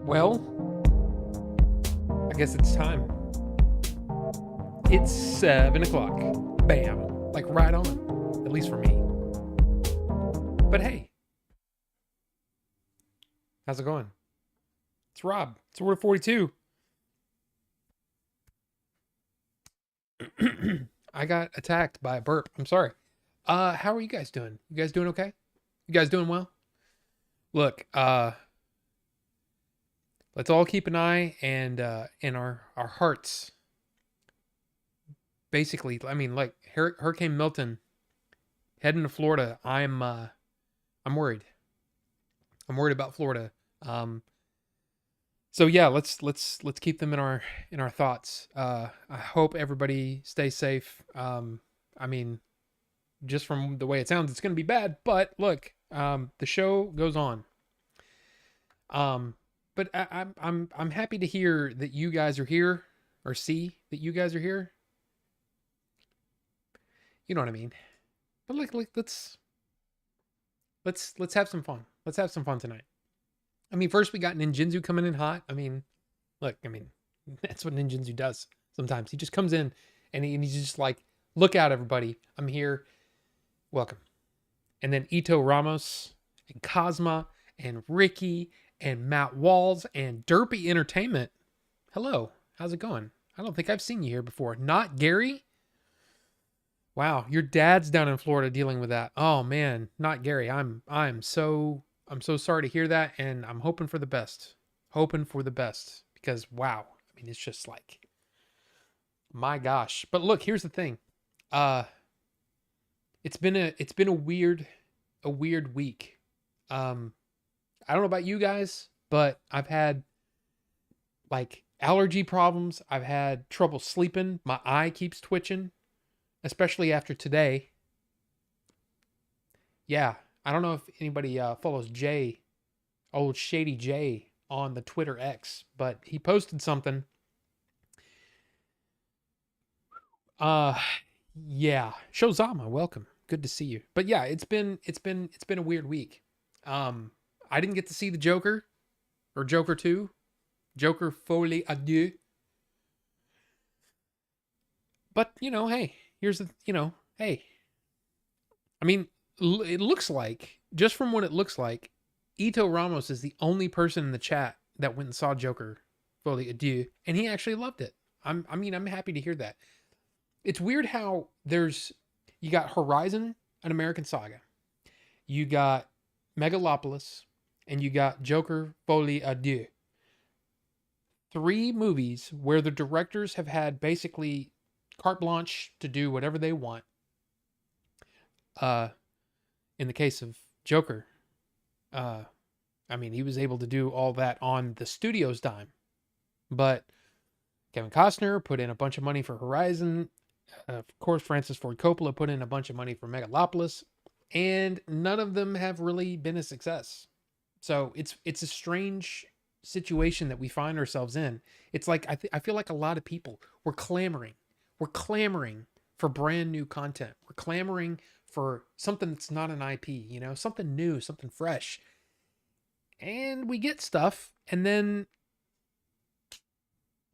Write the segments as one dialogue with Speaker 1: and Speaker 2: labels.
Speaker 1: Well, I guess it's time. It's 7 o'clock. Bam. Like right on. At least for me. But hey, how's it going? It's Rob. It's Word 42. I got attacked by a burp. I'm sorry. How are you guys doing? You guys doing okay? You guys doing well? Look, let's all keep an eye and in our hearts. Basically, I mean, like Hurricane Milton heading to Florida. I'm worried. I'm worried about Florida. Um, so yeah, let's keep them in our thoughts. I hope everybody stays safe. I mean, just from the way it sounds, it's going to be bad. But look, the show goes on. Um, but I'm happy to hear that you guys are here, or see that you guys are here. You know what I mean? But like let's have some fun. Let's have some fun tonight. I mean, first we got Ninjinzu coming in hot. I mean, look, I mean, that's what Ninjinzu does sometimes. He just comes in and he's just like, look out, everybody. I'm here. Welcome. And then Ito Ramos and Cosma and Ricky and Matt Walls and Derpy Entertainment. Hello. How's it going? I don't think I've seen you here before. Not Gary? Wow, your dad's down in Florida dealing with that. Oh man, not Gary. I'm so sorry to hear that, and I'm hoping for the best. Hoping for the best because wow, I mean it's just like my gosh. But look, here's the thing. Uh it's been a weird week. Um I don't know about you guys, but I've had like allergy problems. I've had trouble sleeping. My eye keeps twitching, especially after today. Yeah, I don't know if anybody follows Jay, old Shady Jay, on the Twitter X, but he posted something. Uh, yeah, Shozama, welcome, good to see you. But yeah, it's been a weird week. Um, I didn't get to see the Joker or Joker 2, Joker Folie à Deux. But you know, hey, here's the hey, I mean, it looks like, just from what it looks like, Ito Ramos is the only person in the chat that went and saw Joker Folie Adieu, and he actually loved it. I mean, I'm happy to hear that. It's weird how you got Horizon, an American Saga, you got Megalopolis, and you got Joker Folie Adieu. Three movies where the directors have had basically carte blanche to do whatever they want. Uh, in the case of Joker, uh, I mean, he was able to do all that on the studio's dime. But Kevin Costner put in a bunch of money for Horizon. Of course, Francis Ford Coppola put in a bunch of money for Megalopolis, and none of them have really been a success. So it's a strange situation that we find ourselves in. It's like I feel like a lot of people we're clamoring for brand new content. We're clamoring for something that's not an IP, something new, something fresh. And we get stuff, and then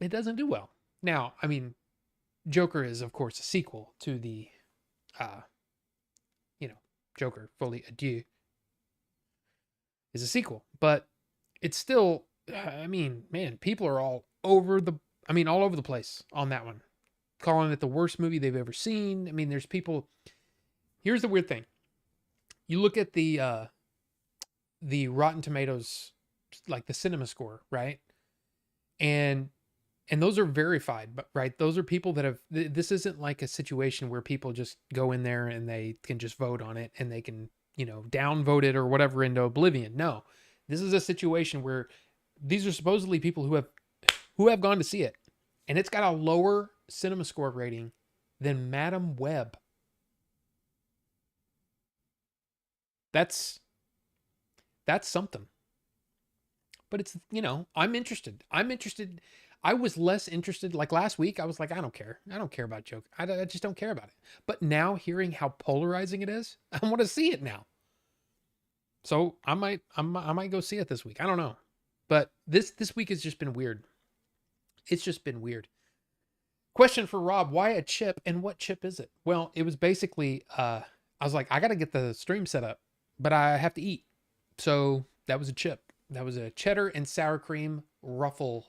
Speaker 1: it doesn't do well. Now, I mean, Joker is of course a sequel to the uh you know, Joker Folie Adieu is a sequel, but it's still I mean, man, people are all over the place on that one, calling it the worst movie they've ever seen. I mean, there's people. Here's the weird thing. You look at the Rotten Tomatoes, like the cinema score, right? And those are verified, but right, those are people that have. This isn't like a situation where people just go in there and they can just vote on it and they can downvote it or whatever into oblivion. No, this is a situation where these are supposedly people who have gone to see it, and it's got a lower cinema score rating than Madam Web. That's something. But it's I'm interested. I was less interested like last week. I was like, I don't care. I don't care about Joker. I just don't care about it. But now hearing how polarizing it is, I want to see it now. So I might go see it this week. I don't know. But this week has just been weird. It's just been weird. Question for Rob: why a chip, and what chip is it? Well, it was basically I was like, I got to get the stream set up, but I have to eat. So that was a chip. That was a cheddar and sour cream ruffle.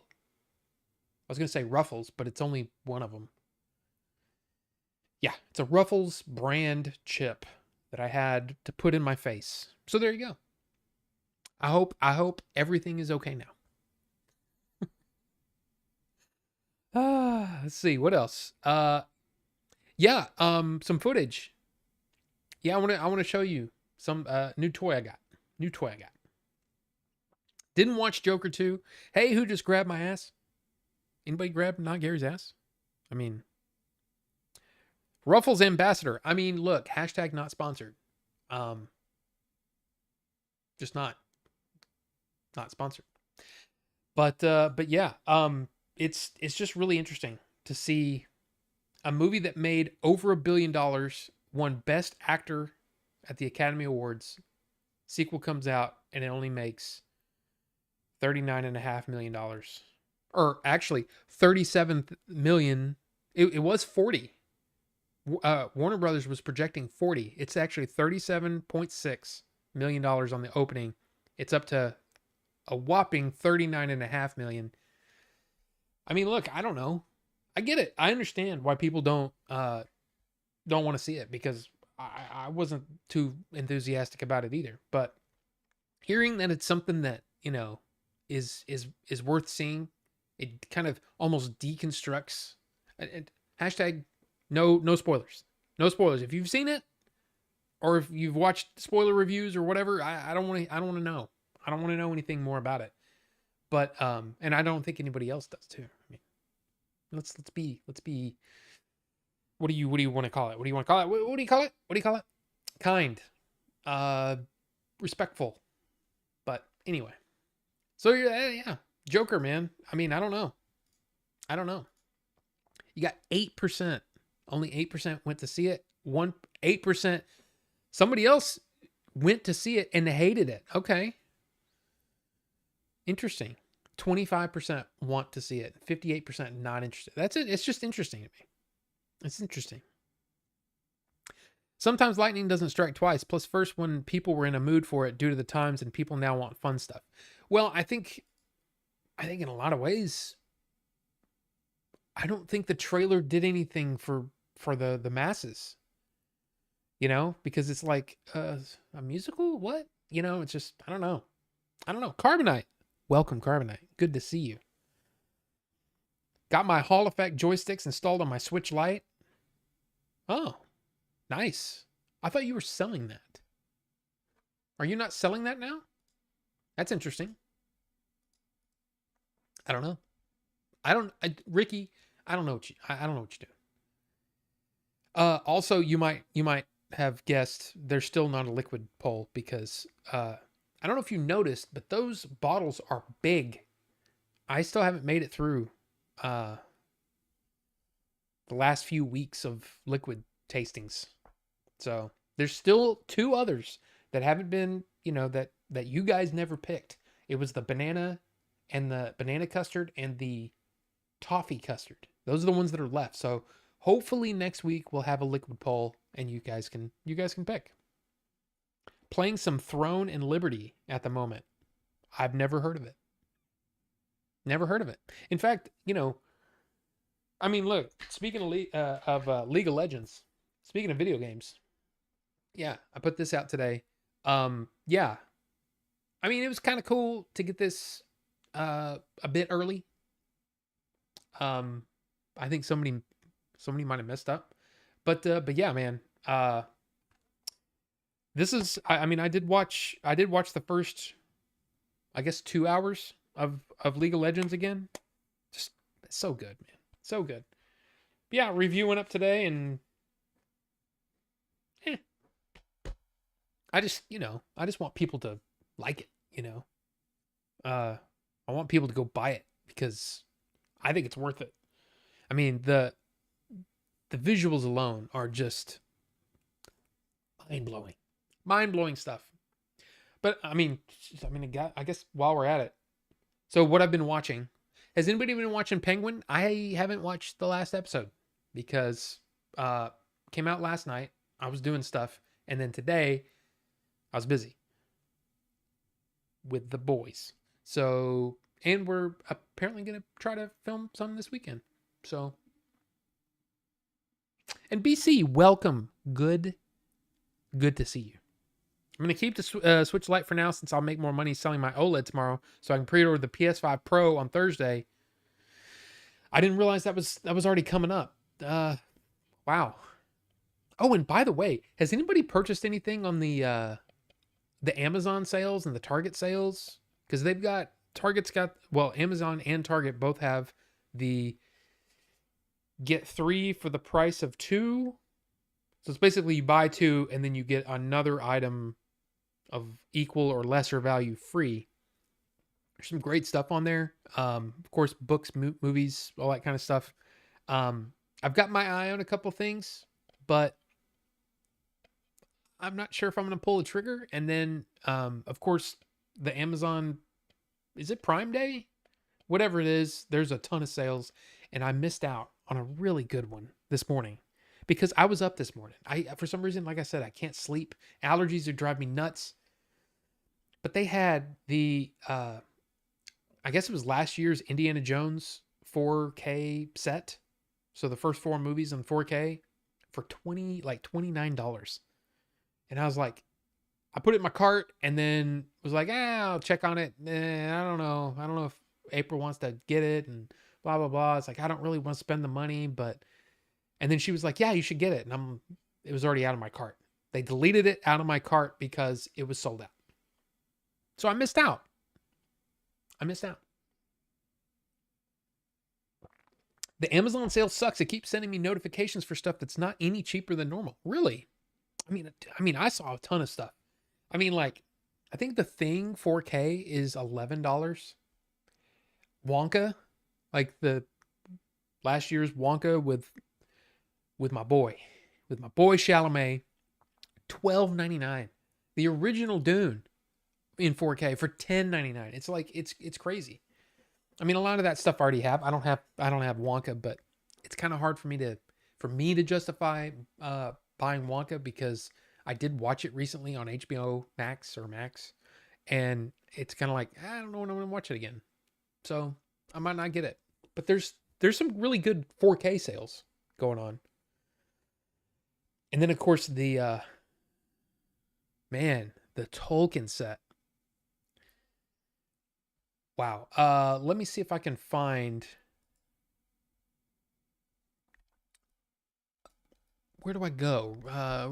Speaker 1: I was going to say Ruffles, but it's only one of them. Yeah, it's a Ruffles brand chip that I had to put in my face. So there you go. I hope everything is okay now. Let's see what else. Yeah, some footage. Yeah, I want to show you some new toy I got. Didn't watch Joker 2. Hey, who just grabbed my ass? Anybody grab Not Gary's ass? I mean, Ruffles ambassador. I mean, look, hashtag not sponsored. Just not sponsored. But yeah, it's just really interesting to see a movie that made over $1 billion, won Best Actor at the Academy Awards. Sequel comes out and it only makes $39.5 million. Or actually, 37 million. It was 40. Warner Brothers was projecting 40. It's actually $37.6 million on the opening. It's up to a whopping 39.5 million. I mean, look, I don't know. I get it. I understand why people don't want to see it, because I wasn't too enthusiastic about it either. But hearing that it's something that, you know, is worth seeing, it kind of almost deconstructs. Hashtag no spoilers. No spoilers. If you've seen it, or if you've watched spoiler reviews or whatever, I don't want to know. I don't want to know anything more about it. But and I don't think anybody else does too. I mean, let's be what do you want to call it? What do you want to call it? What do you call it? What do you call it? Kind. Respectful. But anyway. So yeah, Joker, man. I mean, I don't know. You got 8%. Only 8% went to see it. 8%. Somebody else went to see it and hated it. Okay. Interesting. 25% want to see it. 58% not interested. That's it. It's just interesting to me. It's interesting. Sometimes lightning doesn't strike twice. Plus, first, when people were in a mood for it due to the times, and people now want fun stuff. Well, I think in a lot of ways, I don't think the trailer did anything for the masses. You know, because it's like a musical. What? You know, it's just I don't know. Carbonite. Welcome, Carbonite. Good to see you. Got my Hall Effect joysticks installed on my Switch Lite. Oh, nice. I thought you were selling that. Are you not selling that now? That's interesting. I don't know. Ricky, I don't know what you're doing. Also, you might have guessed there's still not a liquid poll, because I don't know if you noticed, but those bottles are big. I still haven't made it through the last few weeks of liquid tastings. So there's still 2 others that haven't been, you know, that you guys never picked. It was the banana custard and the toffee custard. Those are the ones that are left. So hopefully next week we'll have a liquid poll and you guys can pick. Playing some Throne and Liberty at the moment. I've never heard of it. In fact, you know, I mean, look, speaking of League of Legends, speaking of video games, yeah, I put this out today. Yeah, I mean, it was kind of cool to get this a bit early. I think somebody might have messed up, but yeah, man. This is, I mean, I did watch the first, I guess, 2 hours of League of Legends again. Just so good, man. So good. But yeah, review went up today, and I just want people to like it, you know. I want people to go buy it because I think it's worth it. I mean, the visuals alone are just mind-blowing stuff. But I mean, I guess while we're at it, So what I've been watching, has anybody been watching Penguin? I haven't watched the last episode because uh came out last night. I was doing stuff, and then today I was busy with the boys. So, and we're apparently going to try to film some this weekend. So, and BC, welcome. Good to see you. I'm going to keep the Switch Lite for now since I'll make more money selling my OLED tomorrow, so I can pre-order the PS5 Pro on Thursday. I didn't realize that was already coming up. Wow. Oh, and by the way, has anybody purchased anything on the Amazon sales and the Target sales? Because Amazon and Target both have the get 3 for the price of 2. So it's basically you buy 2 and then you get another item of equal or lesser value free. There's some great stuff on there. Of course, books, movies, all that kind of stuff. I've got my eye on a couple things, but I'm not sure if I'm going to pull the trigger. And then, of course, the Amazon, is it Prime Day? Whatever it is, there's a ton of sales. And I missed out on a really good one this morning because I was up this morning. For some reason, like I said, I can't sleep. Allergies are driving me nuts. But they had the, I guess it was last year's Indiana Jones 4K set. So the first 4 movies in 4K for $29. And I was like, I put it in my cart and then was like, I'll check on it. I don't know. I don't know if April wants to get it and blah, blah, blah. It's like, I don't really want to spend the money, and then she was like, yeah, you should get it. And it was already out of my cart. They deleted it out of my cart because it was sold out. So I missed out. The Amazon sale sucks. It keeps sending me notifications for stuff that's not any cheaper than normal. Really? I mean, I saw a ton of stuff. I mean, like, I think the Thing 4K is $11. Wonka, like the last year's Wonka with my boy Chalamet, $12.99. The original Dune in 4K for $10.99. It's like it's crazy. I mean, a lot of that stuff I already have. I don't have Wonka, but it's kind of hard for me to justify buying Wonka because I did watch it recently on HBO Max, and it's kind of like I don't know when I'm gonna watch it again, so I might not get it. But there's some really good 4K sales going on, and then of course the Tolkien set. Wow. Let me see if I can find. Where do I go? Where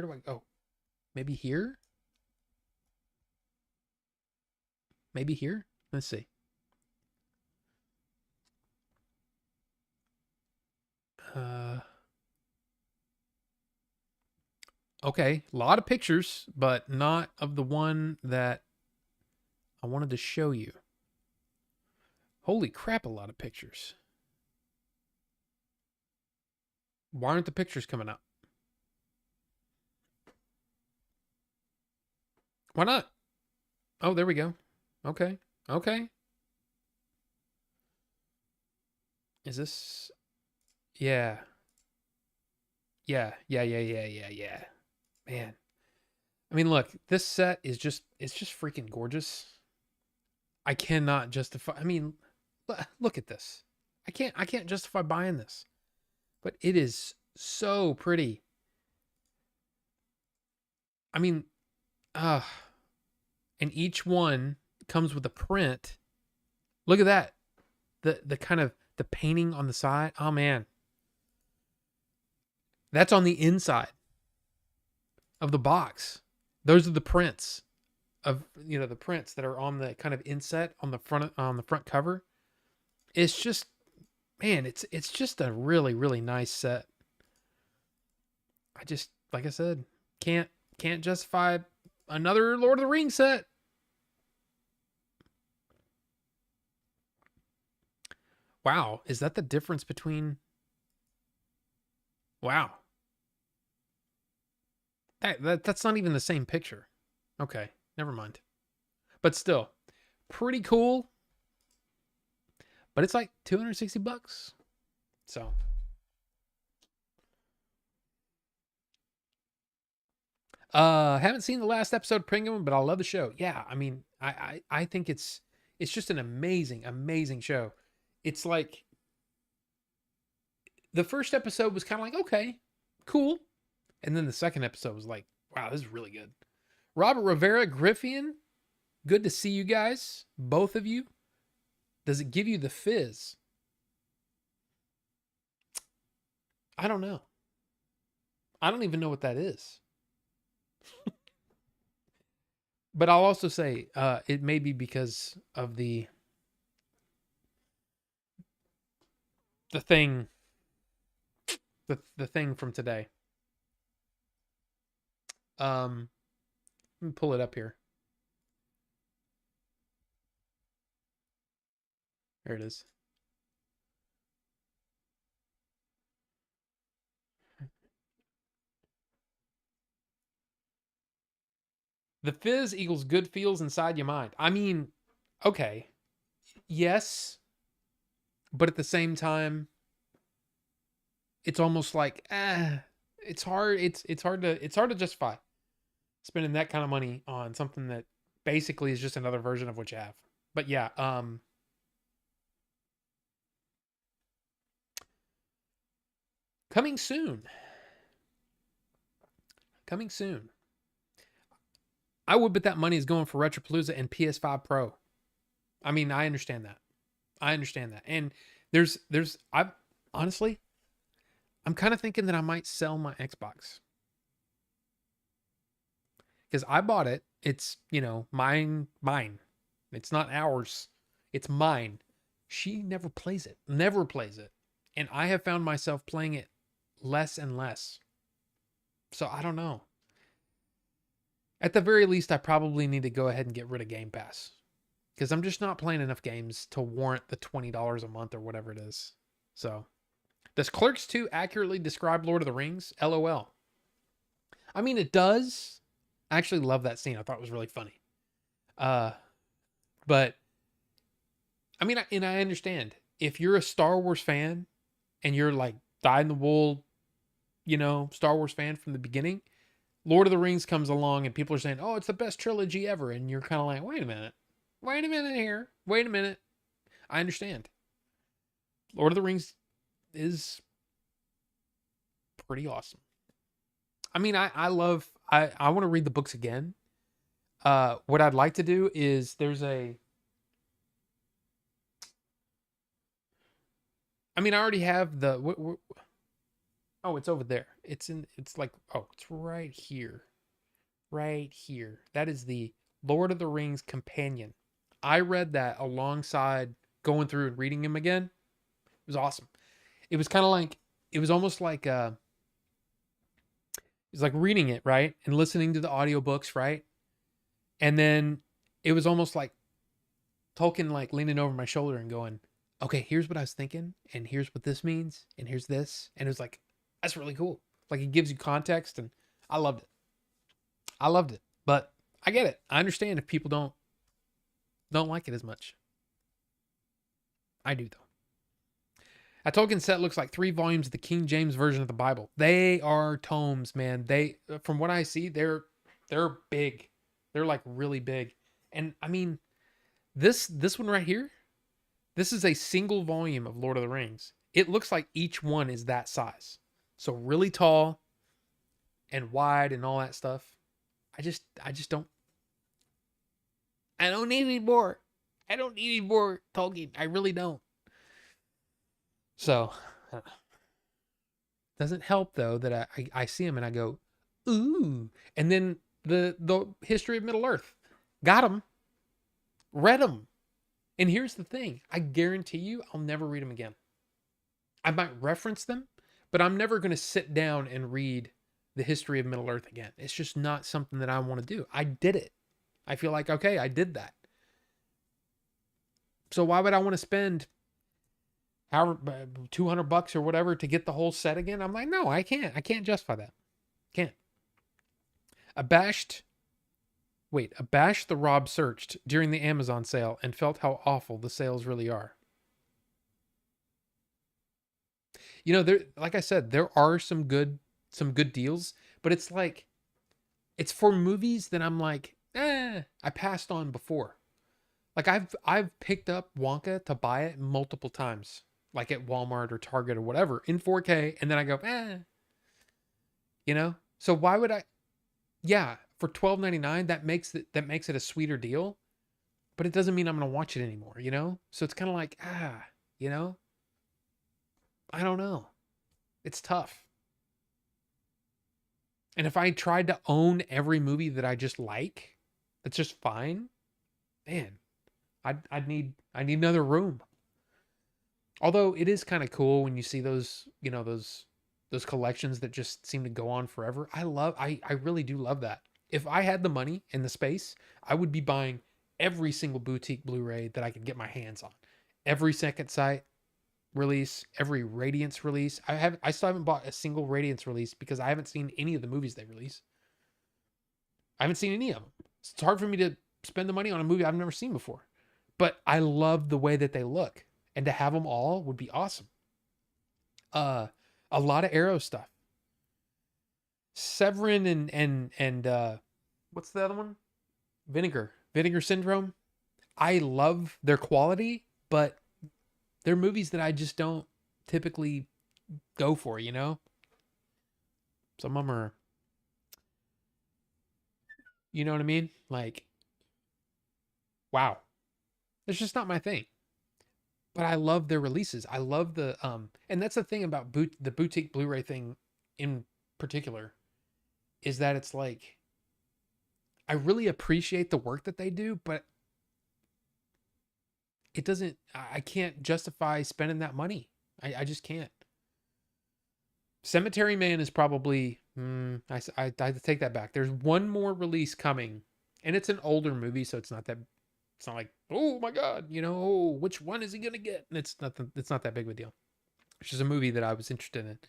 Speaker 1: do I go? Maybe here? Maybe here? Let's see. Okay, a lot of pictures, but not of the one that I wanted to show you. Holy crap, a lot of pictures. Why aren't the pictures coming up? Why not? Oh, there we go. Okay. Is this? Yeah. Yeah. Man. I mean, look, this set is it's just freaking gorgeous. I cannot justify. I mean, look at this. I can't justify buying this. But it is so pretty. I mean, and each one comes with a print. Look at that. The kind of the painting on the side. Oh man. That's on the inside of the box. Those are the prints of the prints that are on the kind of inset on the front cover. It's just man, it's just a really really nice set. I just like I said, can't justify another Lord of the Rings set. Wow, is that the difference between? Wow. That's not even the same picture. Okay, never mind. But still, pretty cool. But it's like $260. So haven't seen the last episode of Penguin, but I love the show. Yeah, I mean, I think it's just an amazing, amazing show. It's like the first episode was kind of like, okay, cool. And then the second episode was like, wow, this is really good. Robert Rivera Griffian, good to see you guys, both of you. Does it give you the fizz? I don't know. I don't even know what that is. But I'll also say it may be because of the thing, the thing from today. Let me pull it up here. There it is. The fizz equals good feels inside your mind. I mean, okay, yes, but at the same time, it's almost like it's hard. It's hard to justify spending that kind of money on something that basically is just another version of what you have. But yeah, coming soon. Coming soon. I would bet that money is going for Retropalooza and PS5 Pro. I mean, I understand that. I understand that. And I honestly, I'm kind of thinking that I might sell my Xbox. Because I bought it. It's, mine. It's not ours. It's mine. She never plays it. Never plays it. And I have found myself playing it less and less. So I don't know. At the very least, I probably need to go ahead and get rid of Game Pass. Because I'm just not playing enough games to warrant the $20 a month or whatever it is. So, does Clerks 2 accurately describe Lord of the Rings? LOL. I mean, it does. I actually love that scene. I thought it was really funny. But, I mean, and I understand. If you're a Star Wars fan and you're like dyed-in-the-wool, Star Wars fan from the beginning, Lord of the Rings comes along and people are saying, oh, it's the best trilogy ever. And you're kind of like, wait a minute here. Wait a minute. I understand. Lord of the Rings is pretty awesome. I mean, I want to read the books again. What I'd like to do is I already have oh, it's over there. It's right here. Right here. That is the Lord of the Rings companion. I read that alongside going through and reading him again. It was awesome. It was kind of like, it was almost like, it was like reading it, right? And listening to the audiobooks, right? And then it was almost like Tolkien like leaning over my shoulder and going, okay, here's what I was thinking, and here's what this means, and here's this. And it was like, that's really cool. Like, it gives you context, and I loved it. But I get it. I understand if people don't like it as much. I do, though. A Tolkien set looks like 3 volumes of the King James version of the Bible. They are tomes, man. From what I see, they're big. They're like really big. And I mean, this one right here, this is a single volume of Lord of the Rings. It looks like each one is that size. So really tall and wide and all that stuff. I just don't. I don't need any more. I don't need any more Tolkien. I really don't. So, doesn't help though that I see him and I go, ooh. And then the history of Middle Earth. Got him. Read them. And here's the thing. I guarantee you I'll never read them again. I might reference them, but I'm never going to sit down and read the history of Middle Earth again. It's just not something that I want to do. I did it. I feel like, okay, I did that. So why would I want to spend however $200 or whatever to get the whole set again? I'm like, no, I can't. I can't justify that. Can't. Abashed, abashed the Rob searched during the Amazon sale and felt how awful the sales really are. You know, there, like I said, there are some good deals, but it's like, it's for movies that I'm like, I passed on before. Like I've picked up Wonka to buy it multiple times, like at Walmart or Target or whatever in 4K, and then I go, you know. So why would I? Yeah, for 12.99, that makes it a sweeter deal, but it doesn't mean I'm gonna watch it anymore, you know. So it's kind of like you know, I don't know. It's tough. And if I tried to own every movie that I just like, that's just fine, man. I need another room. Although it is kind of cool when you see those, you know, those collections that just seem to go on forever. I really do love that. If I had the money and the space, I would be buying every single boutique Blu-ray that I could get my hands on. Every Second Sight release, every Radiance release. I still haven't bought a single Radiance release because I haven't seen any of the movies they release. I haven't seen any of them. It's hard for me to spend the money on a movie I've never seen before. But I love the way that they look. And to have them all would be awesome. A lot of Arrow stuff. Severin and what's the other one? Vinegar Syndrome. I love their quality, but they're movies that I just don't typically go for, you know? Some of them are, you know what I mean? Like, wow. It's just not my thing. But I love their releases. I love the and that's the thing about the boutique Blu-ray thing in particular, is that it's like I really appreciate the work that they do, but it doesn't, I can't justify spending that money. I just can't. Cemetery Man is probably I take that back. There's one more release coming, and it's an older movie, so it's not that, it's not like, oh my god, you know, oh, which one is he gonna get? And it's not that big of a deal. It's just a movie that I was interested in.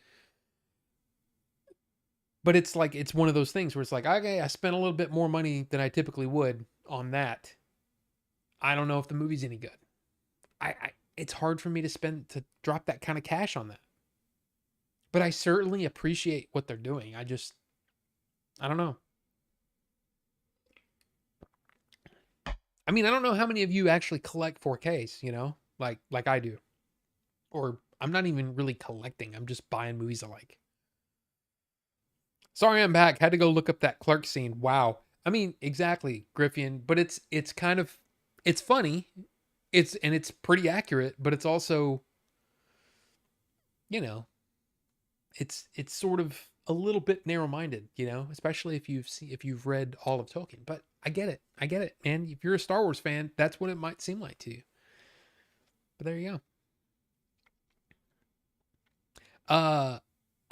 Speaker 1: But it's like, it's one of those things where it's like, okay, I spent a little bit more money than I typically would on that. I don't know if the movie's any good. I it's hard for me to drop that kind of cash on that. But I certainly appreciate what they're doing. I don't know. I mean, I don't know how many of you actually collect 4Ks, you know, like I do. Or I'm not even really collecting. I'm just buying movies I like. Sorry, I'm back. Had to go look up that Clark scene. Wow. I mean, exactly, Griffian. But it's kind of, it's funny. It's pretty accurate, but it's also, you know, it's sort of a little bit narrow-minded, you know, especially if you've read all of Tolkien. But I get it. I get it, man. If you're a Star Wars fan, that's what it might seem like to you. But there you go.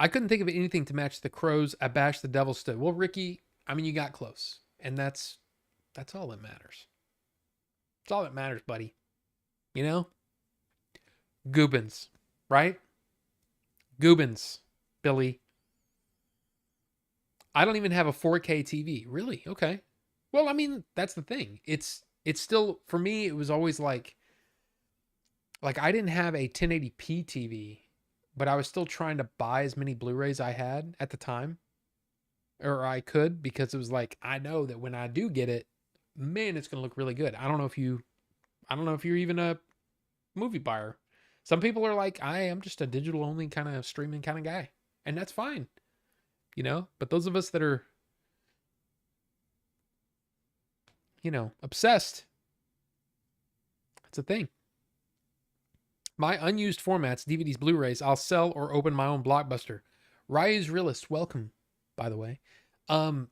Speaker 1: I couldn't think of anything to match the Crows. I bashed the devil stood. Well, Ricky, I mean, you got close, and that's all that matters. That's all that matters, buddy. You know, Goobins, right? Goobins, Billy. I don't even have a 4K TV. Really? Okay. Well, I mean, that's the thing. It's still, for me, it was always like I didn't have a 1080p TV, but I was still trying to buy as many Blu-rays I had at the time, or I could, because it was like, I know that when I do get it, man, it's going to look really good. I don't know if you're even a movie buyer. Some people are like, I'm just a digital only kind of streaming kind of guy, and that's fine, you know. But those of us that are, you know, obsessed, that's a thing. My unused formats, DVDs, Blu-rays, I'll sell or open my own Blockbuster. Rise Realist, welcome, by the way. Um,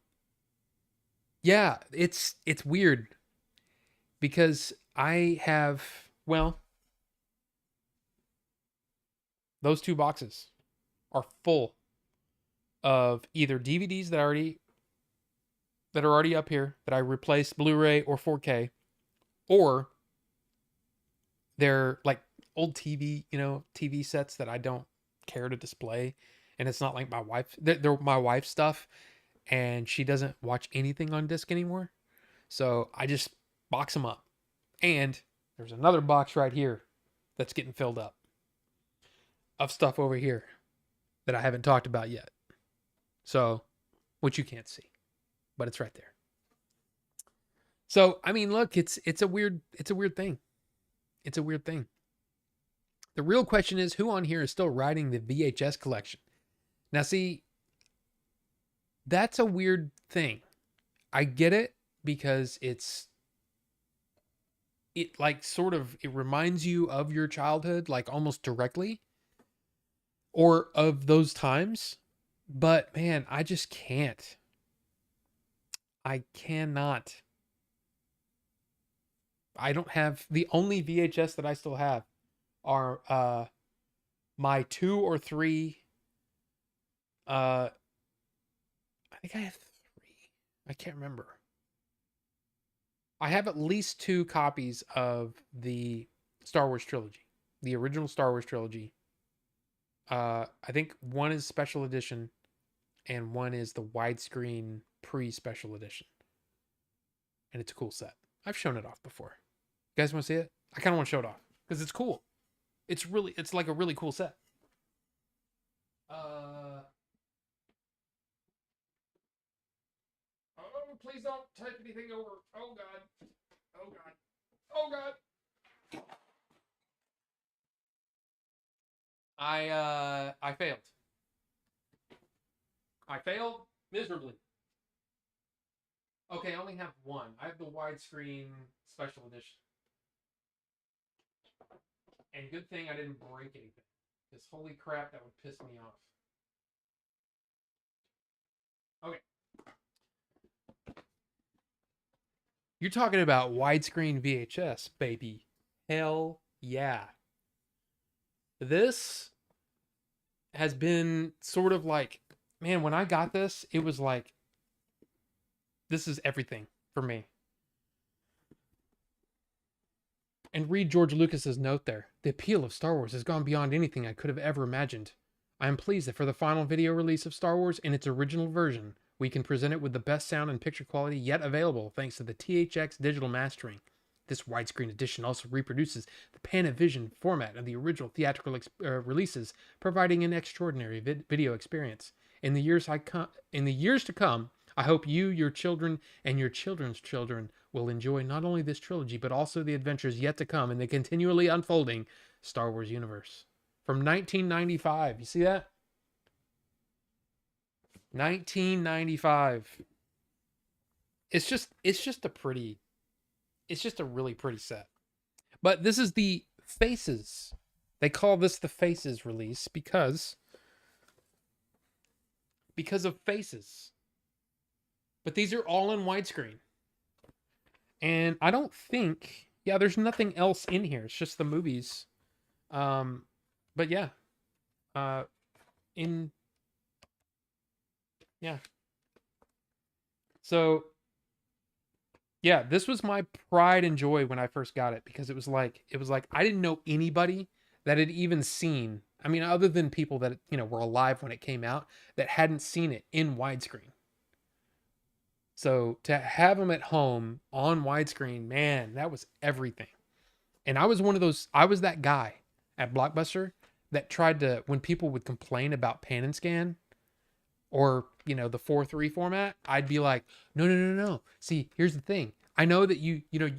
Speaker 1: yeah, it's weird because I have, well, those two boxes are full of either DVDs that are already up here that I replaced Blu-ray or 4K, or they're like old TV, you know, TV sets that I don't care to display, and it's not like my wife. They're my wife's stuff, and she doesn't watch anything on disc anymore. So I just box them up. And there's another box right here that's getting filled up of stuff over here that I haven't talked about yet. So, which you can't see, but it's right there. So, I mean, look, it's a weird thing. It's a weird thing. The real question is, who on here is still riding the VHS collection? Now, see, that's a weird thing. I get it because it like sort of, it reminds you of your childhood, like almost directly, or of those times. But man, I just can't. I cannot. I don't have, the only VHS that I still have are my 2 or 3. I think I have 3. I can't remember. I have at least 2 copies of the Star Wars trilogy, the original Star Wars trilogy. I think one is special edition and one is the widescreen pre-special edition. And it's a cool set. I've shown it off before. You guys want to see it? I kind of want to show it off because it's cool. It's like a really cool set. Oh, please don't type anything over. Oh God. Oh God. Oh God. I failed. I failed miserably. Okay, I only have one. I have the widescreen special edition. And good thing I didn't break anything. Because holy crap, that would piss me off. Okay. You're talking about widescreen VHS, baby. Hell yeah. This has been sort of like, man, when I got this, it was like, this is everything for me. And read George Lucas's note there. The appeal of Star Wars has gone beyond anything I could have ever imagined. I am pleased that for the final video release of Star Wars in its original version, we can present it with the best sound and picture quality yet available thanks to the THX digital mastering. This widescreen edition also reproduces the Panavision format of the original theatrical releases, providing an extraordinary video experience. In the years to come, I hope you, your children, and your children's children will enjoy not only this trilogy, but also the adventures yet to come in the continually unfolding Star Wars universe. From 1995. You see that? 1995. It's just a really pretty set. But this is the Faces. They call this the Faces release because of Faces. But these are all in widescreen. And I don't think, yeah, there's nothing else in here. It's just the movies. But yeah. Yeah. So, yeah, this was my pride and joy when I first got it because it was like I didn't know anybody that had even seen, I mean, other than people that, were alive when it came out, that hadn't seen it in widescreen. So to have them at home on widescreen, man, that was everything. And I was that guy at Blockbuster that tried to, when people would complain about Pan and Scan or, the 4:3 format, I'd be like, no. See, here's the thing. I know that you're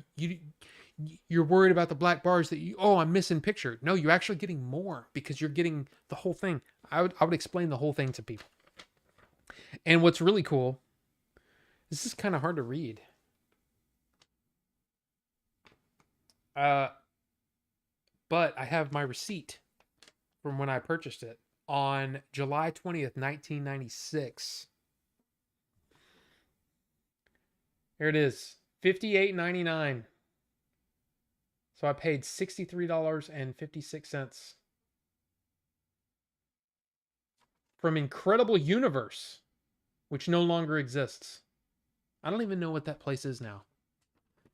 Speaker 1: worried about the black bars that I'm missing picture. No, you're actually getting more because you're getting the whole thing. I would explain the whole thing to people. And what's really cool, this is kind of hard to read. But I have my receipt from when I purchased it on July 20th, 1996. Here it is, $58.99. So I paid $63.56 from Incredible Universe, which no longer exists. I don't even know what that place is now.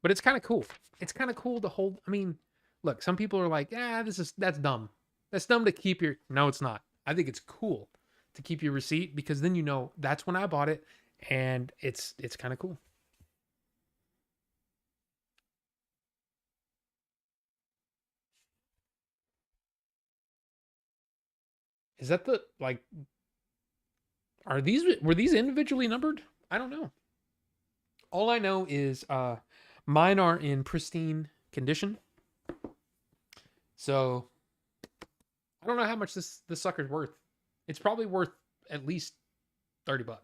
Speaker 1: But it's kind of cool. It's kind of cool to hold. I mean, look, some people are like, that's dumb. That's dumb to keep your... No, it's not. I think it's cool to keep your receipt because then that's when I bought it and it's kind of cool. Is that the like? Were these individually numbered? I don't know. All I know is mine are in pristine condition. So I don't know how much this sucker's worth. It's probably worth at least $30.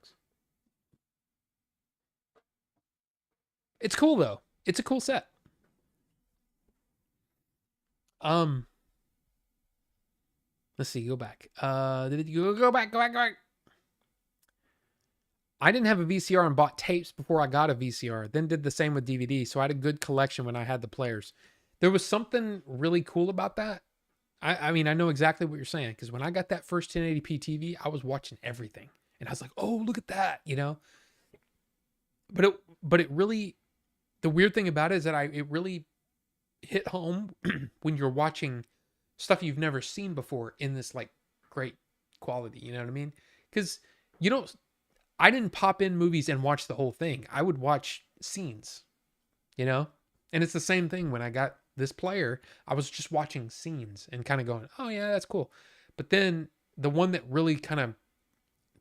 Speaker 1: It's cool though. It's a cool set. Um, let's see. Go back. Did you go back? Go back. Go back. I didn't have a VCR and bought tapes before I got a VCR. Then did the same with DVD. So I had a good collection when I had the players. There was something really cool about that. I mean, I know exactly what you're saying because when I got that first 1080p TV, I was watching everything, and I was like, "Oh, look at that," you know. But it really, the weird thing about it is that it really hit home when you're watching stuff you've never seen before in this like great quality. You know what I mean? Because you don't. I didn't pop in movies and watch the whole thing. I would watch scenes, you know? And it's the same thing when I got this player. I was just watching scenes and kind of going, oh, yeah, that's cool. But then the one that really kind of,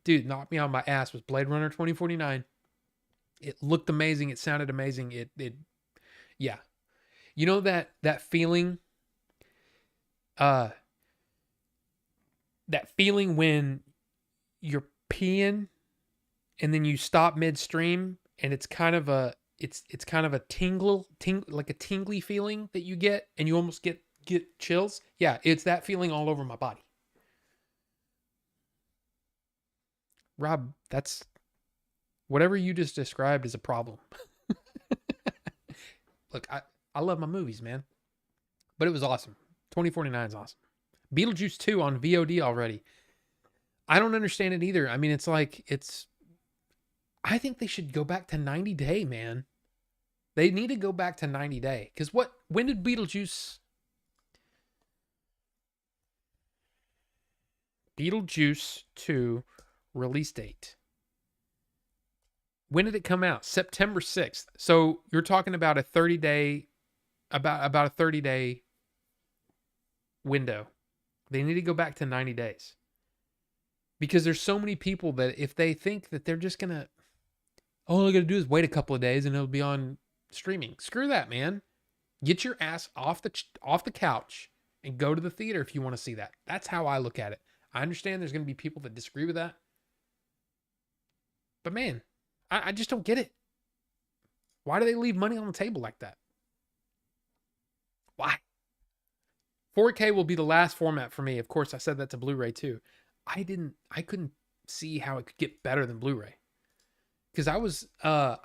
Speaker 1: dude, knocked me on my ass was Blade Runner 2049. It looked amazing. It sounded amazing. Yeah. You know that feeling, uh, that feeling when you're peeing and then you stop midstream and it's kind of a kind of a like a tingly feeling that you get and you almost get chills. Yeah, it's that feeling all over my body. Rob, that's whatever you just described is a problem. Look, I love my movies, man. But it was awesome. 2049 is awesome. Beetlejuice 2 on VOD already. I don't understand it either. I mean, it's like I think they should go back to 90 day, man. They need to go back to 90 day. Because when did Beetlejuice 2 release date? When did it come out? September 6th. So you're talking about a 30-day, about a 30-day window. They need to go back to 90 days. Because there's so many people that if they think that they're just going to, all they're going to do is wait a couple of days and it'll be on streaming. Screw that, man. Get your ass off the couch and go to the theater if you want to see that. That's how I look at it. I understand there's going to be people that disagree with that. But man, I just don't get it. Why do they leave money on the table like that? Why? 4K will be the last format for me. Of course, I said that to Blu-ray too. I couldn't see how it could get better than Blu-ray. Because I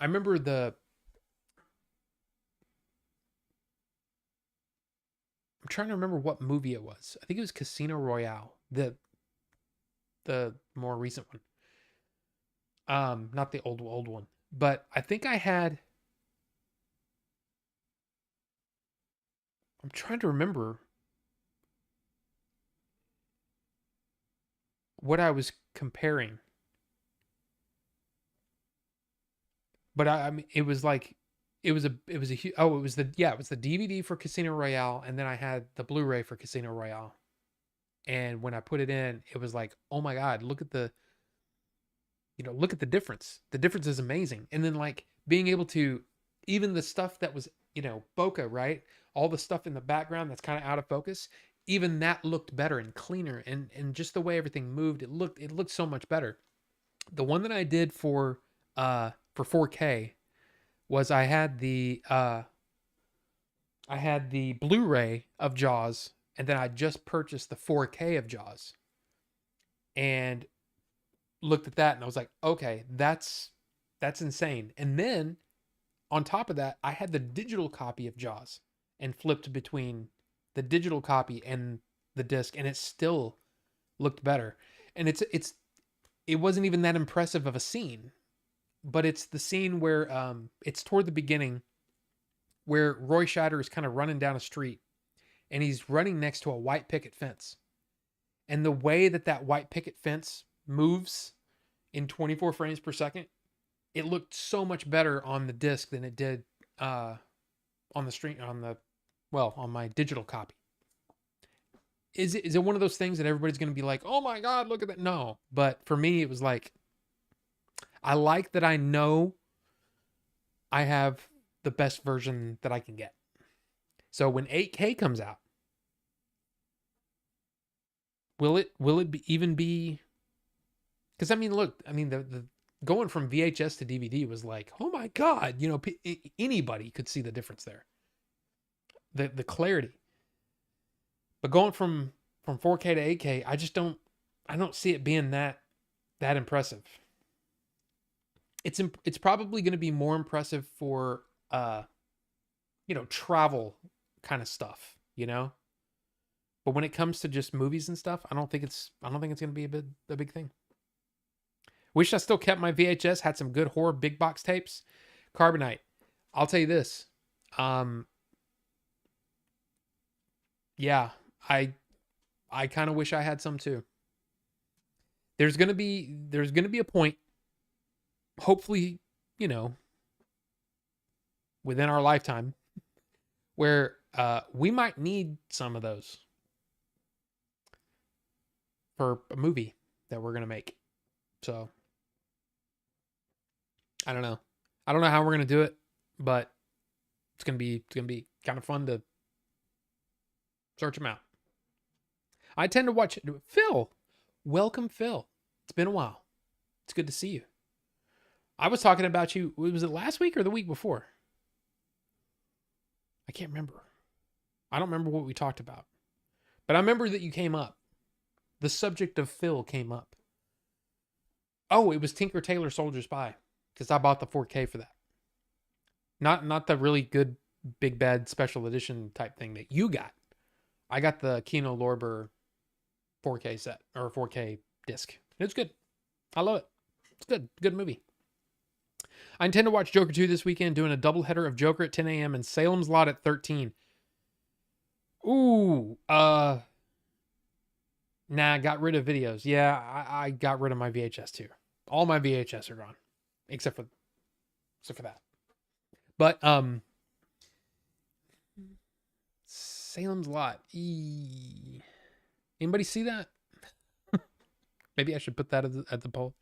Speaker 1: remember I'm trying to remember what movie it was. I think it was Casino Royale, the more recent one. Not the old one, but I think I'm trying to remember what I was comparing. But I mean, it was like it was the DVD for Casino Royale, and then I had the Blu-ray for Casino Royale. And when I put it in, it was like, oh my god, look at the difference. The difference is amazing. And then like being able to even the stuff that was bokeh, right? All the stuff in the background that's kind of out of focus, even that looked better and cleaner, and just the way everything moved, it looked so much better. The one that I did for 4K was I had the Blu-ray of Jaws, and then I just purchased the 4K of Jaws and looked at that and I was like, okay, that's insane. And then on top of that, I had the digital copy of Jaws and flipped between the digital copy and the disc, and it still looked better. And it wasn't even that impressive of a scene, but it's the scene where it's toward the beginning where Roy Scheider is kind of running down a street and he's running next to a white picket fence. And the way that white picket fence moves in 24 frames per second it looked so much better on the disc than it did on the stream on my digital copy. Is it one of those things that everybody's going to be like, "Oh my god, look at that." No, but for me it was like I like that I know I have the best version that I can get. So when 8K comes out, will it even be, cuz I mean, look, I mean the going from VHS to DVD was like, "Oh my god," anybody could see the difference there. The clarity. But going from 4K to 8K, I don't see it being that impressive. It's probably going to be more impressive for travel kind of stuff, But when it comes to just movies and stuff, I don't think it's going to be a big thing. Wish I still kept my VHS, had some good horror big box tapes. Carbonite. I'll tell you this. Yeah, I kind of wish I had some too. There's going to be a point, hopefully, within our lifetime, where we might need some of those for a movie that we're going to make. So I don't know how we're going to do it, but it's going to be kind of fun to search them out. I tend to watch Phil. Welcome, Phil. It's been a while. It's good to see you. I was talking about you. Was it last week or the week before? I can't remember. I don't remember what we talked about. But I remember that you came up. The subject of Phil came up. Oh, it was Tinker Tailor Soldier Spy. Because I bought the 4K for that. Not the really good big bad special edition type thing that you got. I got the Kino Lorber 4K set or 4K disc. It's good. I love it. It's good. Good movie. I intend to watch Joker 2 this weekend, doing a doubleheader of Joker at 10 a.m. and Salem's Lot at 13. Ooh, nah, got rid of videos. Yeah, I got rid of my VHS too. All my VHS are gone, except for that. But Salem's Lot. Anybody see that? Maybe I should put that at the poll.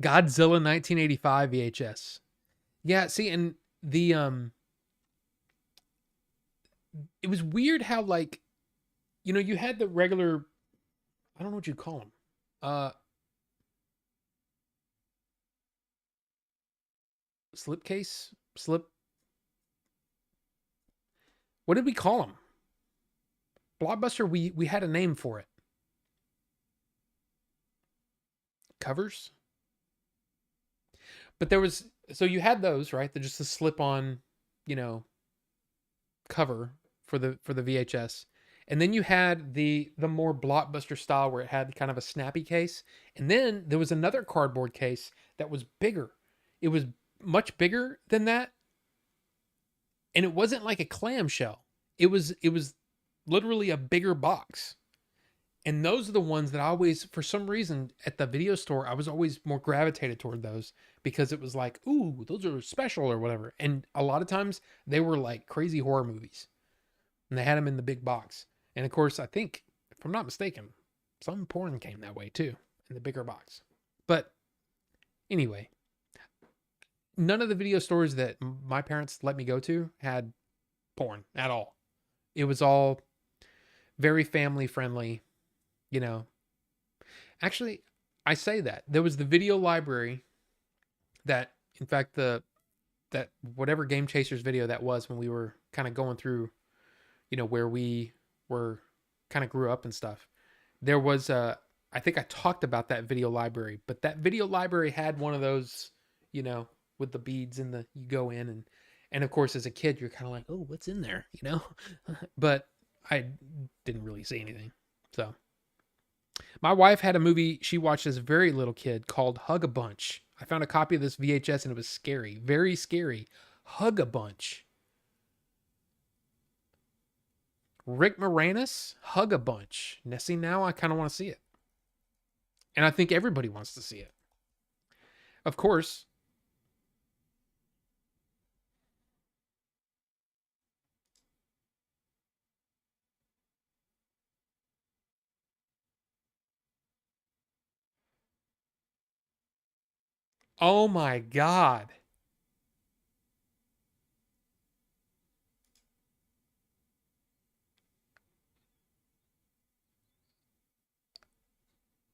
Speaker 1: Godzilla 1985 VHS. Yeah, see, and the it was weird how, like, you had the regular, I don't know what you call them. Slipcase? What did we call them? Blockbuster, we had a name for it. Covers? But there was, so you had those, right? They're just a slip-on, cover for the VHS. And then you had the more Blockbuster style where it had kind of a snappy case. And then there was another cardboard case that was bigger. It was much bigger than that. And it wasn't like a clamshell. It was literally a bigger box. And those are the ones that I always, for some reason, at the video store, I was always more gravitated toward those because it was like, ooh, those are special or whatever. And a lot of times they were like crazy horror movies. And they had them in the big box. And of course, I think, if I'm not mistaken, some porn came that way too, in the bigger box. But anyway, none of the video stores that my parents let me go to had porn at all. It was all very family friendly. Actually, I say that there was the video library that, in fact, that whatever Game Chasers video that was when we were kind of going through, where we were kind of grew up and stuff. There was I think I talked about that video library, but that video library had one of those, with the beads and you go in and of course as a kid you're kind of like, oh, what's in there, But I didn't really see anything. So my wife had a movie she watched as a very little kid called Hug a Bunch. I found a copy of this VHS and it was scary. Very scary. Hug a Bunch. Rick Moranis, Hug a Bunch. Now I kind of want to see it. And I think everybody wants to see it. Of course. Oh my God.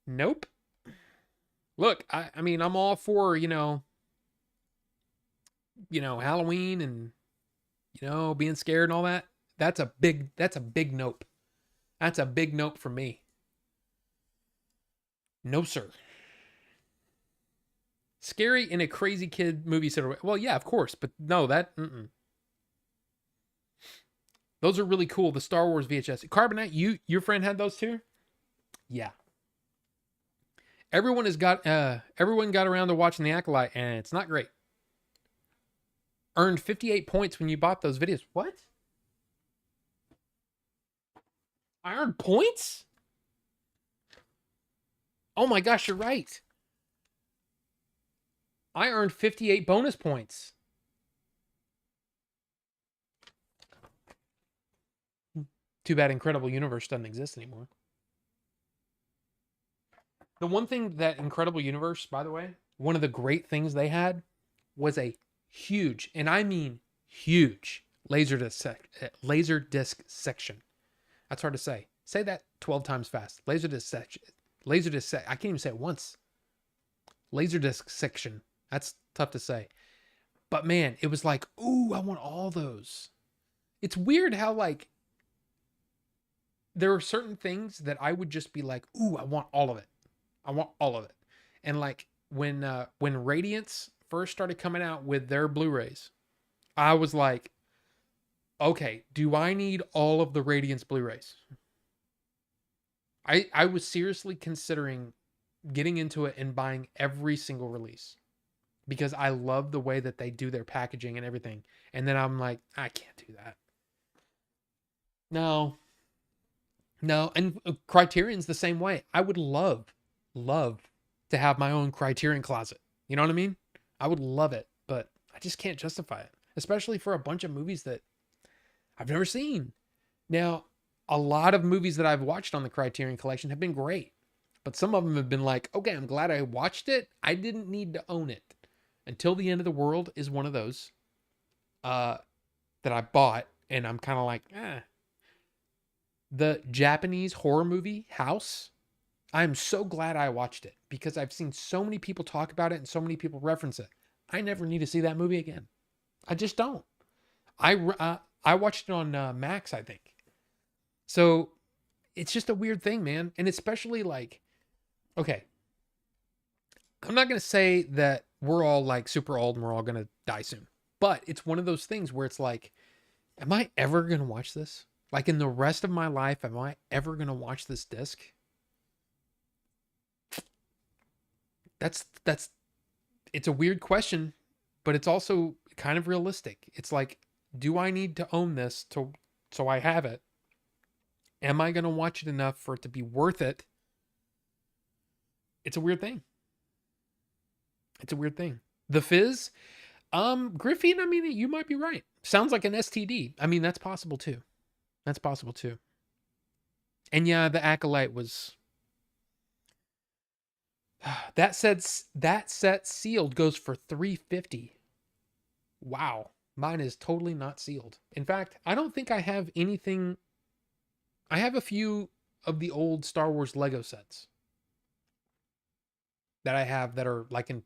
Speaker 1: Nope. Look, I mean, I'm all for, Halloween and, being scared and all that. That's a big nope. That's a big nope for me. No, sir. Scary in a crazy kid movie sort of way. Well, yeah, of course, but no, those are really cool. The Star Wars VHS. Carbonite, your friend had those too? Yeah. Everyone got around to watching The Acolyte, and it's not great. Earned 58 points when you bought those videos. What? I earned points? Oh my gosh, you're right. I earned 58 bonus points. Too bad Incredible Universe doesn't exist anymore. The one thing that Incredible Universe, by the way, one of the great things they had was a huge, and I mean huge, laserdisc section. That's hard to say. Say that 12 times fast. Laserdisc section. I can't even say it once. Laserdisc section. That's tough to say. But man, it was like, ooh, I want all those. It's weird how like there are certain things that I would just be like, ooh, I want all of it. I want all of it. And like when Radiance first started coming out with their Blu-rays, I was like, okay, do I need all of the Radiance Blu-rays? I was seriously considering getting into it and buying every single release because I love the way that they do their packaging and everything. And then I'm like, I can't do that. No. No, and Criterion's the same way. I would love to have my own Criterion closet. You know what I mean? I would love it, but I just can't justify it, especially for a bunch of movies that I've never seen. Now, a lot of movies that I've watched on the Criterion Collection have been great, but some of them have been like, okay, I'm glad I watched it. I didn't need to own it. Until the End of the World is one of those that I bought, and I'm kind of like, The Japanese horror movie House, I'm so glad I watched it because I've seen so many people talk about it and so many people reference it. I never need to see that movie again. I just don't. I watched it on Max, I think. So it's just a weird thing, man. And especially like, okay, I'm not going to say that we're all like super old and we're all going to die soon, but it's one of those things where it's like, am I ever going to watch this? Like in the rest of my life, am I ever going to watch this disc? That's it's a weird question, but it's also kind of realistic. It's like, do I need to own this to so I have it? Am I going to watch it enough for it to be worth it? It's a weird thing. It's a weird thing. The Fizz, Griffin, I mean, you might be right. Sounds like an STD. I mean, that's possible too. That's possible too. And yeah, the Acolyte was that set sealed goes for $350. Wow. Mine is totally not sealed. In fact, I don't think I have anything. I have a few of the old Star Wars Lego sets that I have that are like in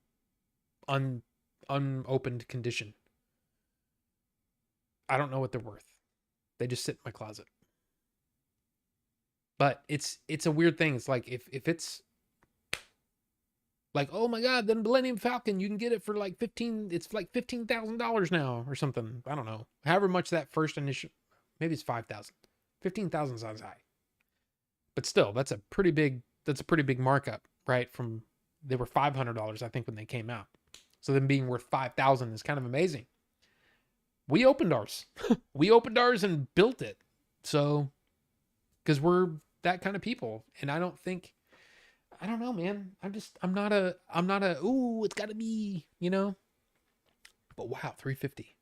Speaker 1: unopened condition. I don't know what they're worth. They just sit in my closet. But it's a weird thing. It's like if it's like, oh my God, then Millennium Falcon, you can get it for like it's like $15,000 now or something. I don't know. However much that first initial, maybe it's 5,000. 15,000 sounds high. But still, that's a pretty big markup, right? From they were $500, I think, when they came out. So them being worth 5,000 is kind of amazing. We opened ours. We opened ours and built it. So, because we're that kind of people. And I don't think, I don't know, man. I'm not a, ooh, it's got to be, you know. But wow, 350.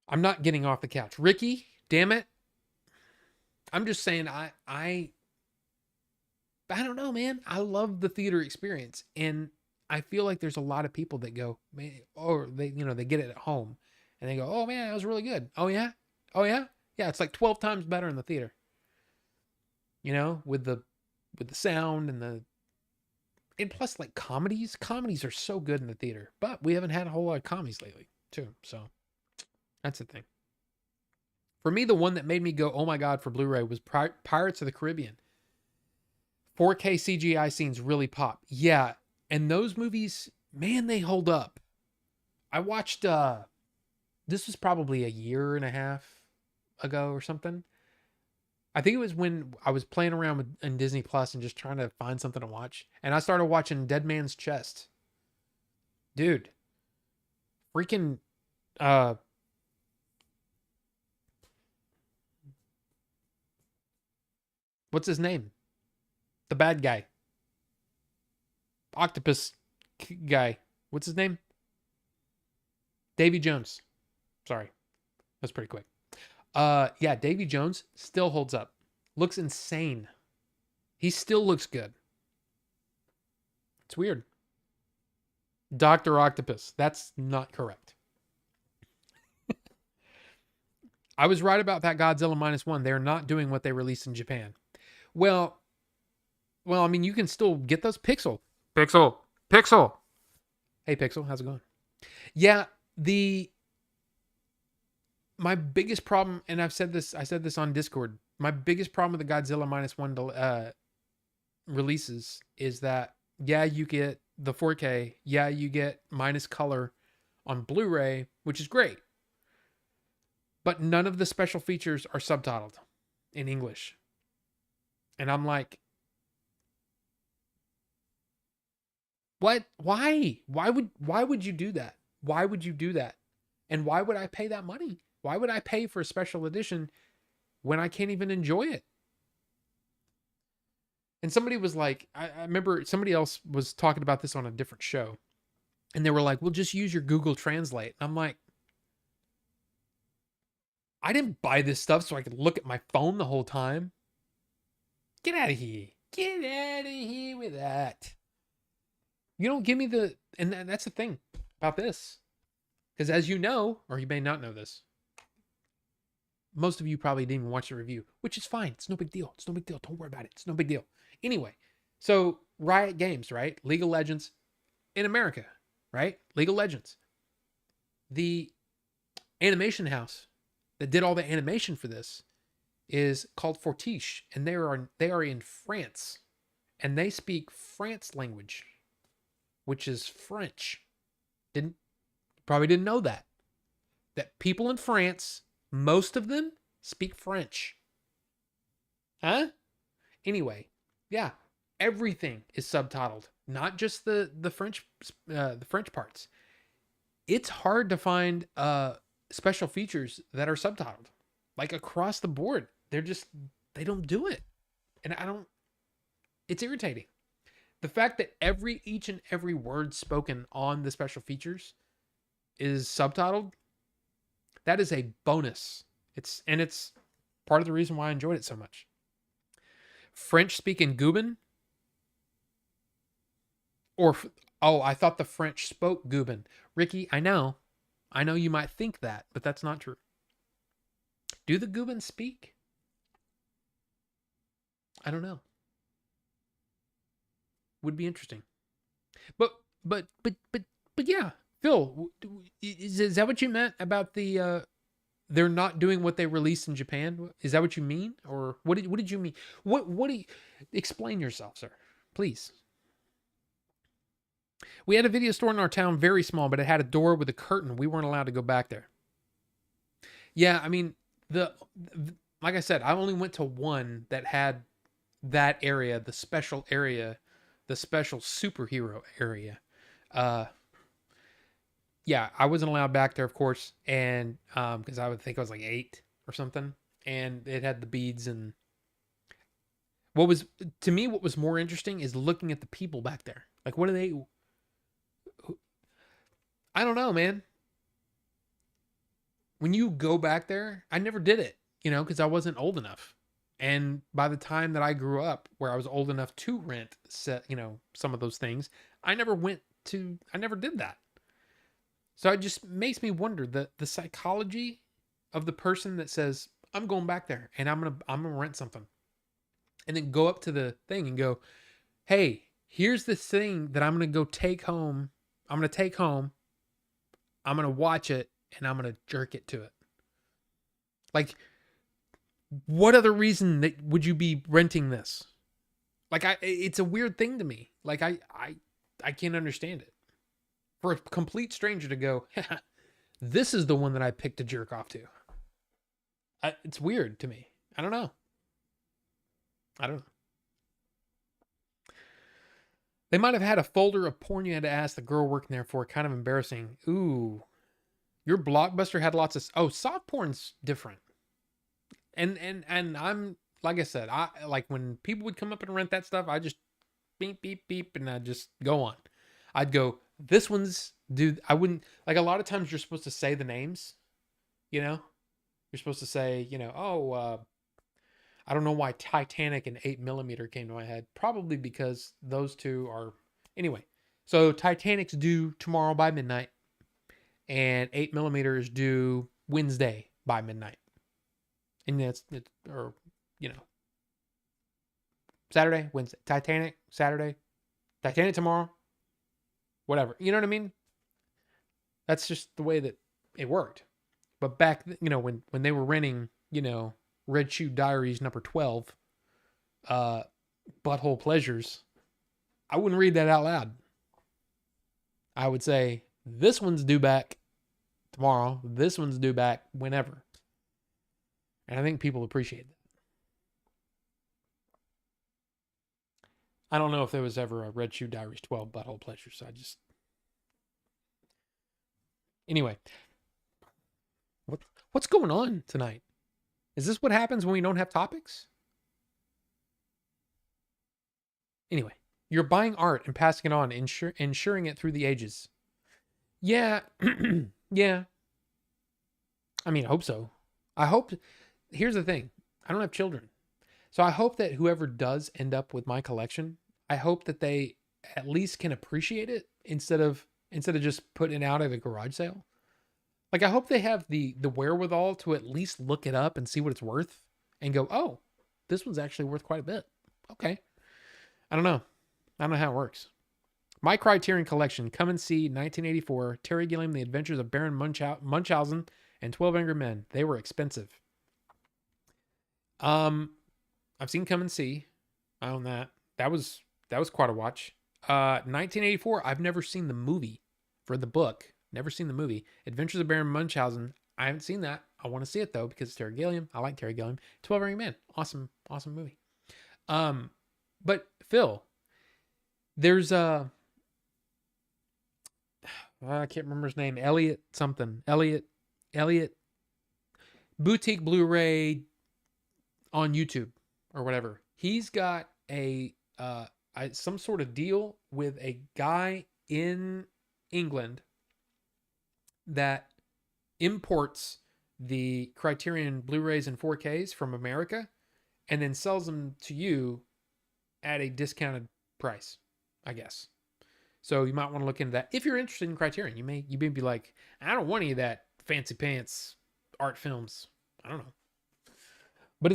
Speaker 1: I'm not getting off the couch. Ricky, damn it. I'm just saying I don't know, man. I love the theater experience, and I feel like there's a lot of people that go, man, or they, they get it at home, and they go, oh man, that was really good. Oh yeah, oh yeah, yeah. It's like 12 times better in the theater. With the sound and plus like comedies are so good in the theater, but we haven't had a whole lot of comedies lately too. So that's the thing. For me, the one that made me go, oh my god, for Blu-ray was Pirates of the Caribbean. 4K CGI scenes really pop. Yeah, and those movies, man, they hold up. I watched this was probably a year and a half ago or something. I think it was when I was playing around in Disney Plus and just trying to find something to watch. And I started watching Dead Man's Chest. Dude, freaking what's his name? The bad guy. Octopus guy. What's his name? Davy Jones. Sorry. That's pretty quick. Yeah, Davy Jones still holds up. Looks insane. He still looks good. It's weird. Dr. Octopus. That's not correct. I was right about that Godzilla -1. They're not doing what they released in Japan. Well, I mean, you can still get those Pixel. Pixel. Hey, Pixel, how's it going? Yeah, my biggest problem, and I said this on Discord. My biggest problem with the Godzilla -1 releases is that, yeah, you get the 4K, yeah, you get minus color on Blu-ray, which is great, but none of the special features are subtitled in English. And I'm like, what? Why? Why would you do that? Why would you do that? And why would I pay that money? Why would I pay for a special edition when I can't even enjoy it? And somebody was like, I remember somebody else was talking about this on a different show. And they were like, well, just use your Google Translate. And I'm like, I didn't buy this stuff so I could look at my phone the whole time. Get out of here. Get out of here with that. You don't give me and that's the thing about this. Because as you know, or you may not know this, most of you probably didn't even watch the review, which is fine. It's no big deal. It's no big deal. Don't worry about it. It's no big deal. Anyway, so Riot Games, right? League of Legends in America, right? League of Legends. The animation house that did all the animation for this is called Fortiche, and they are in France, and they speak France language, which is French. Probably didn't know that people in France, most of them speak French. Huh? Anyway, yeah, everything is subtitled, not just the French parts. It's hard to find special features that are subtitled, like across the board. They don't do it, and it's irritating. The fact that each and every word spoken on the special features is subtitled, that is a bonus. It's part of the reason why I enjoyed it so much. French speaking Gubin, I thought the French spoke Gubin. Ricky, I know you might think that, but that's not true. Do the Gubin speak? I don't know. Would be interesting. But yeah, Phil, is that what you meant about the they're not doing what they released in Japan? Is that what you mean, or what did you mean? What do you explain yourself, sir? Please. We had a video store in our town, very small, but it had a door with a curtain. We weren't allowed to go back there. Yeah, I mean, like I said, I only went to one that had that area, the special area, the special superhero area. Yeah, I wasn't allowed back there, of course, and because I would think I was like 8 or something, and it had the beads. And What was to me what was more interesting is looking at the people back there. Like what are they? I don't know, man. When you go back there, I never did it, because I wasn't old enough. And by the time that I grew up, where I was old enough to rent some of those things, I never did that. So it just makes me wonder the psychology of the person that says, I'm going back there and I'm gonna rent something. And then go up to the thing and go, hey, here's this thing that I'm gonna go take home. I'm gonna take home. I'm gonna watch it and I'm gonna jerk it to it. Like, what other reason that would you be renting this? Like, it's a weird thing to me. Like, I can't understand it. For a complete stranger to go, this is the one that I picked to jerk off to. It's weird to me. I don't know. They might have had a folder of porn you had to ask the girl working there for. Kind of embarrassing. Ooh, your Blockbuster had lots of. Oh, soft porn's different. And I'm like I said, I like when people would come up and rent that stuff. I just beep beep beep, and I just go on. I'd go. This one's dude. I wouldn't like a lot of times. You're supposed to say the names. You know, you're supposed to say. I don't know why Titanic and 8mm came to my head. Probably because those two are. Anyway, so Titanic's due tomorrow by midnight, and 8mm is due Wednesday by midnight. And or, Saturday, Wednesday. Titanic, Saturday. Titanic tomorrow. Whatever. You know what I mean? That's just the way that it worked. But back, when they were renting, Red Shoe Diaries number 12, Butthole Pleasures, I wouldn't read that out loud. I would say, this one's due back tomorrow. This one's due back whenever. And I think people appreciate that. I don't know if there was ever a Red Shoe Diaries 12 Butthole Pleasures. Anyway, what's going on tonight? Is this what happens when we don't have topics? Anyway, you're buying art and passing it on, ensuring it through the ages. Yeah, yeah. I mean, I hope so. Here's the thing. I don't have children. So I hope that whoever does end up with my collection, I hope that they at least can appreciate it instead of just putting it out at a garage sale. Like, I hope they have the wherewithal to at least look it up and see what it's worth and go, oh, this one's actually worth quite a bit. Okay. I don't know how it works. My Criterion Collection. Come and see 1984. Terry Gilliam, The Adventures of Baron Munchausen, and 12 Angry Men. They were expensive. I've seen Come and See. I own that. That was quite a watch. 1984. I've never seen the movie for the book. Never seen the movie. Adventures of Baron Munchausen. I haven't seen that. I want to see it though because it's Terry Gilliam. I like Terry Gilliam. 12 Angry Men. Awesome movie. But Phil, there's I can't remember his name. Elliot something. Elliot Boutique Blu-ray on YouTube or whatever. He's got some sort of deal with a guy in England that imports the Criterion Blu-rays and 4Ks from America and then sells them to you at a discounted price, I guess. So you might want to look into that. If you're interested in Criterion, you may be like, I don't want any of that fancy pants art films. I don't know. But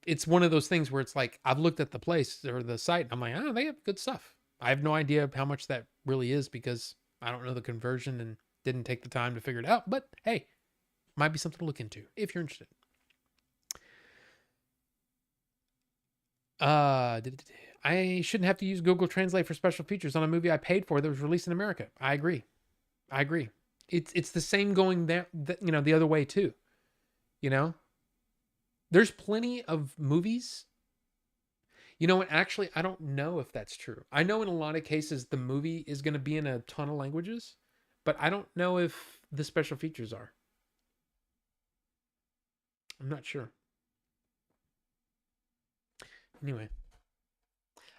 Speaker 1: it's one of those things where it's like, I've looked at the place or the site and I'm like, oh, they have good stuff. I have no idea how much that really is because I don't know the conversion and didn't take the time to figure it out. But hey, might be something to look into if you're interested. I shouldn't have to use Google Translate for special features on a movie I paid for that was released in America. I agree. It's the same going there, the other way too. There's plenty of movies. And actually, I don't know if that's true. I know in a lot of cases the movie is going to be in a ton of languages, but I don't know if the special features are. I'm not sure. Anyway.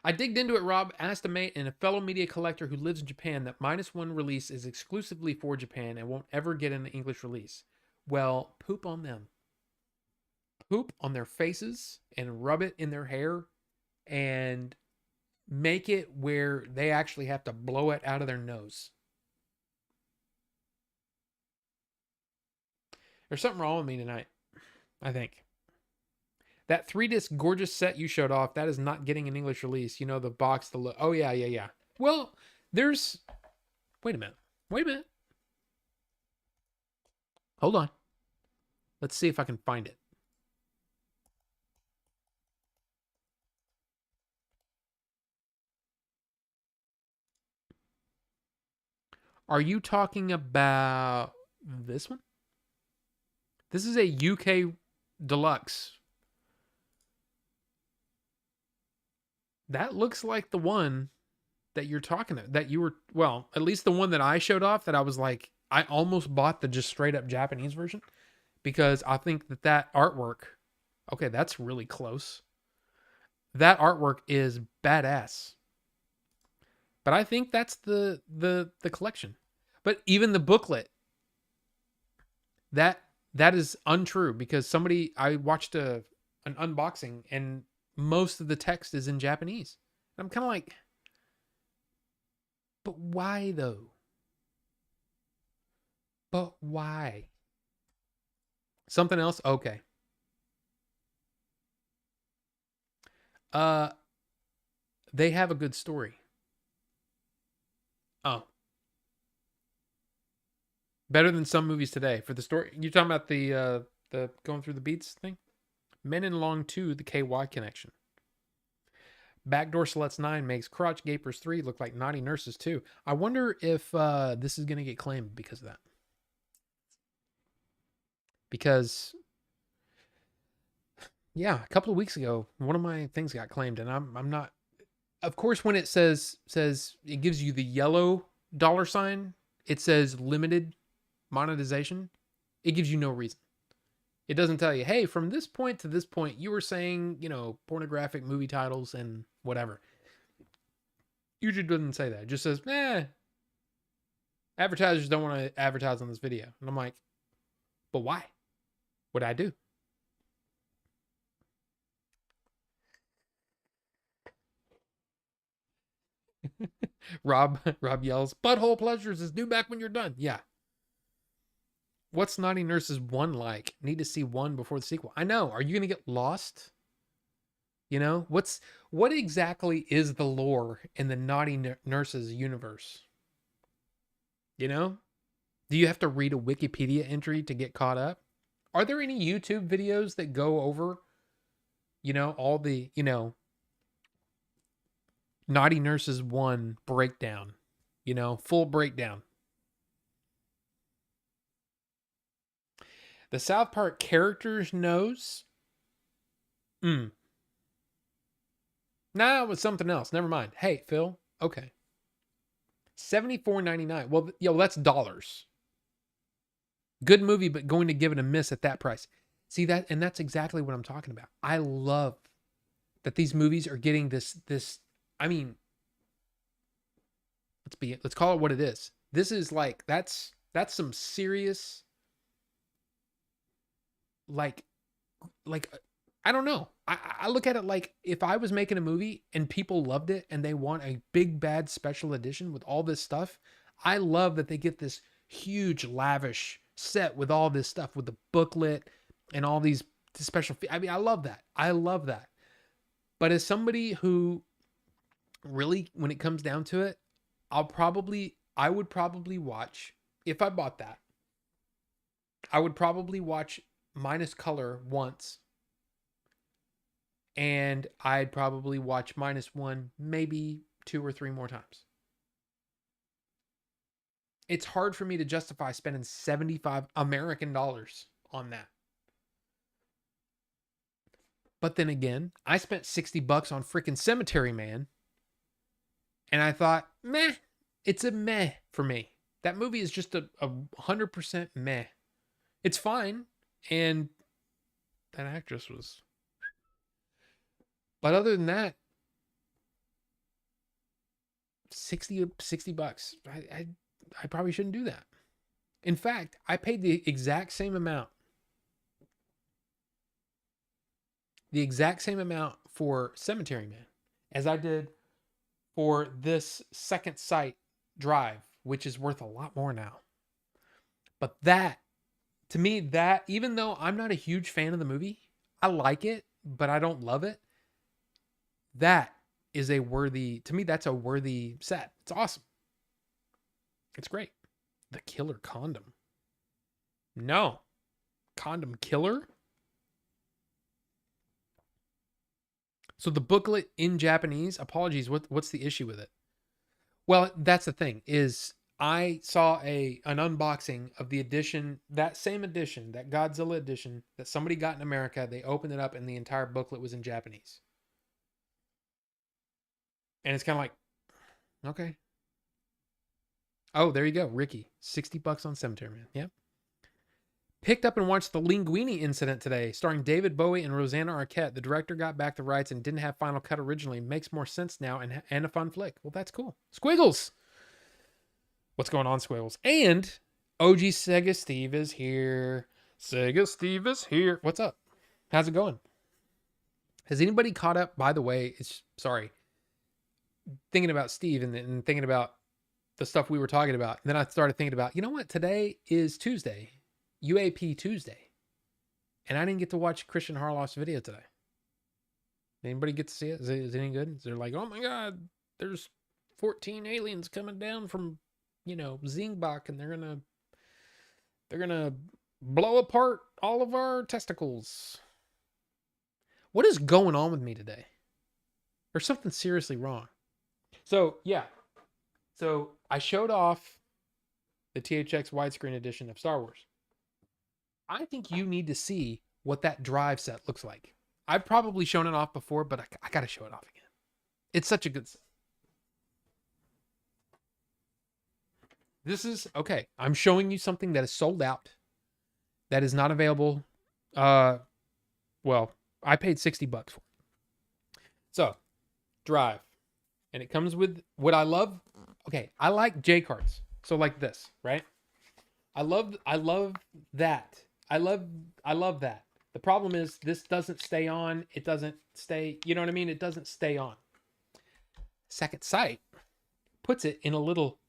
Speaker 1: I digged into it, Rob, asked a mate and a fellow media collector who lives in Japan that -1 release is exclusively for Japan and won't ever get an English release. Well, poop on them. Poop on their faces and rub it in their hair and make it where they actually have to blow it out of their nose. There's something wrong with me tonight, I think. That 3-disc gorgeous set you showed off, that is not getting an English release. You know, the box, the look. Oh, yeah. Well, there's... Wait a minute. Hold on. Let's see if I can find it. Are you talking about this one? This is a UK deluxe. That looks like the one that you're talking about, that you were, well, at least the one that I showed off that I was like, I almost bought the just straight up Japanese version because I think that artwork, okay, that's really close. That artwork is badass. But I think that's the collection. But even the booklet, that is untrue because I watched an unboxing and most of the text is in Japanese. I'm kind of like, but why though? But why? Something else? Okay. They have a good story. Oh. Better than some movies today. For the story, you're talking about the going through the beats thing? Men in Long 2, the KY connection. Backdoor Sluts 9 makes Crotch Gapers 3 look like Naughty Nurses 2. I wonder if this is going to get claimed because of that. Because, yeah, a couple of weeks ago, one of my things got claimed, and I'm not. Of course, when it says it gives you the yellow $sign, it says limited monetization. It gives you no reason. It doesn't tell you, hey, from this point to this point, you were saying, pornographic movie titles and whatever. Usually doesn't say that. It just says, advertisers don't want to advertise on this video. And I'm like, but why? What'd I do? Rob yells, Butthole Pleasures is due back when you're done. Yeah. What's Naughty Nurses 1 like? Need to see 1 before the sequel. I know. Are you going to get lost? What exactly is the lore in the Naughty Nurses universe? Do you have to read a Wikipedia entry to get caught up? Are there any YouTube videos that go over, all the, Naughty Nurses 1 breakdown, full breakdown? The South Park characters knows. Nah, it was something else. Never mind. Hey, Phil. Okay. $74.99. Well, that's dollars. Good movie, but going to give it a miss at that price. See that? And that's exactly what I'm talking about. I love that these movies are getting this. I mean, let's call it what it is. This is like, that's some serious, like, I don't know. I look at it like if I was making a movie and people loved it and they want a big bad special edition with all this stuff, I love that they get this huge lavish set with all this stuff with the booklet and all these special. I mean, I love that. But as somebody who really, when it comes down to it, I would probably watch, if I bought that, I would probably watch minus color once. And I'd probably watch -1, maybe 2 or 3 more times. It's hard for me to justify spending 75 American dollars on that. But then again, I spent $60 on freaking Cemetery Man. And I thought, meh, it's a meh for me. That movie is just a 100% meh. It's fine. And that actress was... But other than that, 60 bucks. I probably shouldn't do that. In fact, I paid the exact same amount. The exact same amount for Cemetery Man as I did for this Second Sight Drive, which is worth a lot more now. But that, to me, that, even though I'm not a huge fan of the movie, I like it, but I don't love it. That is a worthy, to me, that's a worthy set. It's awesome. It's great. The Killer Condom. No. Condom Killer? So the booklet in Japanese, apologies, what's the issue with it? Well, that's the thing, is I saw an unboxing of the edition, that same edition, that Godzilla edition that somebody got in America. They opened it up and the entire booklet was in Japanese. And it's kind of like, okay. Oh, there you go. Ricky, 60 bucks on Cemetery Man. Yep. Picked up and watched The Linguini Incident today, starring David Bowie and Rosanna Arquette. The director got back the rights and didn't have final cut originally. Makes more sense now and a fun flick. Well, that's cool. Squiggles. What's going on, Squiggles? And OG Sega Steve is here. Sega Steve is here. What's up? How's it going? Has anybody caught up? By the way, thinking about Steve and thinking about the stuff we were talking about. And then I started thinking about, you know what? Today is Tuesday. UAP Tuesday. And I didn't get to watch Christian Harloff's video today. Anybody get to see it? Is it any good? Is they're like, oh my God, there's 14 aliens coming down from, Zingbach, and they're gonna blow apart all of our testicles. What is going on with me today? There's something seriously wrong. So I showed off the THX widescreen edition of Star Wars. I think you need to see what that drive set looks like. I've probably shown it off before, but I got to show it off again. It's such a good set. This is, okay, I'm showing you something that is sold out, that is not available. Well, I paid 60 bucks for it. So, drive. And it comes with what I love. Okay, I like J cards. So like this, right? I love that. I love that. The problem is this doesn't stay on. It doesn't stay, you know what I mean? It doesn't stay on. Second Sight puts it in a little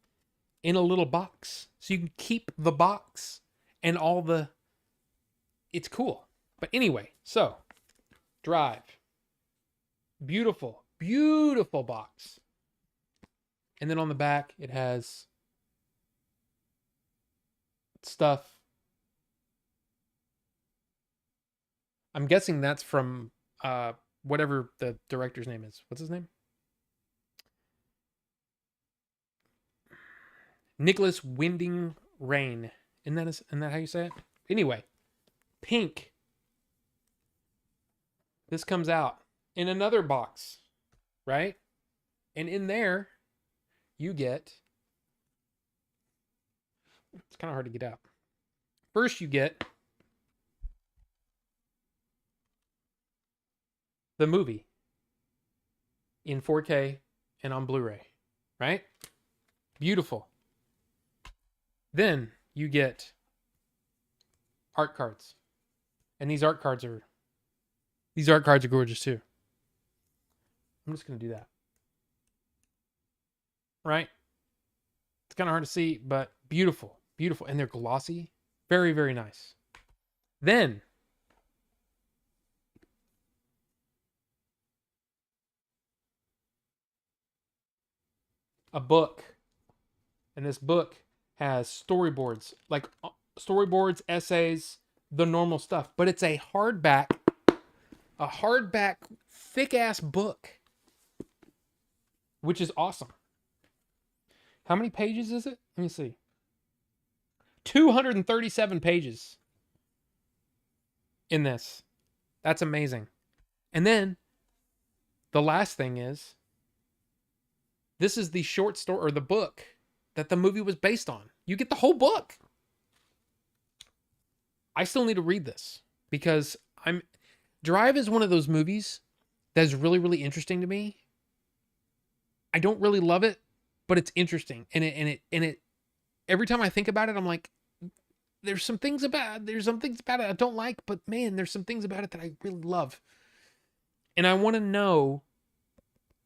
Speaker 1: box. So you can keep the box and it's cool. But anyway, so drive. Beautiful, beautiful box. And then on the back, it has stuff. I'm guessing that's from whatever the director's name is. What's his name? Nicholas Winding Refn. Isn't that how you say it? Anyway, pink. This comes out in another box, right? And in there, you get, it's kind of hard to get out. First, you get the movie in 4K and on Blu-ray, right? Beautiful. Then you get art cards. And these art cards are gorgeous too. I'm just going to do that. Right? It's kind of hard to see, but beautiful. Beautiful. And they're glossy. Very, very nice. Then a book. And this book has storyboards, like storyboards, essays, the normal stuff. But it's a hardback, thick-ass book, which is awesome. How many pages is it? Let me see. 237 pages in this. That's amazing. And then the last thing is, this is the short story or the book that the movie was based on. You get the whole book. I still need to read this because Drive is one of those movies that is really, really interesting to me. I don't really love it, but it's interesting. And it every time I think about it, I'm like, there's some things about it I don't like, but man, there's some things about it that I really love. And I want to know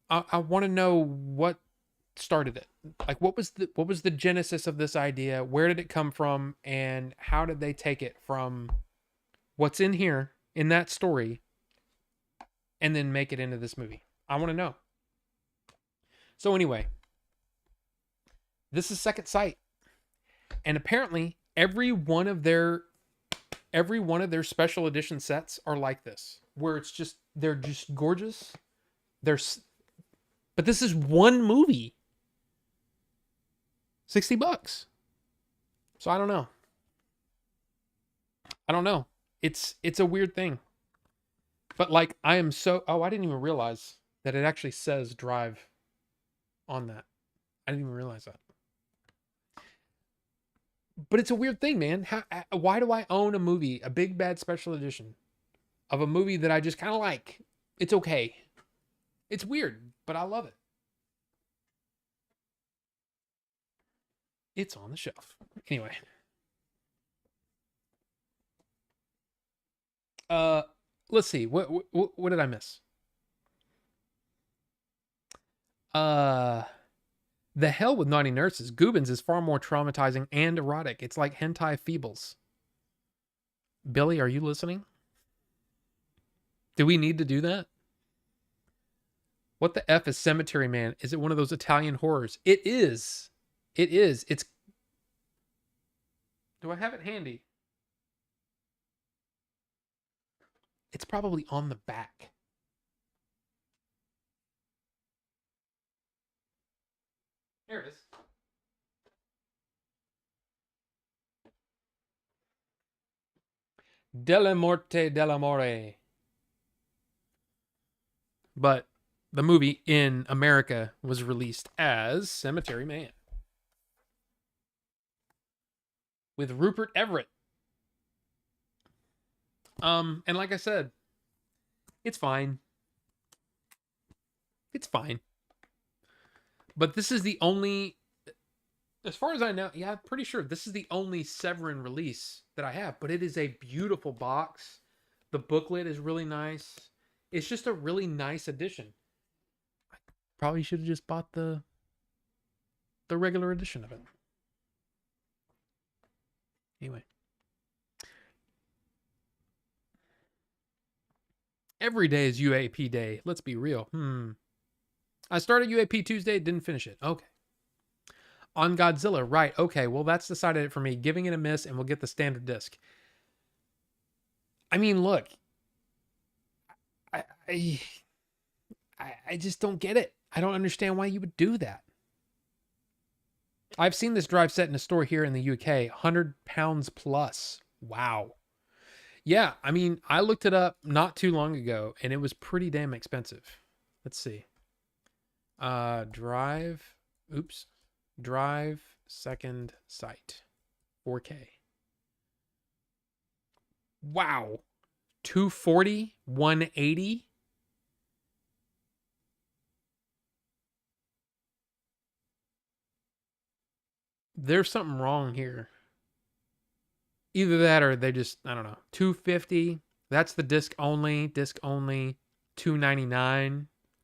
Speaker 1: I want to know what started it. Like what was the genesis of this idea? Where did it come from, and how did they take it from what's in here in that story and then make it into this movie? I want to know. So anyway, this is Second Sight. And apparently every one of their special edition sets are like this, where they're just gorgeous. But this is one movie. $60. So I don't know. It's a weird thing. But like I didn't even realize that it actually says Drive on that. I didn't even realize that. But it's a weird thing, man. Why do I own a movie, a big bad special edition of a movie that I just kind of like? It's okay. It's weird, but I love it. It's on the shelf. Anyway. Let's see. What did I miss? The Hell with Naughty Nurses. Goobins is far more traumatizing and erotic. It's like hentai feebles. Billy, are you listening? Do we need to do that? What the F is Cemetery Man? Is it one of those Italian horrors? It is. It is. It's. Do I have it handy? It's probably on the back. There it is. Della Morte dell'Amore. But the movie in America was released as Cemetery Man. With Rupert Everett. And like I said, it's fine. It's fine. But this is the only, as far as I know, yeah, I'm pretty sure this is the only Severin release that I have. But it is a beautiful box. The booklet is really nice. It's just a really nice edition. I probably should have just bought the regular edition of it. Anyway. Every day is UAP day. Let's be real. I started UAP Tuesday, didn't finish it. Okay. On Godzilla, right. Okay, well, that's decided it for me. Giving it a miss, and we'll get the standard disc. I mean, look. I just don't get it. I don't understand why you would do that. I've seen this drive set in a store here in the UK. £100 plus. Wow. Yeah, I mean, I looked it up not too long ago, and it was pretty damn expensive. Let's see. Drive Second Sight 4K. Wow. 240, 180. There's something wrong here. Either that or they just, I don't know. 250. That's the disc only. 299,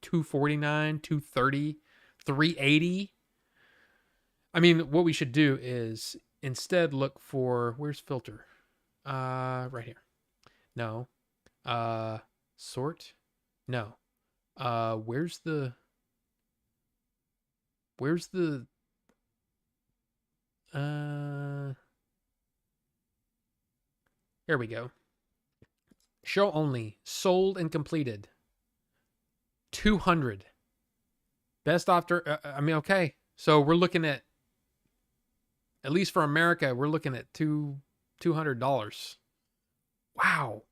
Speaker 1: 249, 230, 380. I mean, what we should do is instead look for, where's filter? Right here. No. Sort? No. Where's the here we go. Show only. Sold and completed. 200. Best after. Okay. So we're looking at least for America, we're looking at $200. Wow.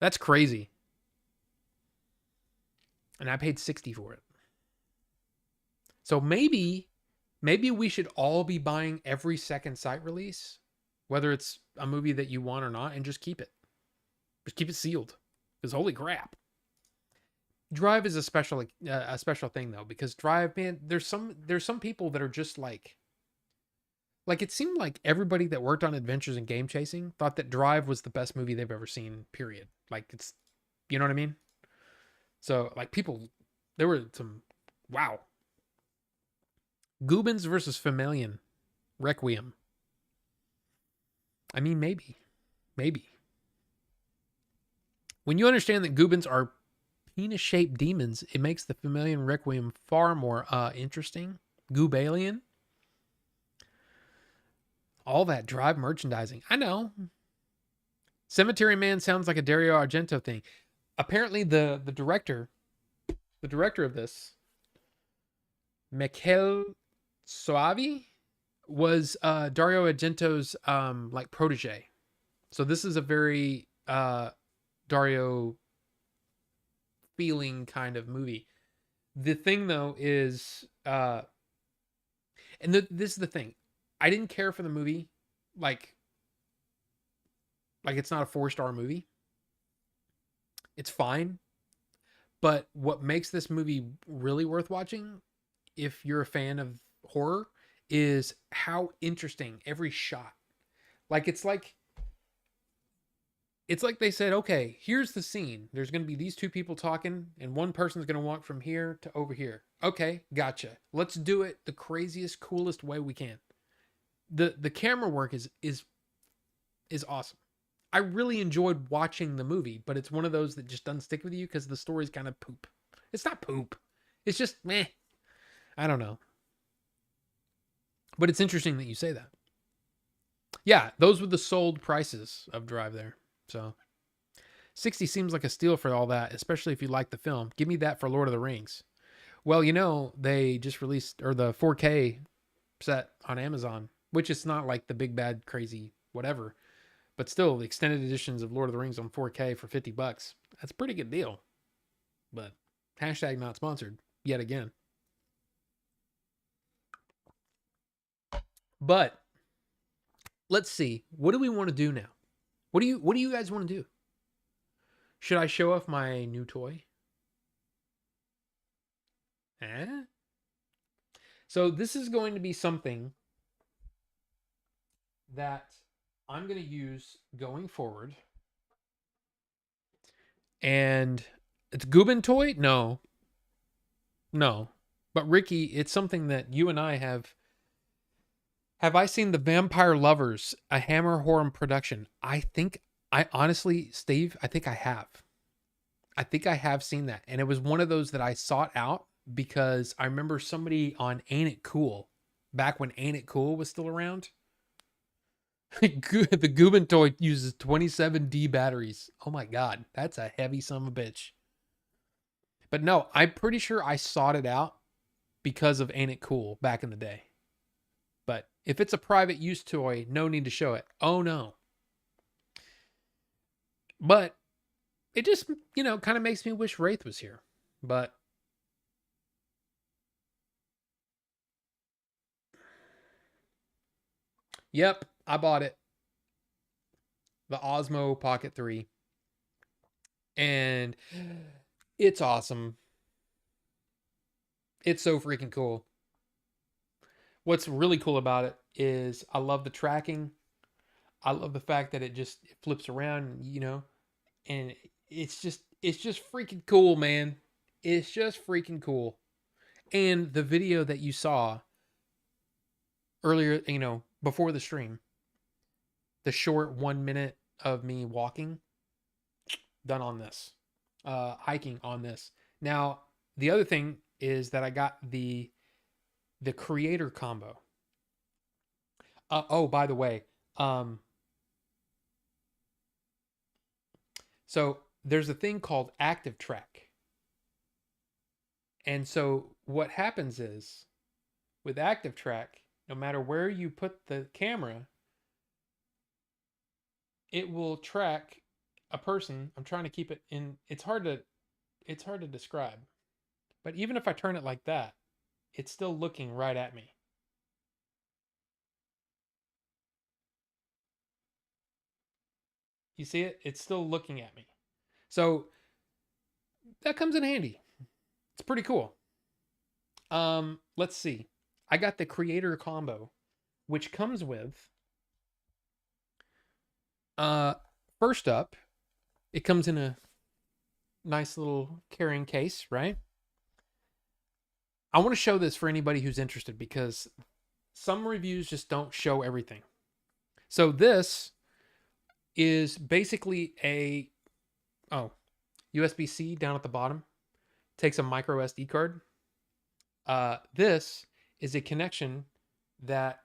Speaker 1: That's crazy. And I paid $60 for it. So maybe we should all be buying every Second Sight release, whether it's a movie that you want or not, and just keep it. Just keep it sealed. Because holy crap. Drive is a special thing though, because Drive, man, there's some people that are just like it seemed like everybody that worked on Adventures in Game Chasing thought that Drive was the best movie they've ever seen, period. Like it's, you know what I mean? So like people, there were some, wow. Goobins versus Famelian Requiem. I mean, maybe. When you understand that Goobins are penis-shaped demons, it makes the Famelian Requiem far more interesting. Goobalian. All that Drive merchandising. I know. Cemetery Man sounds like a Dario Argento thing. Apparently the director of this, Michael Soavi, was Dario Argento's like protege. So this is a very Dario feeling kind of movie. The thing though is this is the thing. I didn't care for the movie like it's not a 4-star movie. It's fine. But what makes this movie really worth watching, if you're a fan of horror, is how interesting every shot. Like it's like they said, okay, here's the scene. There's going to be these two people talking, and one person's going to walk from here to over here. Okay, gotcha. Let's do it the craziest, coolest way we can. The camera work is awesome. I really enjoyed watching the movie, but it's one of those that just doesn't stick with you because the story's kind of poop. It's not poop. It's just meh. I don't know. But it's interesting that you say that. Yeah, those were the sold prices of Drive there. So 60 seems like a steal for all that, especially if you like the film. Give me that for Lord of the Rings. Well, you know, they just released or the 4K set on Amazon, which is not like the big bad crazy whatever. But still, the extended editions of Lord of the Rings on 4K for $50. That's a pretty good deal. But hashtag not sponsored yet again. But let's see. What do we want to do now? What do you guys want to do? Should I show off my new toy? So this is going to be something that I'm going to use going forward. And it's Goobin toy? No. But Ricky, it's something that you and I have. Have I seen The Vampire Lovers, a Hammer Horror production? I honestly, Steve, I think I have. I think I have seen that. And it was one of those that I sought out because I remember somebody on Ain't It Cool, back when Ain't It Cool was still around. The Goobin toy uses 27D batteries. Oh my God, that's a heavy son of a bitch. But no, I'm pretty sure I sought it out because of Ain't It Cool back in the day. But if it's a private use toy, no need to show it. Oh no. But it just, kind of makes me wish Wraith was here. But yep, I bought it. The Osmo Pocket 3. And it's awesome. It's so freaking cool. What's really cool about it is I love the tracking. I love the fact that it flips around, and it's just freaking cool, man. It's just freaking cool. And the video that you saw earlier, before the stream, the short 1 minute of me walking, done on this, hiking on this. Now, the other thing is that I got the creator combo. Oh, by the way, so there's a thing called Active Track. And so what happens is with Active Track, no matter where you put the camera, it will track a person. I'm trying to keep it in. It's hard to describe. But even if I turn it like that, it's still looking right at me. You see it? It's still looking at me. So that comes in handy. It's pretty cool. Let's see. I got the creator combo, which comes with first up, it comes in a nice little carrying case, right? I want to show this for anybody who's interested because some reviews just don't show everything. So this is basically a USB-C down at the bottom. Takes a micro SD card. This is a connection that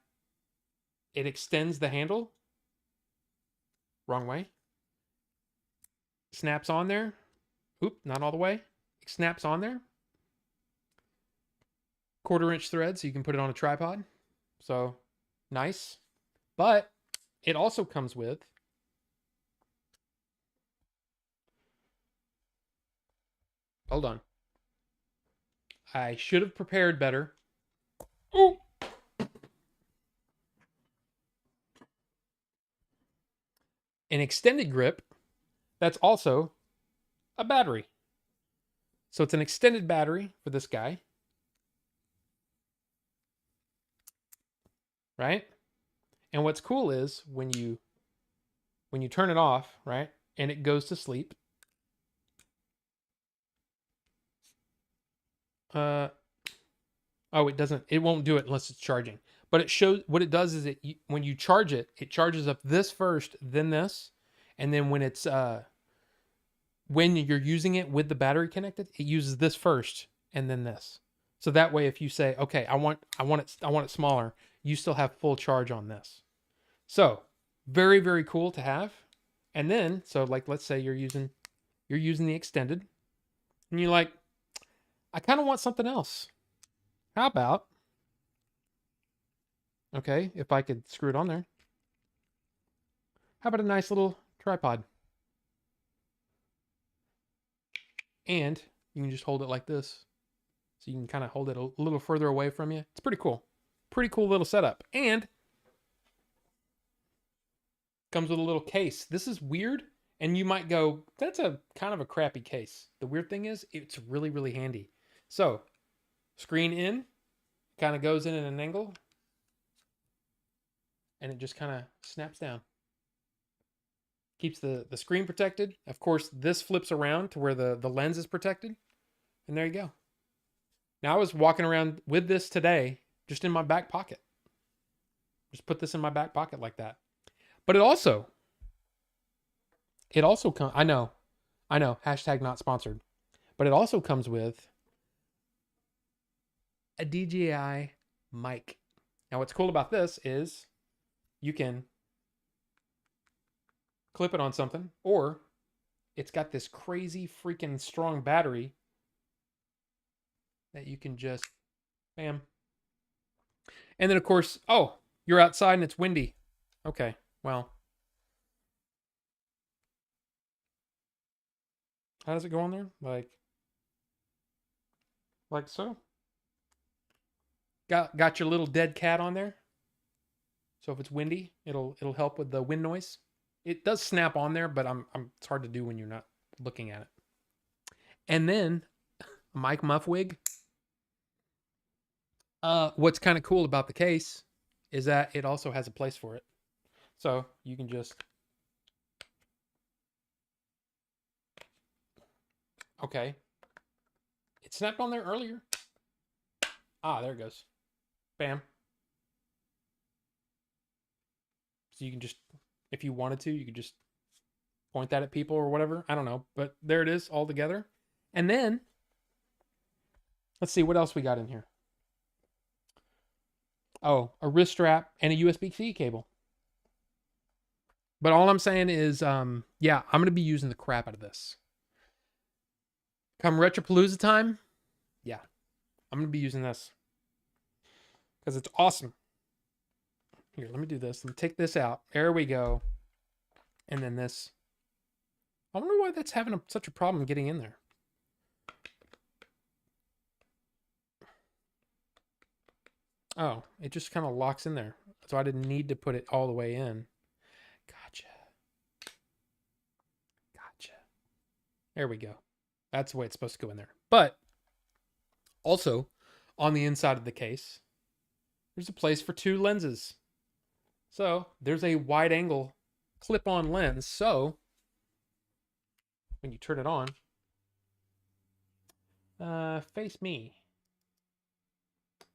Speaker 1: it extends the handle. Wrong way. Snaps on there. Oop, not all the way. It snaps on there. 1/4-inch thread, so you can put it on a tripod. So nice. But it also comes with hold on. I should have prepared better. Ooh. An extended grip that's also a battery. So it's an extended battery for this guy. Right? And what's cool is when you turn it off, right? And it goes to sleep. It won't do it unless it's charging. But it shows what it does is when you charge it, it charges up this first, then this, and then when it's when you're using it with the battery connected, it uses this first and then this. So that way, if you say, okay, I want it smaller, you still have full charge on this. So very, very cool to have. And then, so like, let's say you're using the extended, and you're like, I kind of want something else. How about, okay, if I could screw it on there. How about a nice little tripod? And you can just hold it like this. So you can kind of hold it a little further away from you. It's pretty cool. Pretty cool little setup. And comes with a little case. This is weird. And you might go, that's a kind of a crappy case. The weird thing is it's really, really handy. So screen in, kind of goes in at an angle. And it just kind of snaps down. Keeps the screen protected. Of course, this flips around to where the lens is protected. And there you go. Now I was walking around with this today, just in my back pocket. Just put this in my back pocket like that. But it also comes, I know, hashtag not sponsored. But it also comes with a DJI mic. Now what's cool about this is you can clip it on something, or it's got this crazy freaking strong battery that you can just, bam. And then of course, oh, you're outside and it's windy. Okay, well. How does it go on there? Like so. Got your little dead cat on there. So if it's windy, it'll help with the wind noise. It does snap on there, but it's hard to do when you're not looking at it. And then a mic muff wig. What's kind of cool about the case is that it also has a place for it. So you can just, okay. It snapped on there earlier. Ah, there it goes. Bam. So you can just, if you wanted to, you could just point that at people or whatever. I don't know. But there it is all together. And then, let's see what else we got in here. Oh, a wrist strap and a USB-C cable. But all I'm saying is, yeah, I'm going to be using the crap out of this. Come Retropalooza time, yeah, I'm going to be using this. Because it's awesome. Here, let me do this. Let me take this out. There we go. And then this. I wonder why that's having such a problem getting in there. Oh, it just kind of locks in there. So I didn't need to put it all the way in. Gotcha. There we go. That's the way it's supposed to go in there. But also, on the inside of the case, there's a place for 2 lenses. So there's a wide angle clip-on lens. So when you turn it on, face me.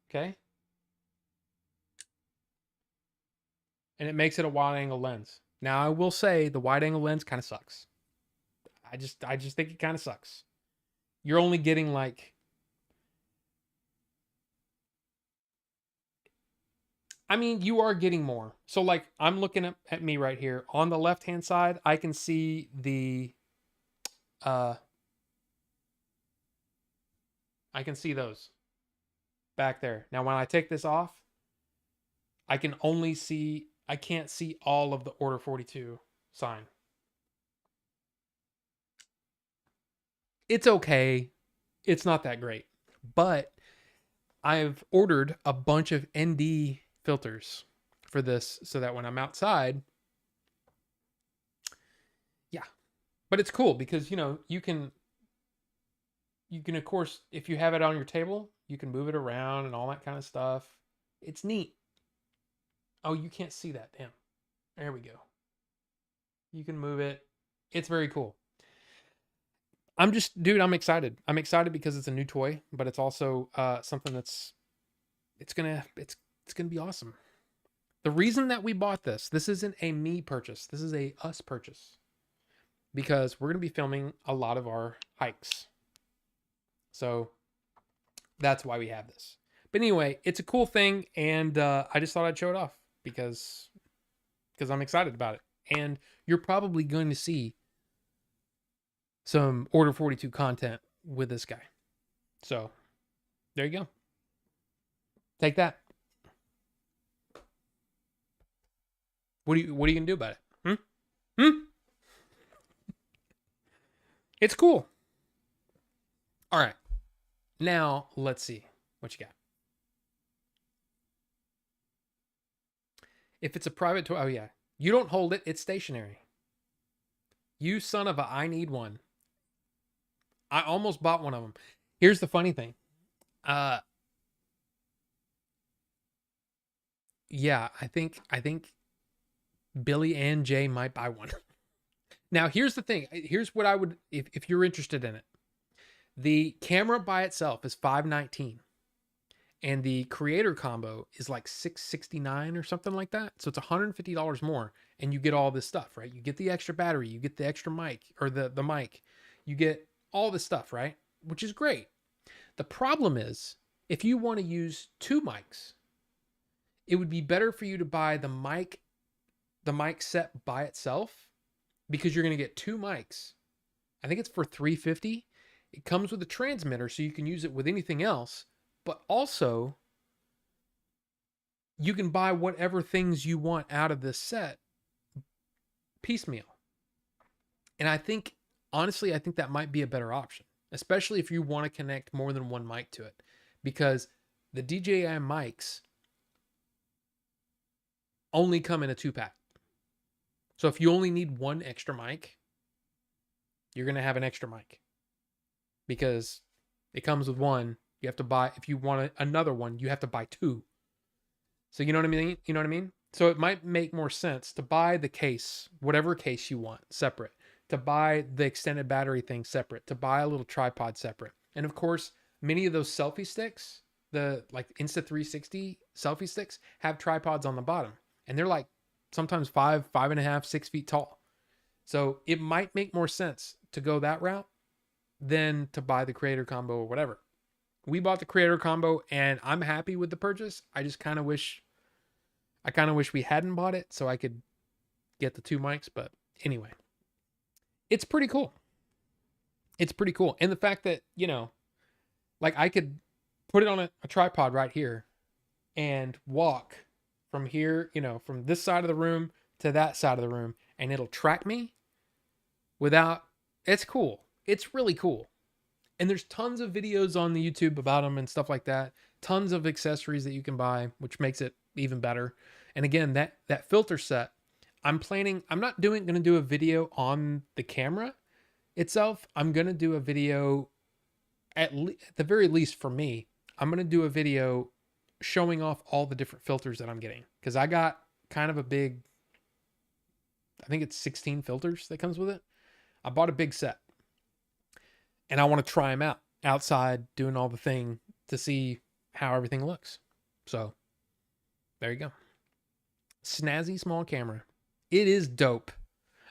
Speaker 1: Okay. And it makes it a wide angle lens. Now I will say the wide angle lens kind of sucks. I just think it kind of sucks. You're only getting like, I mean, you are getting more. So like I'm looking at me right here on the left hand side, I can see the I can see those back there. Now when I take this off, I can't see all of the Order 42 sign. It's okay. It's not that great. But I've ordered a bunch of ND filters for this so that when I'm outside, yeah. But it's cool because, you can of course, if you have it on your table, you can move it around and all that kind of stuff. It's neat. Oh, you can't see that. Damn. There we go. You can move it. It's very cool. I'm excited. I'm excited because it's a new toy, but it's also something it's gonna be awesome. The reason that we bought this isn't a me purchase. This is a us purchase because we're gonna be filming a lot of our hikes. So that's why we have this. But anyway, it's a cool thing, and I just thought I'd show it off because I'm excited about it. And you're probably going to see some Order 42 content with this guy. So there you go. Take that. What are you gonna do about it? It's cool. All right. Now let's see what you got. If it's a private toy, oh yeah, you don't hold it. It's stationary. You son of a, I need one. I almost bought one of them. Here's the funny thing. Yeah, I think Billy and Jay might buy one. Now, here's the thing. Here's what I would, if you're interested in it. The camera by itself is $519, and the creator combo is like $669 or something like that. So it's $150 more, and you get all this stuff, right? You get the extra battery, you get the extra mic, or the mic, you get all this stuff, right? Which is great. The problem is, if you want to use 2 mics, it would be better for you to buy the mic set by itself, because you're going to get 2 mics. I think it's for $350. It comes with a transmitter, so you can use it with anything else, but also you can buy whatever things you want out of this set piecemeal. And honestly, I think that might be a better option, especially if you want to connect more than one mic to it, because the DJI mics only come in a 2-pack. So if you only need one extra mic, you're going to have an extra mic, because it comes with one. You have to buy, if you want another one, you have to buy 2. So you know what I mean? So it might make more sense to buy the case, whatever case you want, separate, to buy the extended battery thing separate, to buy a little tripod separate. And of course, many of those selfie sticks, the like Insta360 selfie sticks, have tripods on the bottom, and they're like sometimes 5.5, 6 feet tall. So it might make more sense to go that route than to buy the creator combo or whatever. We bought the creator combo, and I'm happy with the purchase. I kind of wish we hadn't bought it so I could get the 2 mics. But anyway, it's pretty cool. It's pretty cool. And the fact that, like I could put it on a tripod right here and walk from here, from this side of the room to that side of the room, and it'll track me it's cool. It's really cool. And there's tons of videos on the YouTube about them and stuff like that. Tons of accessories that you can buy, which makes it even better. And again, that filter set, I'm not going to do a video on the camera itself, I'm going to do a video at the very least for me. I'm going to do a video showing off all the different filters that I'm getting, because I got kind of a big, I think it's 16 filters that comes with it. I bought a big set and I want to try them out outside doing all the thing to see how everything looks. So there you go. Snazzy small camera. It is dope.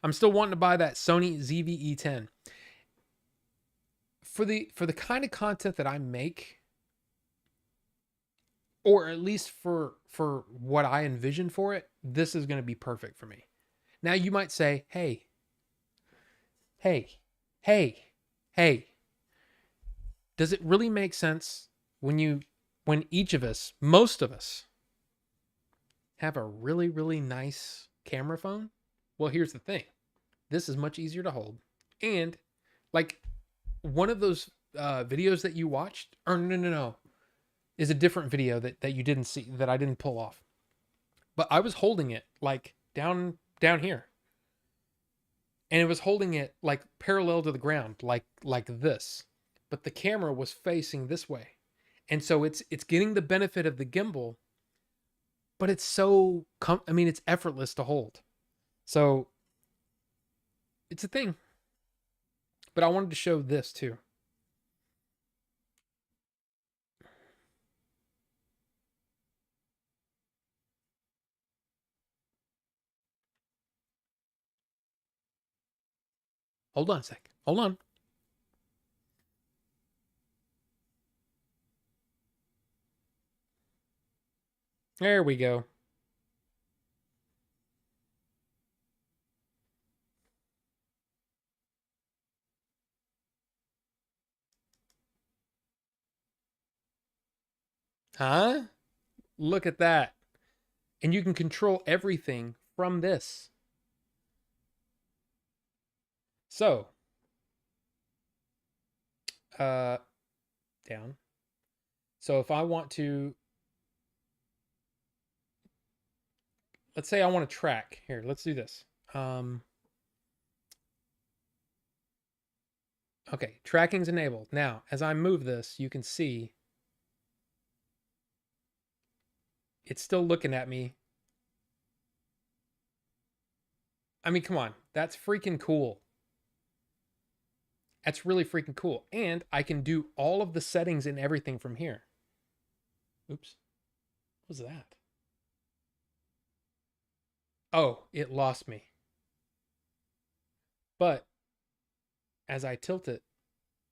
Speaker 1: I'm still wanting to buy that Sony ZV-E10. For the kind of content that I make, or at least for what I envision for it, this is going to be perfect for me. Now you might say, hey, does it really make sense when each of us, most of us, have a really, really nice camera phone? Well, here's the thing. This is much easier to hold. And like one of those videos that you watched, or no, is a different video that you didn't see, that I didn't pull off. But I was holding it like down here. And it was holding it like parallel to the ground, like this. But the camera was facing this way. And so it's getting the benefit of the gimbal, but it's so it's effortless to hold. So it's a thing. But I wanted to show this too. Hold on a sec. Hold on. There we go. Huh? Look at that. And you can control everything from this. So, down. So if I want to, let's say I want to track here. Let's do this. Okay, tracking's enabled. Now, as I move this, you can see it's still looking at me. I mean, come on. That's freaking cool. That's really freaking cool. And I can do all of the settings and everything from here. Oops. What was that? Oh, it lost me. But as I tilt it,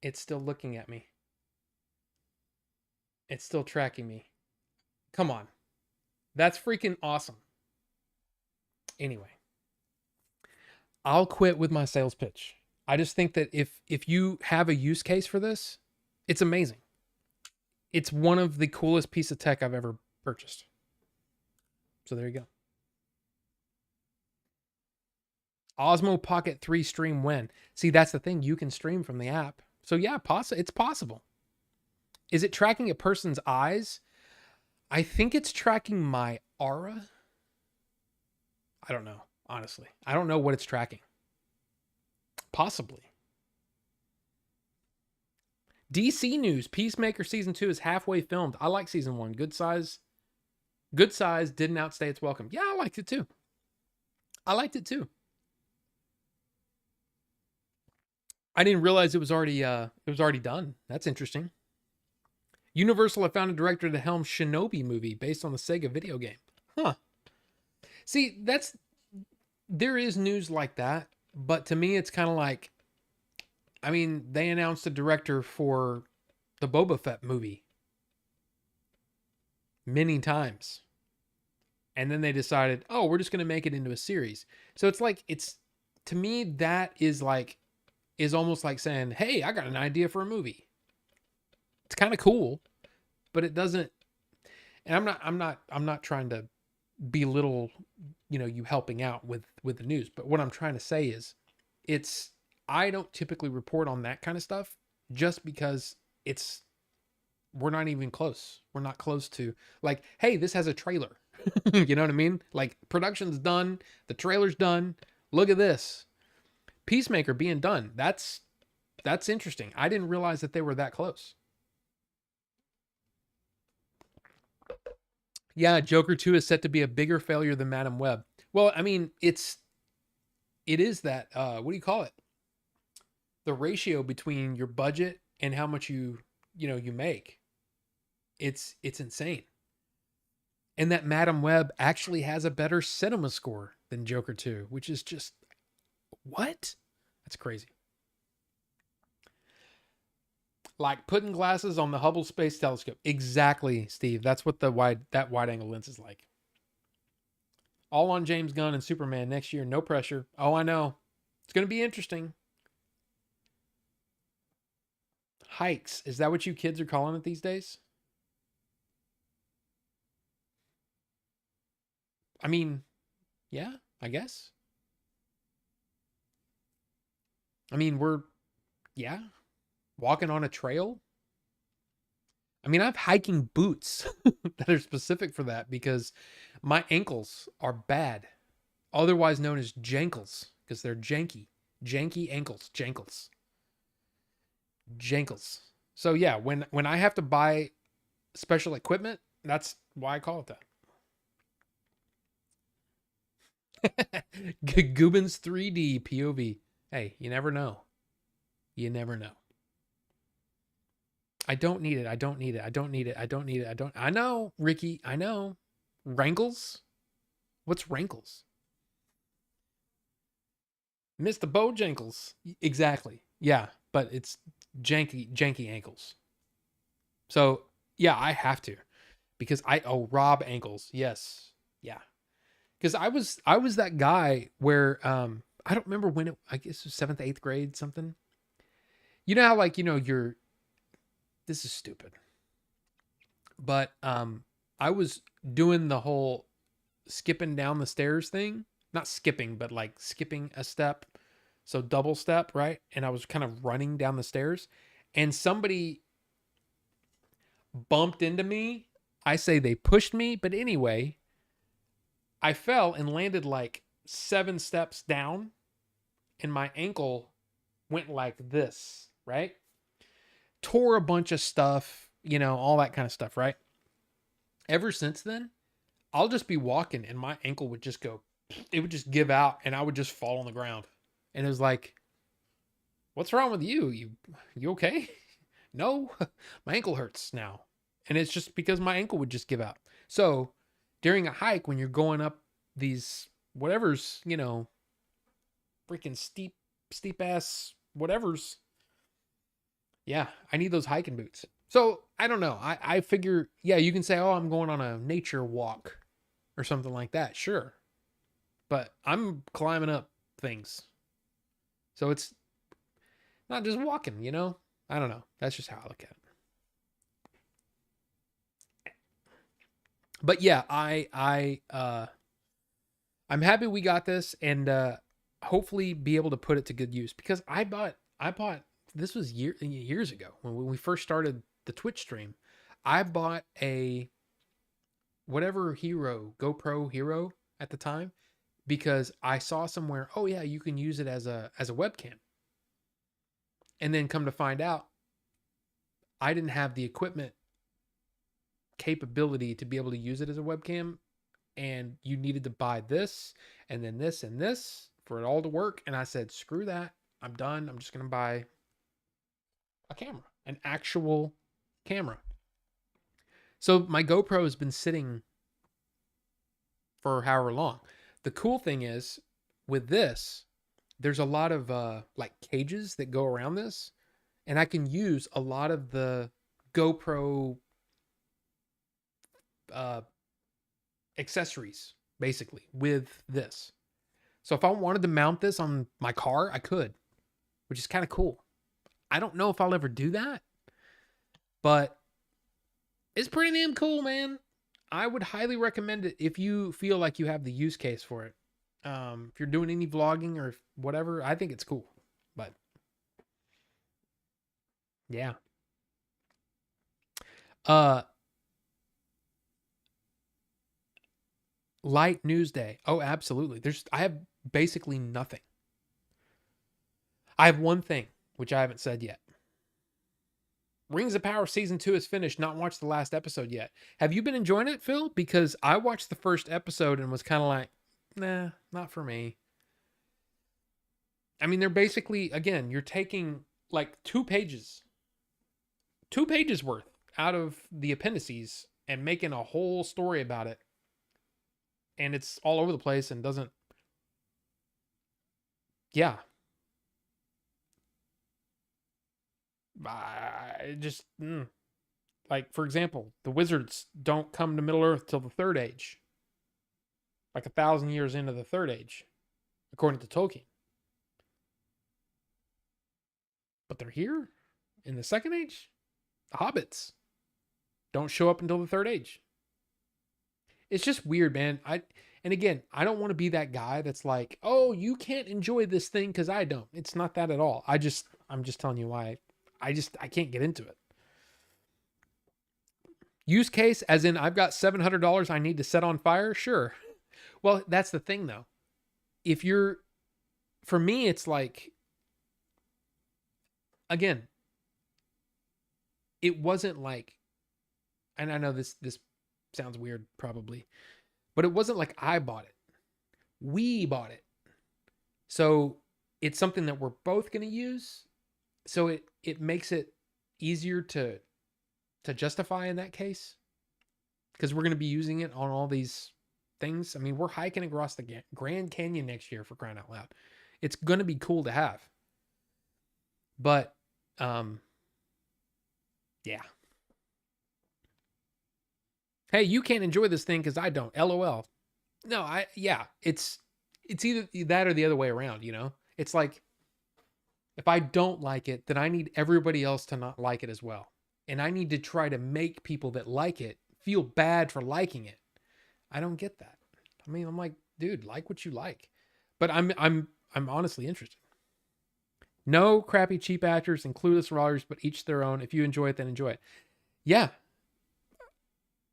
Speaker 1: it's still looking at me. It's still tracking me. Come on. That's freaking awesome. Anyway, I'll quit with my sales pitch. I just think that if you have a use case for this, it's amazing. It's one of the coolest piece of tech I've ever purchased. So there you go. Osmo Pocket 3 stream when? See, that's the thing. You can stream from the app. So yeah, it's possible. Is it tracking a person's eyes? I think it's tracking my aura. I don't know, honestly. I don't know what it's tracking. Possibly. DC news. Peacemaker season 2 is halfway filmed. I like season 1. Good size didn't outstay its welcome. Yeah, I liked it too. I didn't realize it was already done. That's interesting. Universal have found a director to helm Shinobi movie based on the Sega video game. Huh. See, there is news like that, but to me it's kind of like, I mean, they announced a director for the Boba Fett movie many times. And then they decided, oh, we're just going to make it into a series. So it's like, to me, that is almost like saying, hey, I got an idea for a movie. It's kind of cool, but it doesn't, and I'm not trying to belittle, you helping out with the news, but what I'm trying to say is I don't typically report on that kind of stuff just because we're not even close. We're not close to like, hey, this has a trailer. You know what I mean? Like, production's done. The trailer's done. Look at this. Peacemaker being done. That's That's interesting. I didn't realize that they were that close. Yeah, Joker 2 is set to be a bigger failure than Madam Web. Well, I mean, it is that what do you call it? The ratio between your budget and how much you make. It's insane. And that Madam Web actually has a better cinema score than Joker 2, which is just what? That's crazy. Like putting glasses on the Hubble Space Telescope. Exactly, Steve. That's what that wide angle lens is like. All on James Gunn and Superman next year. No pressure. Oh, I know. It's going to be interesting. Hikes. Is that what you kids are calling it these days? I mean, yeah, I guess. I mean, yeah, walking on a trail. I mean, I have hiking boots that are specific for that because my ankles are bad, otherwise known as jankles, because they're janky. Janky ankles. Jankles. Jankles. So yeah, when I have to buy special equipment, that's why I call it that. Goobens 3D POV. Hey, you never know. You never know. I don't need it. I don't need it. I don't need it. I don't need it. I know, Ricky. I know. Wrangles? What's rankles? Mr. Bojankles. Exactly. Yeah, but it's janky ankles. So yeah, I have to because Rob ankles. Yes. Yeah. Because I was that guy where I don't remember when I guess it was 7th, 8th grade, something. You know how like, this is stupid. But I was doing the whole skipping down the stairs thing. Not skipping, but like skipping a step. So double step, right? And I was kind of running down the stairs and somebody bumped into me. I say they pushed me, but anyway, I fell and landed like 7 steps down and my ankle went like this, right? Tore a bunch of stuff, all that kind of stuff, right? Ever since then, I'll just be walking and my ankle would just go, it would just give out and I would just fall on the ground. And it was like, what's wrong with you? You okay? No, my ankle hurts now. And it's just because my ankle would just give out. So during a hike, when you're going up these whatever's, freaking steep ass whatever's, yeah, I need those hiking boots. So I don't know. I figure, yeah, you can say, oh, I'm going on a nature walk or something like that. Sure. But I'm climbing up things. So it's not just walking, I don't know. That's just how I look at it. But yeah, I'm happy we got this and hopefully be able to put it to good use because I bought this was years ago when we first started the Twitch stream. I bought a whatever GoPro Hero at the time because I saw somewhere, oh yeah, you can use it as a webcam. And then come to find out, I didn't have the equipment capability to be able to use it as a webcam. And you needed to buy this and then this and this for it all to work. And I said, screw that. I'm done. I'm just going to buy a camera, an actual camera. So my GoPro has been sitting for however long. The cool thing is with this, there's a lot of like cages that go around this and I can use a lot of the GoPro accessories basically with this. So if I wanted to mount this on my car, I could, which is kind of cool. I don't know if I'll ever do that, but it's pretty damn cool, man. I would highly recommend it if you feel like you have the use case for it. If you're doing any vlogging or whatever, I think it's cool. But yeah. Light news day. Oh, absolutely. I have basically nothing. I have one thing. which I haven't said yet. Rings of Power season 2 is finished. Not watched the last episode yet. Have you been enjoying it, Phil? Because I watched the first episode and was kind of like, nah, not for me. I mean, they're basically, again, you're taking like 2 pages worth out of the appendices and making a whole story about it. And it's all over the place and doesn't, yeah. I just, like, for example, the wizards don't come to Middle Earth till the Third Age. Like 1,000 years into the Third Age, according to Tolkien. But they're here in the Second Age. The hobbits don't show up until the Third Age. It's just weird, man. And again, I don't want to be that guy that's like, oh, you can't enjoy this thing because I don't. It's not that at all. I'm just telling you why. I can't get into it. Use case, as in I've got $700 I need to set on fire. Sure. Well, that's the thing though. For me, it's like, again, it wasn't like, and I know this sounds weird probably, but it wasn't like I bought it. We bought it. So it's something that we're both going to use. So it makes it easier to justify in that case, because we're going to be using it on all these things. I mean, we're hiking across the Grand Canyon next year, for crying out loud. It's going to be cool to have. But yeah. Hey, you can't enjoy this thing because I don't. LOL. No, it's either that or the other way around, you know? It's like, if I don't like it, then I need everybody else to not like it as well. And I need to try to make people that like it feel bad for liking it. I don't get that. I mean, I'm like, dude, like what you like. But I'm honestly interested. No crappy cheap actors and clueless rollers, but each their own. If you enjoy it, then enjoy it. Yeah.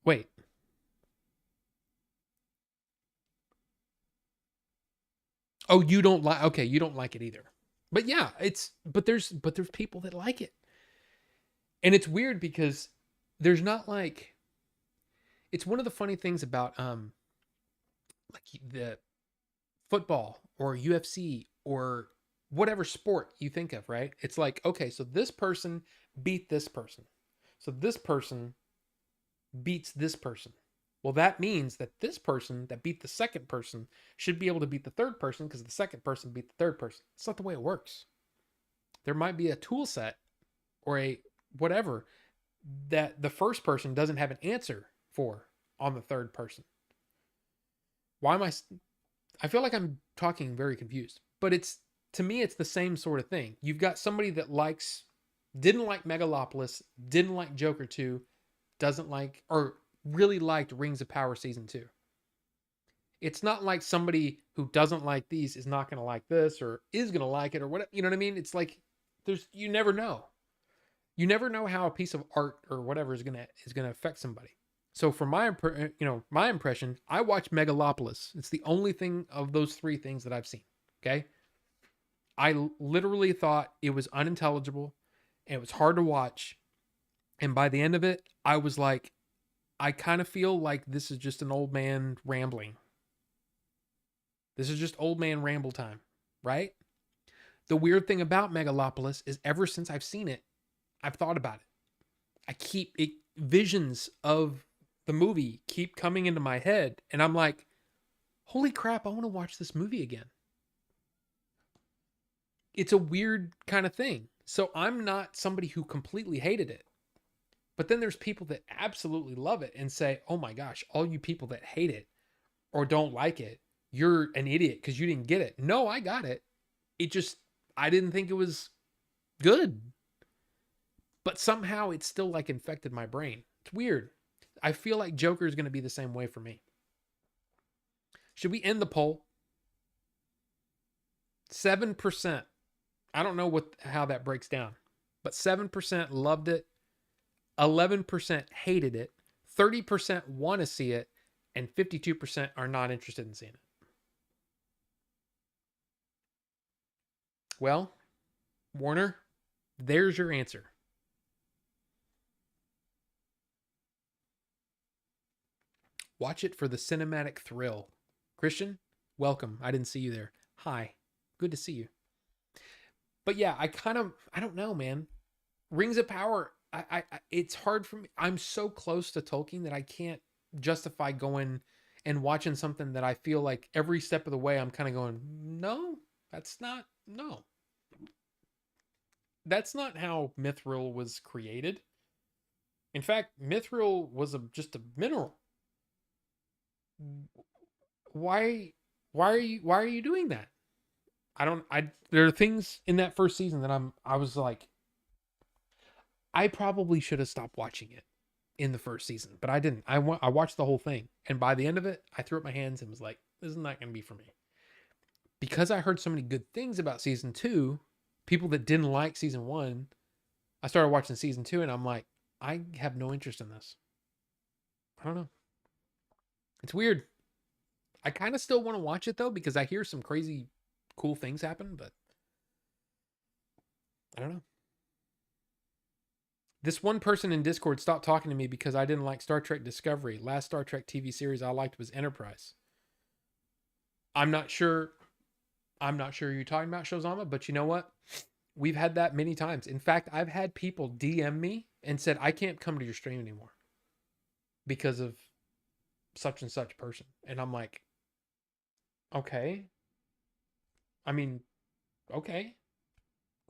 Speaker 1: Wait. Oh, you don't like, okay, you don't like it either. But yeah, but there's people that like it. And it's weird because there's not like, it's one of the funny things about like the football or UFC or whatever sport you think of, right? It's like, okay, so this person beat this person. So this person beats this person. Well, that means that this person that beat the second person should be able to beat the third person because the second person beat the third person. It's not the way it works. There might be a tool set or a whatever that the first person doesn't have an answer for on the third person. Why am I feel like I'm talking very confused, but to me, it's the same sort of thing. You've got somebody that didn't like Megalopolis, didn't like Joker 2, doesn't like, or really liked Rings of Power Season 2. It's not like somebody who doesn't like these is not going to like this or is going to like it or whatever. You know what I mean? It's like, you never know. You never know how a piece of art or whatever is going to affect somebody. So for my impression, I watched Megalopolis. It's the only thing of those 3 things that I've seen. Okay. I literally thought it was unintelligible and it was hard to watch. And by the end of it, I was like, I kind of feel like this is just an old man rambling. This is just old man ramble time, right? The weird thing about Megalopolis is ever since I've seen it, I've thought about it. Visions of the movie keep coming into my head. And I'm like, holy crap, I want to watch this movie again. It's a weird kind of thing. So I'm not somebody who completely hated it. But then there's people that absolutely love it and say, oh my gosh, all you people that hate it or don't like it, you're an idiot because you didn't get it. No, I got it. I didn't think it was good. But somehow it's still like infected my brain. It's weird. I feel like Joker is going to be the same way for me. Should we end the poll? 7%. I don't know how that breaks down, but 7% loved it. 11% hated it. 30% want to see it. And 52% are not interested in seeing it. Well, Warner, There's your answer. Watch it for the cinematic thrill. Christian, welcome. I didn't see you there. Hi. Good to see you. But yeah, I don't know, man. Rings of Power, it's hard for me. I'm so close to Tolkien that I can't justify going and watching something that I feel like every step of the way I'm kind of going, no, no. That's not how Mithril was created. In fact, Mithril was just a mineral. Why why are you doing that? I don't I There are things in that first season that I was like, I probably should have stopped watching it in the first season, but I didn't. I watched the whole thing, and by the end of it, I threw up my hands and was like, "This is not going to be for me." Because I heard so many good things about season 2, people that didn't like season 1, I started watching season 2 and I'm like, I have no interest in this. I don't know. It's weird. I kind of still want to watch it though because I hear some crazy cool things happen, but I don't know. This one person in Discord stopped talking to me because I didn't like Star Trek Discovery. Last Star Trek TV series I liked was Enterprise. I'm not sure. I'm not sure you're talking about Shozama, but you know what? We've had that many times. In fact, I've had people DM me and said, I can't come to your stream anymore because of such and such person. And I'm like, okay. I mean, okay.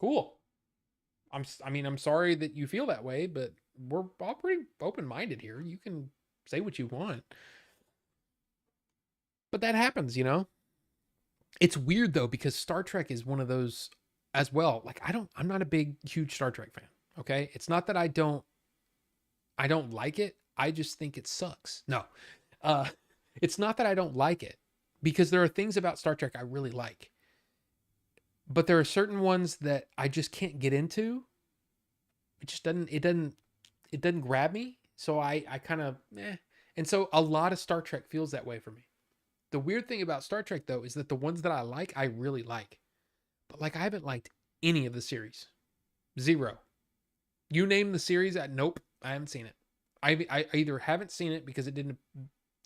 Speaker 1: Cool. I'm sorry that you feel that way, but we're all pretty open-minded here. You can say what you want. But that happens, you know? It's weird though because Star Trek is one of those as well. Like I'm not a big huge Star Trek fan, okay? It's not that I don't like it. I just think it sucks. No. Uh it's not that I don't like it because there are things about Star Trek I really like. But there are certain ones that I just can't get into. It just it doesn't grab me. So I kind of And so a lot of Star Trek feels that way for me. The weird thing about Star Trek though is that the ones that I really like. But like I haven't liked any of the series. Zero. You name the series, nope, I haven't seen it. I either haven't seen it because it didn't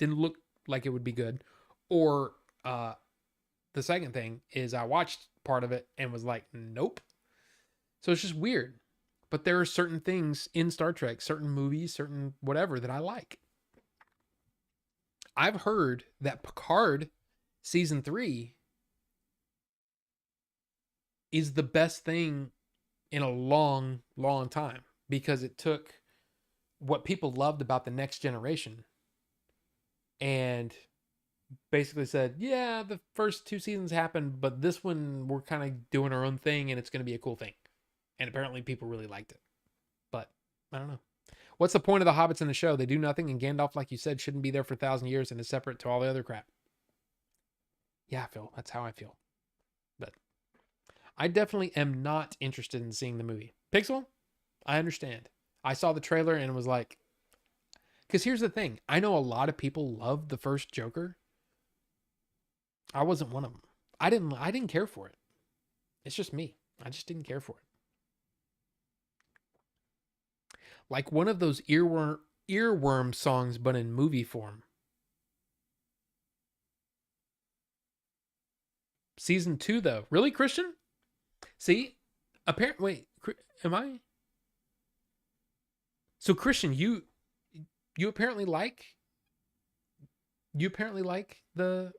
Speaker 1: look like it would be good, or the second thing is I watched part of it and was like, nope. So it's just weird. But there are certain things in Star Trek, certain movies, certain whatever that I like. I've heard that Picard season 3 is the best thing in a long, long time because it took what people loved about the next generation and basically said, yeah, the first 2 seasons happened, but this one we're kind of doing our own thing and it's going to be a cool thing. And apparently people really liked it. But I don't know. What's the point of the hobbits in the show? They do nothing, and Gandalf, like you said, shouldn't be there for 1,000 years and is separate to all the other crap. Yeah, Phil, that's how I feel. But I definitely am not interested in seeing the movie. Pixel, I understand. I saw the trailer and was like, because here's the thing. I know a lot of people love the first Joker. I wasn't one of them. I didn't care for it. It's just me. I just didn't care for it. Like one of those earworm songs, but in movie form. Season 2, though. Really, Christian? See? Apparently, wait, am I? So, Christian, you apparently like the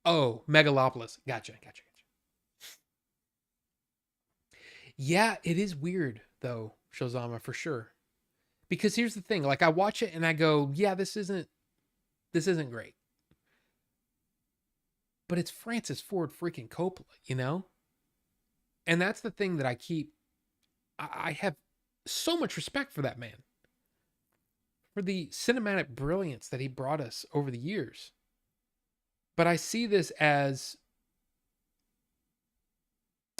Speaker 1: Megalopolis. Gotcha. Yeah, it is weird though, Shozama, for sure. Because here's the thing, like I watch it and I go, yeah, this isn't great. But it's Francis Ford freaking Coppola, you know? And that's the thing that I have so much respect for that man. For the cinematic brilliance that he brought us over the years. But I see this as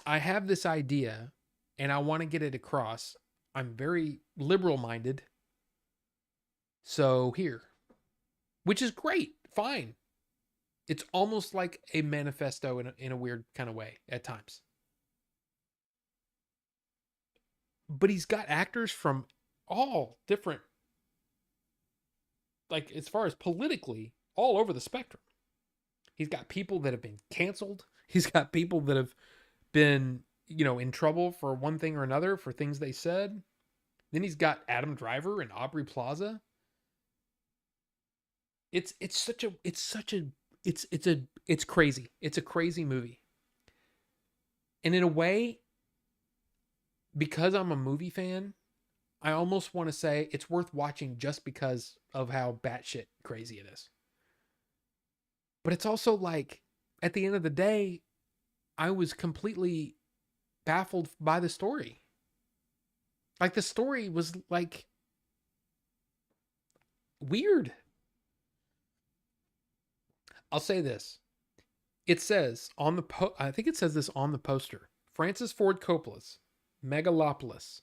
Speaker 1: I have this idea and I want to get it across. I'm very liberal minded. So here, which is great, fine. It's almost like a manifesto in a weird kind of way at times. but he's got actors from all different, like as far as politically, all over the spectrum. He's got people that have been canceled. He's got people that have been, in trouble for one thing or another for things they said. Then he's got Adam Driver and Aubrey Plaza. It's crazy. It's a crazy movie. And in a way, because I'm a movie fan, I almost want to say it's worth watching just because of how batshit crazy it is. But it's also like, at the end of the day, I was completely baffled by the story. Like, the story was like weird. I'll say this. It says on the I think it says this on the poster. Francis Ford Coppola's Megalopolis,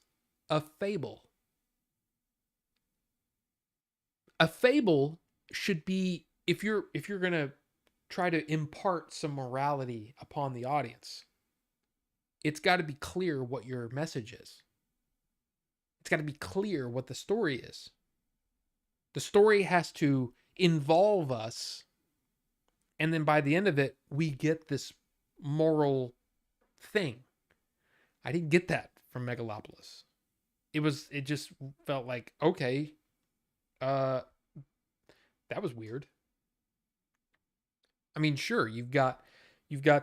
Speaker 1: a fable. A fable should be, if you're going to try to impart some morality upon the audience, it's got to be clear what your message is. It's got to be clear what the story is. The story has to involve us, and then by the end of it, we get this moral thing. I didn't get that from Megalopolis. It just felt like, okay, that was weird. I mean, sure, you've got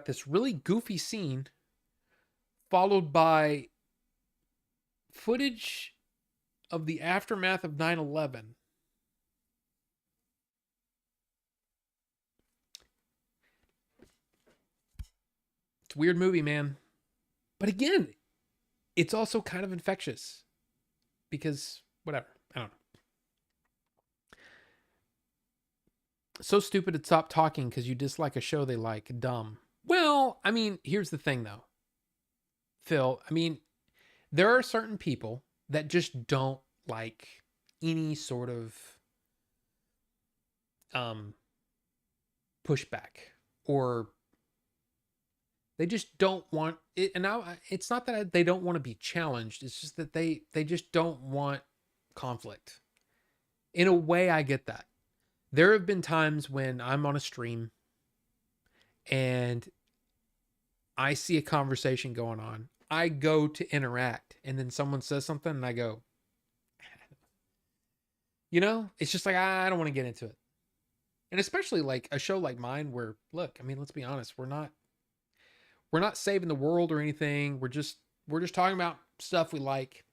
Speaker 1: this really goofy scene followed by footage of the aftermath of 9/11. It's a weird movie, man. But again, it's also kind of infectious because whatever, I don't know. So stupid to stop talking because you dislike a show they like. Dumb. Well, I mean, here's the thing though, Phil. I mean, there are certain people that just don't like any sort of pushback, or they just don't want it. And now it's not that they don't want to be challenged. It's just that they just don't want conflict. In a way, I get that. There have been times when I'm on a stream and I see a conversation going on. I go to interact, and then someone says something and I go, it's just like, I don't want to get into it. And especially like a show like mine where, look, I mean, let's be honest, we're not saving the world or anything. We're just talking about stuff we like,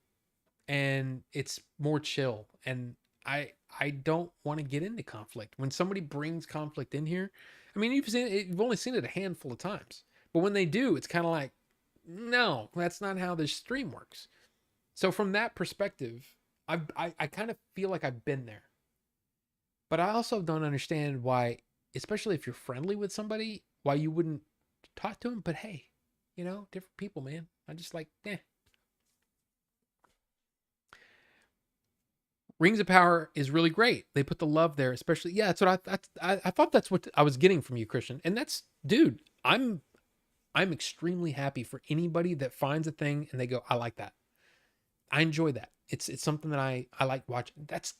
Speaker 1: and it's more chill. And I don't want to get into conflict. When somebody brings conflict in here, I mean, you've only seen it a handful of times, but when they do, it's kind of like, no, that's not how this stream works. So from that perspective, I kind of feel like I've been there, but I also don't understand why, especially if you're friendly with somebody, why you wouldn't talk to them. But hey, different people, man. I just like, Rings of Power is really great. They put the love there, especially. Yeah, that's what I thought that's what I was getting from you, Christian. And that's, dude, I'm extremely happy for anybody that finds a thing and they go, I like that. I enjoy that. It's something that I like watching. That's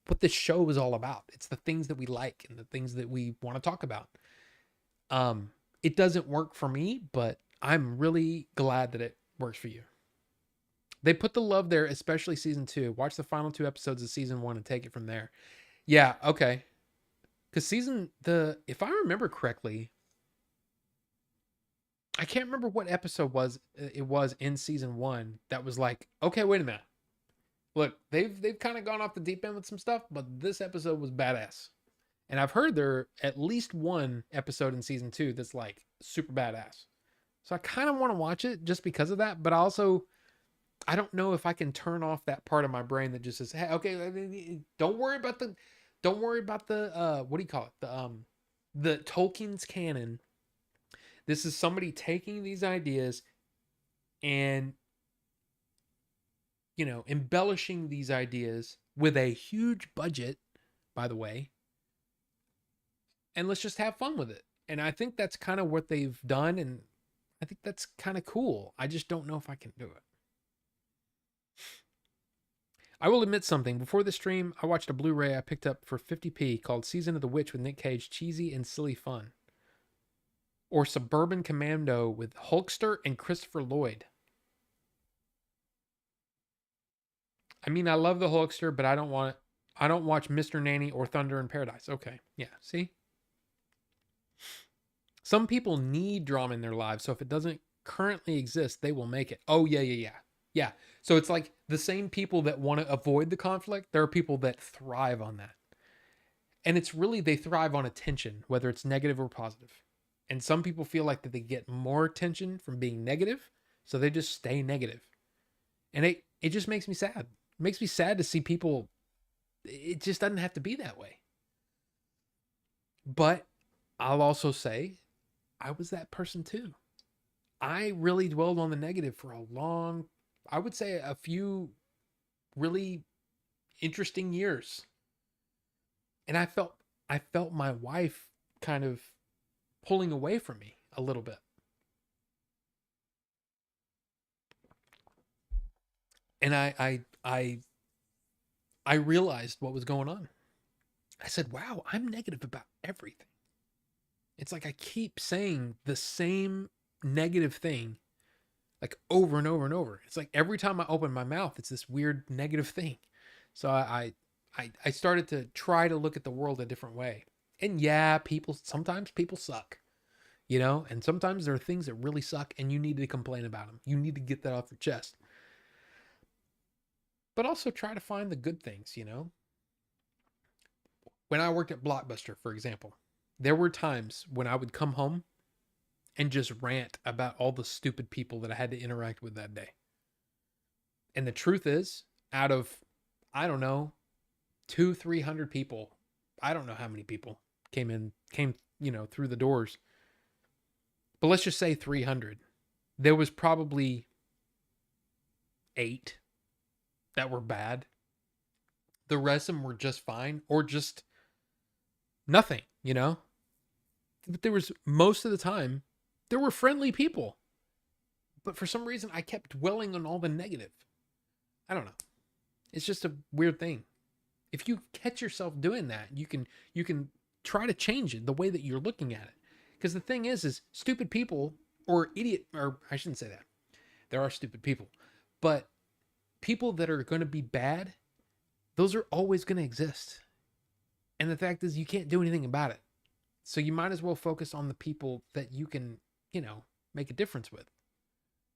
Speaker 1: what this show is all about. It's the things that we like and the things that we want to talk about. It doesn't work for me, but I'm really glad that it works for you. They put the love there, especially season 2. Watch the final 2 episodes of season 1 and take it from there. Yeah, okay. Because if I remember correctly, I can't remember what episode it was in season 1 that was like, okay, wait a minute. Look, they've kind of gone off the deep end with some stuff, but this episode was badass. And I've heard there at least one episode in season 2 that's like super badass. So I kind of want to watch it just because of that, but I don't know if I can turn off that part of my brain that just says, "Hey, okay, don't worry about the what do you call it? The Tolkien's canon. This is somebody taking these ideas and embellishing these ideas with a huge budget, by the way. And let's just have fun with it." And I think that's kind of what they've done, and I think that's kind of cool. I just don't know if I can do it. I will admit something. Before the stream, I watched a Blu-ray I picked up for 50p called Season of the Witch with Nick Cage, cheesy and silly fun. Or Suburban Commando with Hulkster and Christopher Lloyd. I mean, I love the Hulkster, but I don't watch Mr. Nanny or Thunder in Paradise. Okay. Yeah, see? Some people need drama in their lives, so if it doesn't currently exist, they will make it. Oh, yeah. Yeah. So it's like the same people that want to avoid the conflict, there are people that thrive on that. And it's really, they thrive on attention, whether it's negative or positive. And some people feel like that they get more attention from being negative, so they just stay negative. And it just makes me sad. It makes me sad to see people, it just doesn't have to be that way. But I'll also say, I was that person too. I really dwelled on the negative for a long, I would say a few really interesting years. And I felt my wife kind of pulling away from me a little bit. And I realized what was going on. I said, wow, I'm negative about everything. It's like I keep saying the same negative thing like over and over and over. It's like every time I open my mouth, it's this weird negative thing. So I started to try to look at the world a different way. And yeah, sometimes people suck, you know, and sometimes there are things that really suck and you need to complain about them. You need to get that off your chest. But also try to find the good things, you know. When I worked at Blockbuster, for example, there were times when I would come home and just rant about all the stupid people that I had to interact with that day. And the truth is, out of, I don't know, 200-300 people, I don't know how many people came, you know, through the doors. But let's just say 300. There was probably 8 that were bad. The rest of them were just fine or just nothing, you know? But there was, most of the time, there were friendly people. But for some reason, I kept dwelling on all the negative. I don't know. It's just a weird thing. If you catch yourself doing that, you can try to change it, the way that you're looking at it. Because the thing is stupid people or I shouldn't say that. There are stupid people. But people that are going to be bad, those are always going to exist. And the fact is, you can't do anything about it. So you might as well focus on the people that you can, you know, make a difference with.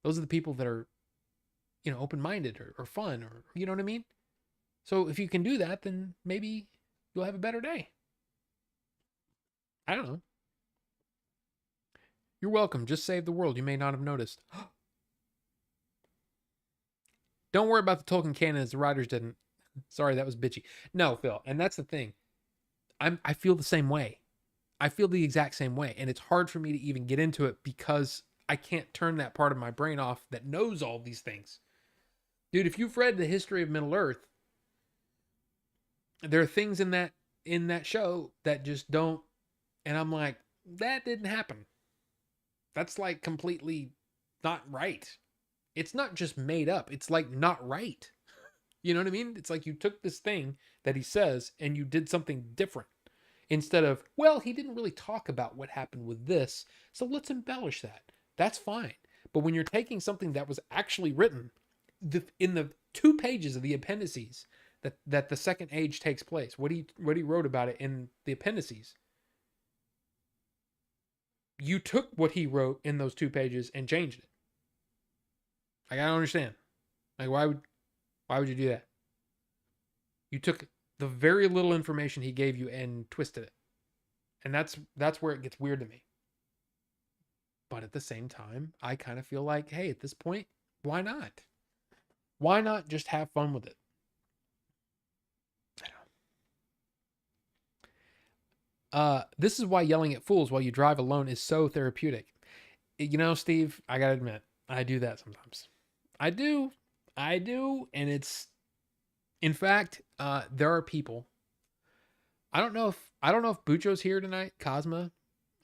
Speaker 1: Those are the people that are, you know, open-minded or fun, or, you know what I mean? So if you can do that, then maybe you'll have a better day. I don't know. You're welcome. Just save the world. You may not have noticed. Don't worry about the Tolkien canon as the writers didn't. Sorry, that was bitchy. No, Phil. And that's the thing. I feel the same way. I feel the exact same way. And it's hard for me to even get into it because I can't turn that part of my brain off that knows all these things. Dude, if you've read the history of Middle Earth, there are things in that show that just don't, and I'm like, that didn't happen. That's like completely not right. It's not just made up. It's like not right. You know what I mean? It's like you took this thing that he says and you did something different. Instead of, well, he didn't really talk about what happened with this, so let's embellish that. That's fine. But when you're taking something that was actually written in the 2 pages of the appendices that the second age takes place, what he wrote about it in the appendices, you took what he wrote in those 2 pages and changed it. Like, I don't understand. Like, why would you do that? You took the very little information he gave you and twisted it. And that's where it gets weird to me. But at the same time, I kind of feel like, hey, at this point, why not? Why not just have fun with it? I don't know. This is why yelling at fools while you drive alone is so therapeutic. You know, Steve, I gotta admit, I do that sometimes. I do, and it's, in fact, there are people. I don't know if Bucho's here tonight, Cosma.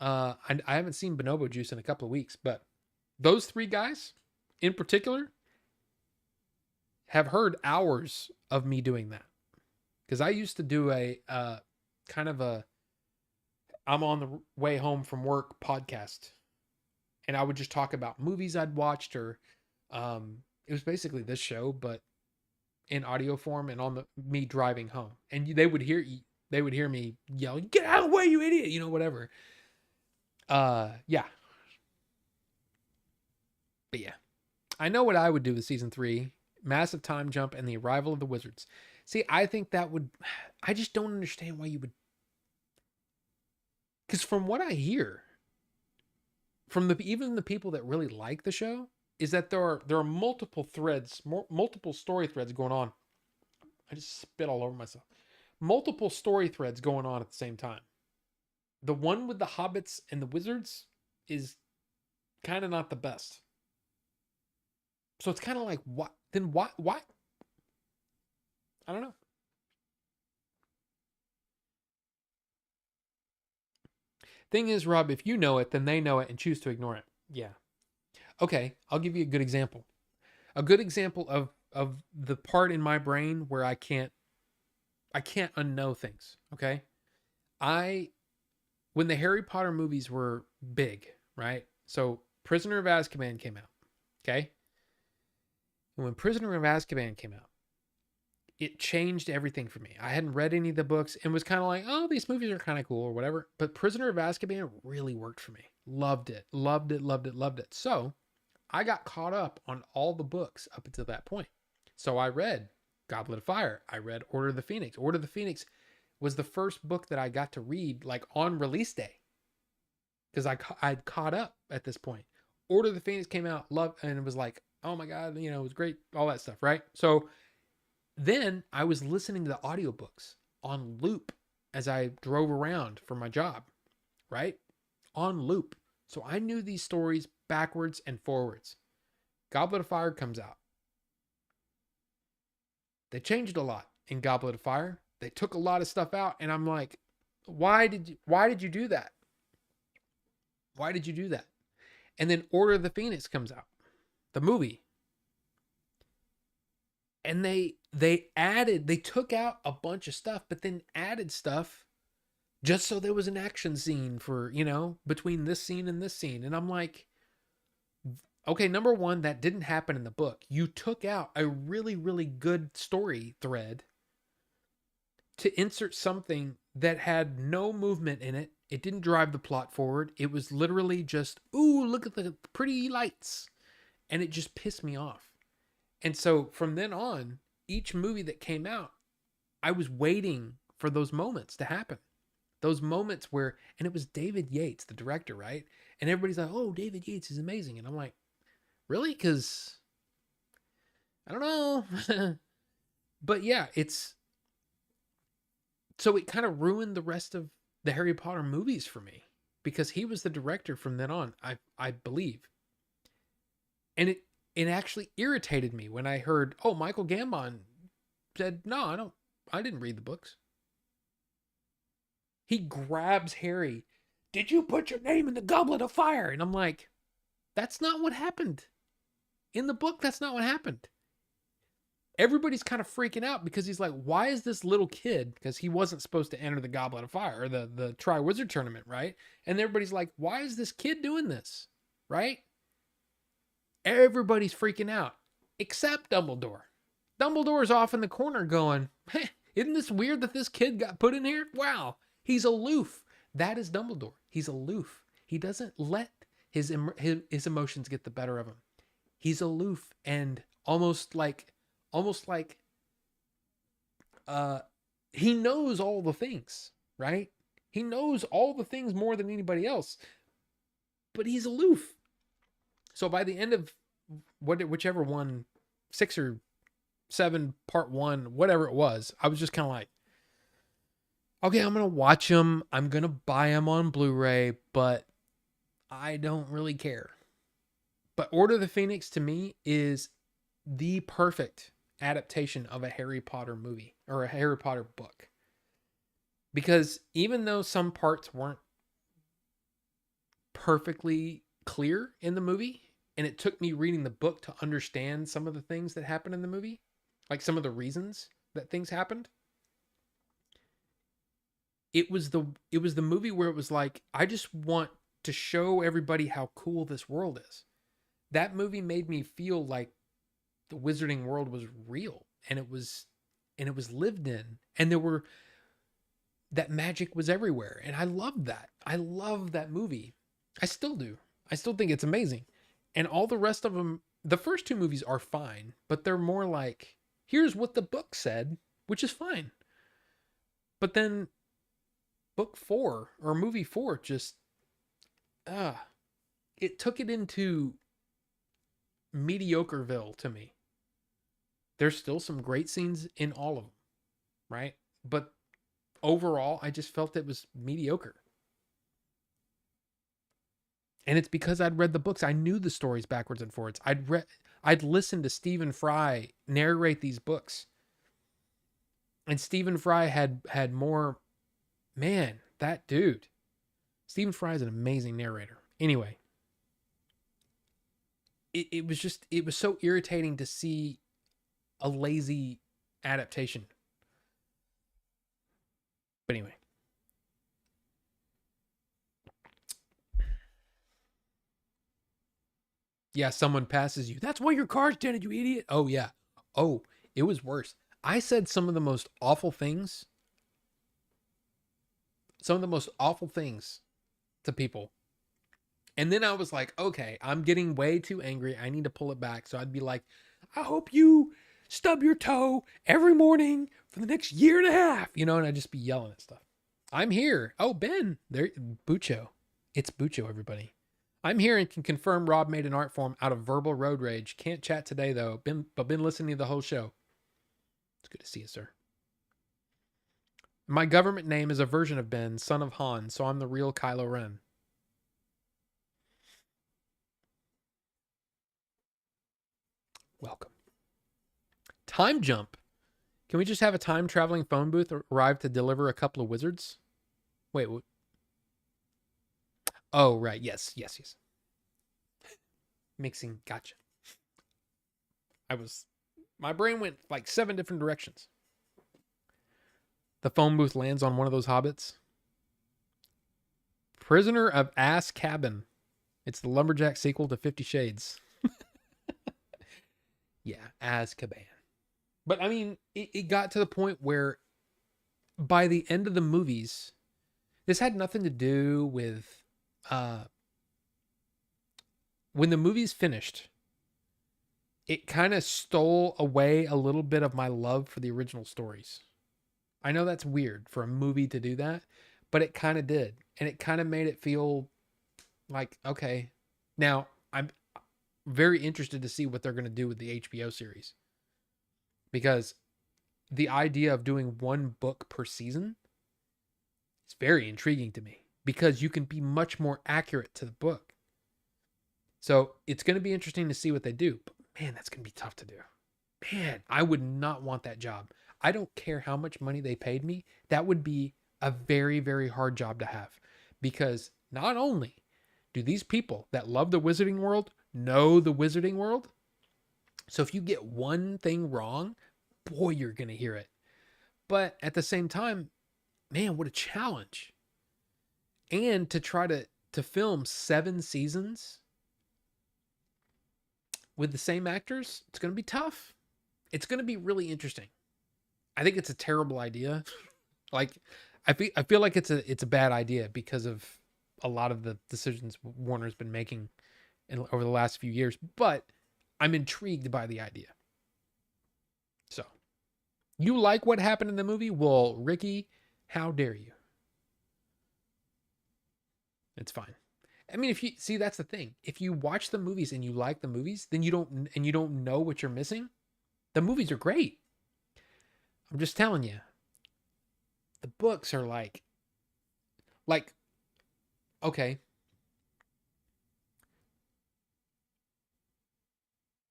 Speaker 1: I haven't seen Bonobo Juice in a couple of weeks, but those 3 guys in particular, have heard hours of me doing that. Because I used to do a kind of a I'm on the way home from work podcast, and I would just talk about movies I'd watched, or it was basically this show, but in audio form, and on the me driving home, and they would hear me yelling, "Get out of the way, you idiot!" You know, whatever. Yeah, but yeah, I know what I would do with season 3: massive time jump and the arrival of the wizards. See, I think that would. I just don't understand why you would. Because from what I hear, from even the people that really like the show, is that there are multiple threads, multiple story threads going on. I just spit all over myself. Multiple story threads going on at the same time. The one with the hobbits and the wizards is kind of not the best. So it's kind of like, what? Then why? Why? I don't know. Thing is, Rob, if you know it, then they know it and choose to ignore it. Yeah. Okay, I'll give you a good example. A good example of the part in my brain where I can't unknow things. Okay. I When the Harry Potter movies were big, right? So Prisoner of Azkaban came out. Okay. And when Prisoner of Azkaban came out, it changed everything for me. I hadn't read any of the books and was kind of like, oh, these movies are kind of cool or whatever. But Prisoner of Azkaban really worked for me. Loved it. Loved it. Loved it. Loved it. So I got caught up on all the books up until that point. So I read Goblet of Fire. I read Order of the Phoenix. Order of the Phoenix was the first book that I got to read like on release day, because I'd caught up at this point. Order of the Phoenix came out, loved, and it was like, oh my God, you know, it was great, all that stuff, right? So then I was listening to the audiobooks on loop as I drove around for my job, right? On loop. So I knew these stories backwards and forwards. Goblet of Fire comes out. They changed a lot in Goblet of Fire. They took a lot of stuff out, and I'm like, why did you do that? Why did you do that? And then Order of the Phoenix comes out, the movie. And they took out a bunch of stuff, but then added stuff just so there was an action scene for, you know, between this scene and this scene. And I'm like, okay, number one, that didn't happen in the book. You took out a really, really good story thread to insert something that had no movement in it. It didn't drive the plot forward. It was literally just, ooh, look at the pretty lights. And it just pissed me off. And so from then on, each movie that came out, I was waiting for those moments to happen. Those moments where, and it was David Yates, the director, right? And everybody's like, oh, David Yates is amazing. And I'm like, really? Because I don't know. But yeah, so it kind of ruined the rest of the Harry Potter movies for me, because he was the director from then on, I believe. And it actually irritated me when I heard, oh, Michael Gambon said, no, I didn't read the books. He grabs Harry. Did you put your name in the Goblet of Fire? And I'm like, that's not what happened. In the book, that's not what happened. Everybody's kind of freaking out because he's like, why is this little kid, because he wasn't supposed to enter the Goblet of Fire, or the Triwizard Tournament, right? And everybody's like, why is this kid doing this, right? Everybody's freaking out, except Dumbledore. Dumbledore's off in the corner going, hey, isn't this weird that this kid got put in here? Wow, he's aloof. That is Dumbledore. He's aloof. He doesn't let his emotions get the better of him. He's aloof and almost like he knows all the things, right? He knows all the things more than anybody else, but he's aloof. So by the end of whichever one, 6 or 7, part 1, whatever it was, I was just kind of like, okay, I'm going to watch them. I'm going to buy them on Blu-ray, but I don't really care. But Order of the Phoenix to me is the perfect adaptation of a Harry Potter movie or a Harry Potter book. Because even though some parts weren't perfectly clear in the movie, and it took me reading the book to understand some of the things that happen in the movie, like some of the reasons that things happened. It was the movie where it was like, I just want to show everybody how cool this world is. That movie made me feel like the wizarding world was real, and it was lived in, and there were that magic was everywhere, and I loved that. I love that movie. I still do. I still think it's amazing. And all the rest of them, the first two movies are fine, but they're more like, here's what the book said, which is fine. But then book 4 or movie 4 just it took it into mediocreville to me. There's still some great scenes in all of them, right? But overall, I just felt it was mediocre. And it's because I'd read the books. I knew the stories backwards and forwards. I'd listened to Stephen Fry narrate these books. And Stephen Fry had more, man, that dude. Stephen Fry is an amazing narrator. Anyway, it was so irritating to see a lazy adaptation. But anyway. Yeah, someone passes you. That's why your car's dented, you idiot. Oh, yeah. Oh, it was worse. I said some of the most awful things. Some of the most awful things to people. And then I was like, okay, I'm getting way too angry. I need to pull it back. So I'd be like, I hope you stub your toe every morning for the next year and a half, and I'd just be yelling at stuff. I'm here. Oh, Ben, there, Bucho. It's Bucho, everybody. I'm here and can confirm Rob made an art form out of verbal road rage. Can't chat today, though. Been listening to the whole show. It's good to see you, sir. My government name is a version of Ben, son of Han, so I'm the real Kylo Ren. Welcome. Time jump. Can we just have a time traveling phone booth arrive to deliver a couple of wizards? Wait. Oh, right. Yes. Mixing. Gotcha. My brain went like 7 different directions. The phone booth lands on one of those hobbits. Prisoner of Ass Cabin. It's the Lumberjack sequel to 50 Shades. Yeah, Azkaban. But I mean, it got to the point where by the end of the movies, this had nothing to do with when the movies finished, it kind of stole away a little bit of my love for the original stories. I know that's weird for a movie to do that, but it kind of did. And it kind of made it feel like, okay, now I'm very interested to see what they're going to do with the HBO series. Because the idea of doing one book per season is very intriguing to me, because you can be much more accurate to the book. So it's going to be interesting to see what they do. But man, that's going to be tough to do. Man, I would not want that job. I don't care how much money they paid me. That would be a very, very hard job to have. Because not only do these people that love the wizarding world know the wizarding world, so if you get one thing wrong, boy, you're going to hear it. But at the same time, man, what a challenge. And to try to film 7 seasons with the same actors, it's going to be tough. It's going to be really interesting. I think it's a terrible idea. Like, I feel like it's a bad idea because of a lot of the decisions Warner's been making over the last few years. But I'm intrigued by the idea. So, you like what happened in the movie? Well, Ricky, how dare you? It's fine. I mean, if you see, that's the thing. If you watch the movies and you like the movies, then you don't know what you're missing. The movies are great. I'm just telling you. The books are like okay.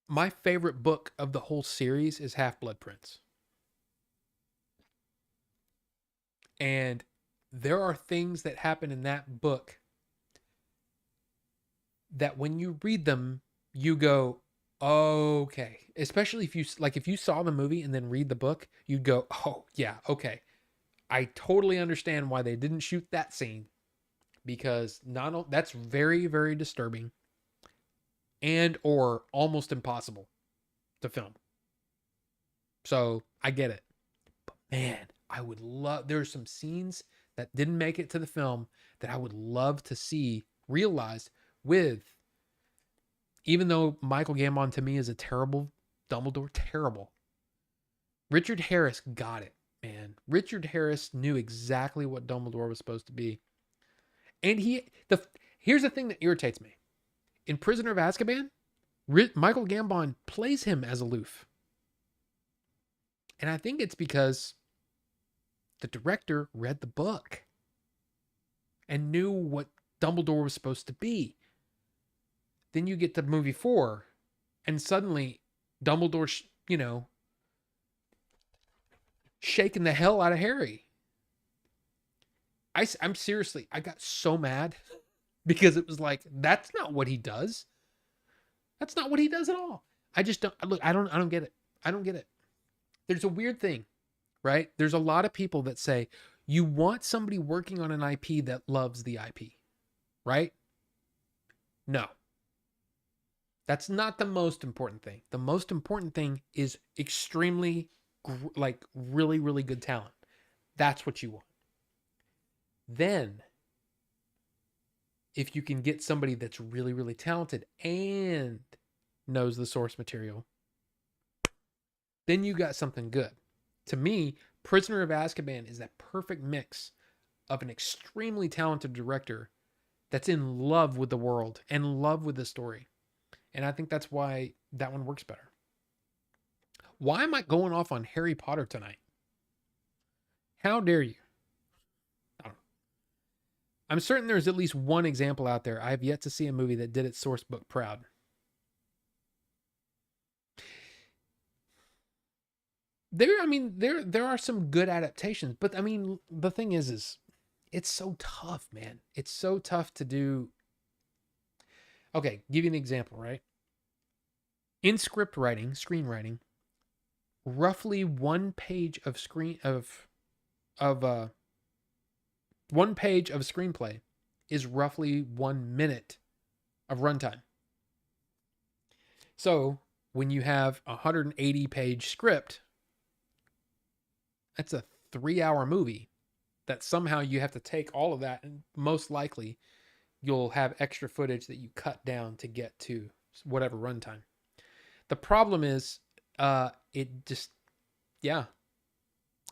Speaker 1: My favorite book of the whole series is Half-Blood Prince. And there are things that happen in that book that when you read them, you go, Okay. Especially if you like if you saw the movie and then read the book, you'd go, "Oh, yeah, okay. I totally understand why they didn't shoot that scene because that's very very disturbing and or almost impossible to film." So, I get it. But man, I would love there's some scenes that didn't make it to the film that I would love to see realized with, even though Michael Gambon to me is a terrible Dumbledore, terrible. Richard Harris got it, man. Richard Harris knew exactly what Dumbledore was supposed to be. And here's the thing that irritates me. In Prisoner of Azkaban, Michael Gambon plays him as aloof. And I think it's because the director read the book and knew what Dumbledore was supposed to be. Then you get to movie 4 and suddenly Dumbledore, shaking the hell out of Harry. I'm seriously, I got so mad because it was like, that's not what he does. That's not what he does at all. I just don't look. I don't get it. I don't get it. There's a weird thing, right? There's a lot of people that say you want somebody working on an IP that loves the IP, right? No, that's not the most important thing. The most important thing is extremely, like, really, really good talent. That's what you want. Then, if you can get somebody that's really, really talented and knows the source material, then you got something good. To me, Prisoner of Azkaban is that perfect mix of an extremely talented director that's in love with the world and in love with the story. And I think that's why that one works better. Why am I going off on Harry Potter tonight? How dare you? I don't know. I'm certain there's at least one example out there. I have yet to see a movie that did its source book proud. There are some good adaptations, but I mean, the thing is it's so tough, man. It's so tough to do. Okay, give you an example, right? In script writing, screenwriting, roughly one page of of uh 1 page of screenplay is roughly 1 minute of runtime. So when you have a 180-page script, that's a 3-hour movie that somehow you have to take all of that, and most likely you'll have extra footage that you cut down to get to whatever runtime. The problem is, it just, yeah.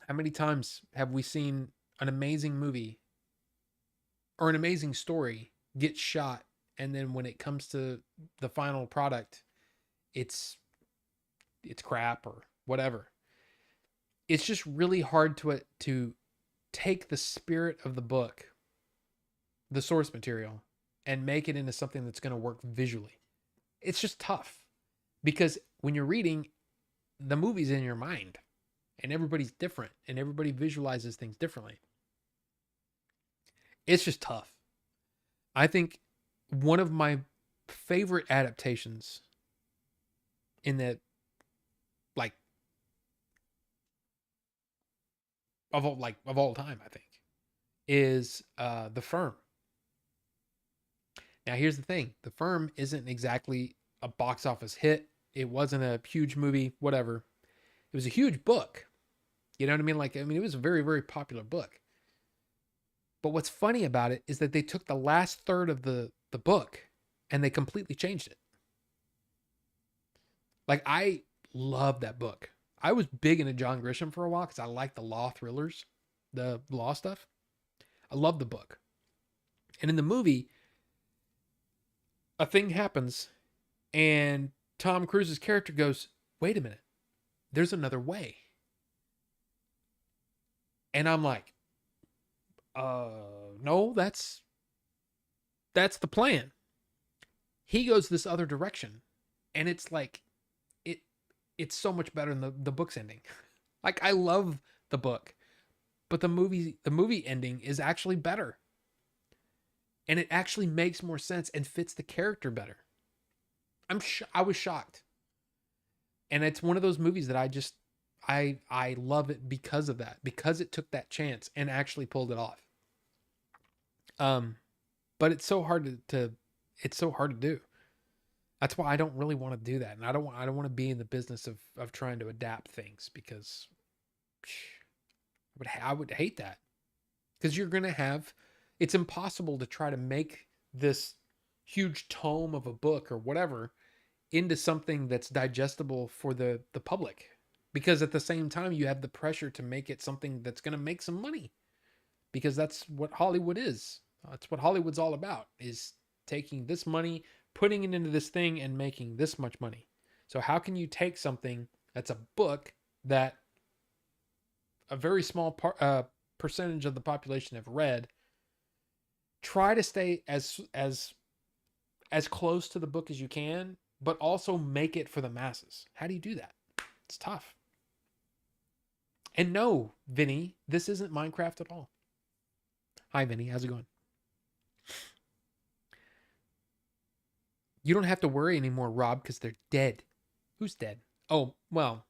Speaker 1: How many times have we seen an amazing movie or an amazing story get shot, and then when it comes to the final product, it's crap or whatever. It's just really hard to take the spirit of the book, the source material, and make it into something that's going to work visually. It's just tough because when you're reading, the movie's in your mind and everybody's different and everybody visualizes things differently. It's just tough. I think one of my favorite adaptations in that, like, of all time, I think, is The Firm. Now here's the thing. The Firm isn't exactly a box office hit. It wasn't a huge movie, whatever. It was a huge book. You know what I mean? Like, I mean, it was a very, very popular book. But what's funny about it is that they took the last third of the book and they completely changed it. Like, I love that book. I was big into John Grisham for a while because I like the law thrillers, the law stuff. I love the book. And in the movie, a thing happens and Tom Cruise's character goes, wait a minute, there's another way. And I'm like, no, that's the plan. He goes this other direction. And it's like, it's so much better than the book's ending. Like, I love the book, but the movie ending is actually better. And it actually makes more sense and fits the character better. I was shocked. And it's one of those movies that I love it because of that, because it took that chance and actually pulled it off. But it's so hard it's so hard to do. That's why I don't really want to do that, and I don't want to be in the business of trying to adapt things, because I would hate that, because you're gonna have, it's impossible to try to make this huge tome of a book or whatever into something that's digestible for the public, because at the same time you have the pressure to make it something that's going to make some money, because that's what Hollywood is. That's what Hollywood's all about, is taking this money, putting it into this thing, and making this much money. So how can you take something that's a book that a very small percentage of the population have read, try to stay as close to the book as you can, but also make it for the masses? How do you do that? It's tough. And no, Vinny, this isn't Minecraft at all. Hi, Vinny. How's it going? You don't have to worry anymore, Rob, because they're dead. Who's dead? Oh, well,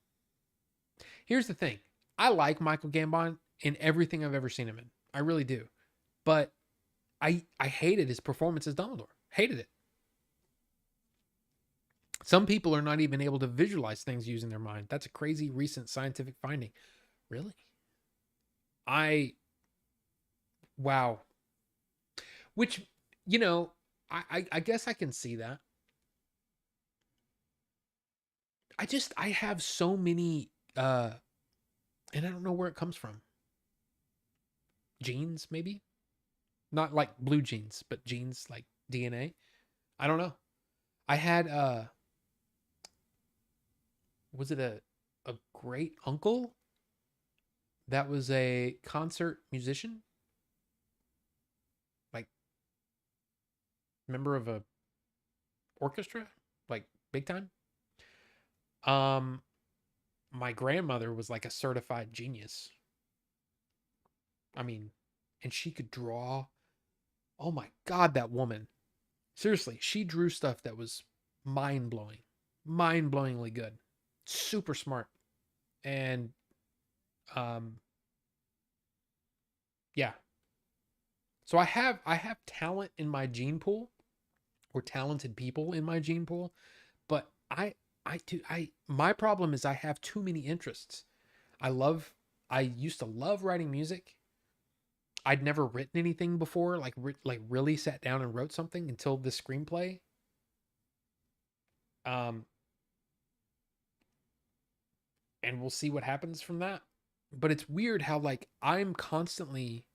Speaker 1: here's the thing. I like Michael Gambon in everything I've ever seen him in. I really do. But I hated his performance as Dumbledore. Hated it. Some people are not even able to visualize things using their mind. That's a crazy recent scientific finding. Really? Wow. Which, you know, I guess I can see that. I have so many, and I don't know where it comes from. Genes, maybe? Not like blue jeans, but genes like DNA. I don't know. I had, was it a great uncle that was a concert musician, like member of a orchestra, like big time. My grandmother was like a certified genius. I mean, and she could draw. Oh my God, that woman. Seriously, she drew stuff that was mind-blowing. Mind-blowingly good. Super smart. And um yeah. So I have talent in my gene pool, or talented people in my gene pool, but I my problem is I have too many interests. I used to love writing music. I'd never written anything before, like really sat down and wrote something until this screenplay. Um and we'll see what happens from that. But it's weird how like I'm constantly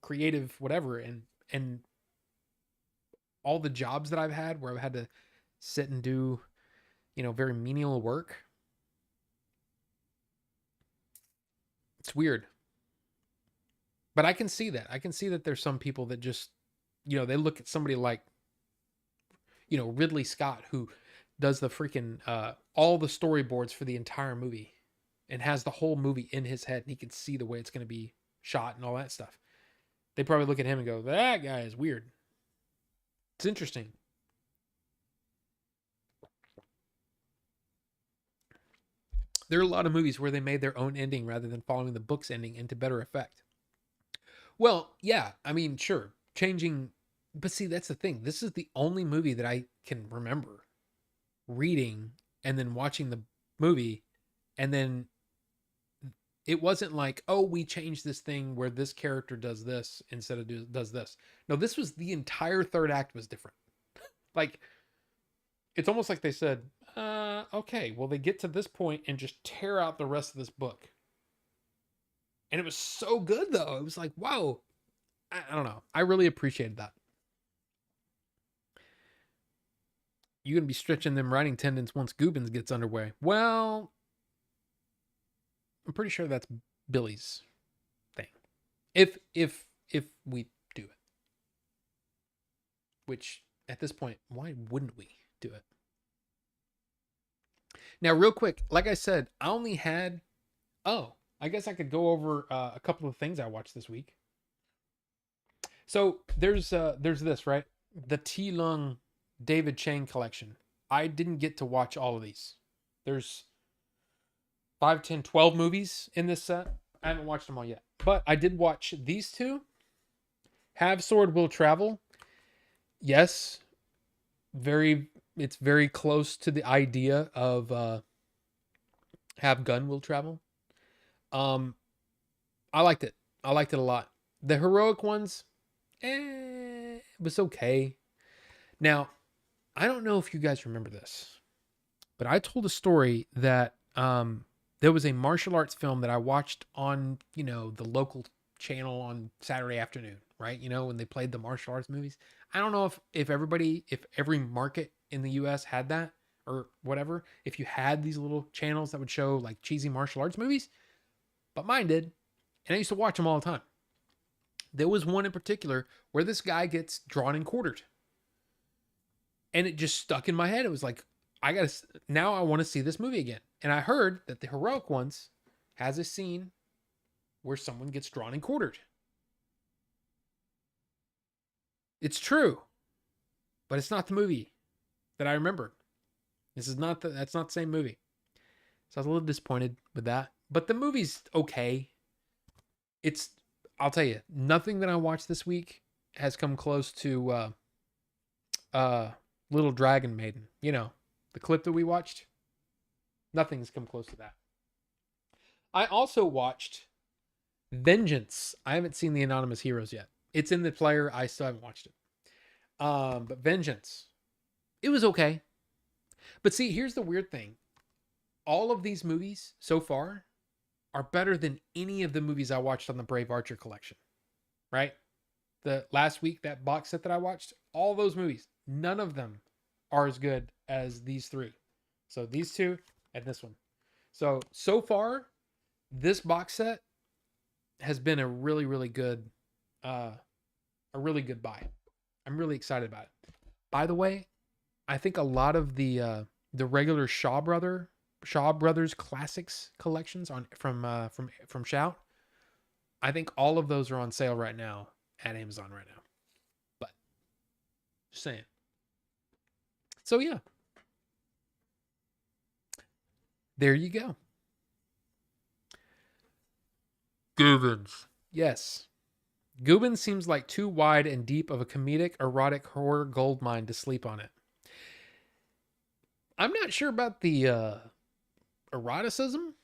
Speaker 1: creative whatever, and all the jobs that I've had where I've had to sit and do, very menial work. It's weird. But I can see that. I can see that there's some people that just, they look at somebody like, Ridley Scott, who does the freaking all the storyboards for the entire movie and has the whole movie in his head, and he can see the way it's going to be shot and all that stuff. They probably look at him and go, "That guy is weird." It's interesting. There are a lot of movies where they made their own ending rather than following the book's ending into better effect. Well, yeah, I mean, sure, changing, but see, that's the thing. This is the only movie that I can remember reading and then watching the movie, and then it wasn't like, oh, we changed this thing where this character does this instead of does this. No, this was the entire third act was different. Like, it's almost like they said, okay, well, they get to this point and just tear out the rest of this book. And it was so good, though. It was like, wow. I don't know. I really appreciated that. You're going to be stretching them writing tendons once Goobins gets underway. Well, I'm pretty sure that's Billy's thing. If we do it. Which, at this point, why wouldn't we do it? Now, real quick, like I said, I only had... Oh, I guess I could go over a couple of things I watched this week. So, there's this, right? The T. Lung David Chang collection. I didn't get to watch all of these. There's 5, 10, 12 movies in this set. I haven't watched them all yet, but I did watch these two. Have Sword Will Travel. Yes, it's very close to the idea of Have Gun Will Travel. Um, I liked it. I liked it a lot. The heroic ones, it was okay. Now, I don't know if you guys remember this, but I told a story that there was a martial arts film that I watched on, the local channel on Saturday afternoon, right? When they played the martial arts movies. I don't know if every market in the US had that or whatever, if you had these little channels that would show like cheesy martial arts movies, but mine did. And I used to watch them all the time. There was one in particular where this guy gets drawn and quartered. And it just stuck in my head. It was like, now I want to see this movie again. And I heard that the heroic ones has a scene where someone gets drawn and quartered. It's true, but it's not the movie that I remember. That's not the same movie. So I was a little disappointed with that. But the movie's okay. I'll tell you, nothing that I watched this week has come close to Little Dragon Maiden. The clip that we watched. Nothing's come close to that. I also watched Vengeance. I haven't seen The Anonymous Heroes yet. It's in the player. I still haven't watched it. But Vengeance. It was okay. But see, here's the weird thing. All of these movies so far are better than any of the movies I watched on the Brave Archer collection. Right? The last week, that box set that I watched, all those movies, none of them are as good as these three. So these two and this one. So far, this box set has been a really, really good buy. I'm really excited about it. By the way, I think a lot of the regular Shaw Brothers classics collections from Shout, I think all of those are on sale right now at Amazon right now. But just saying. So yeah. There you go. Goobins. Yes. Goobins seems like too wide and deep of a comedic, erotic horror goldmine to sleep on it. I'm not sure about the eroticism.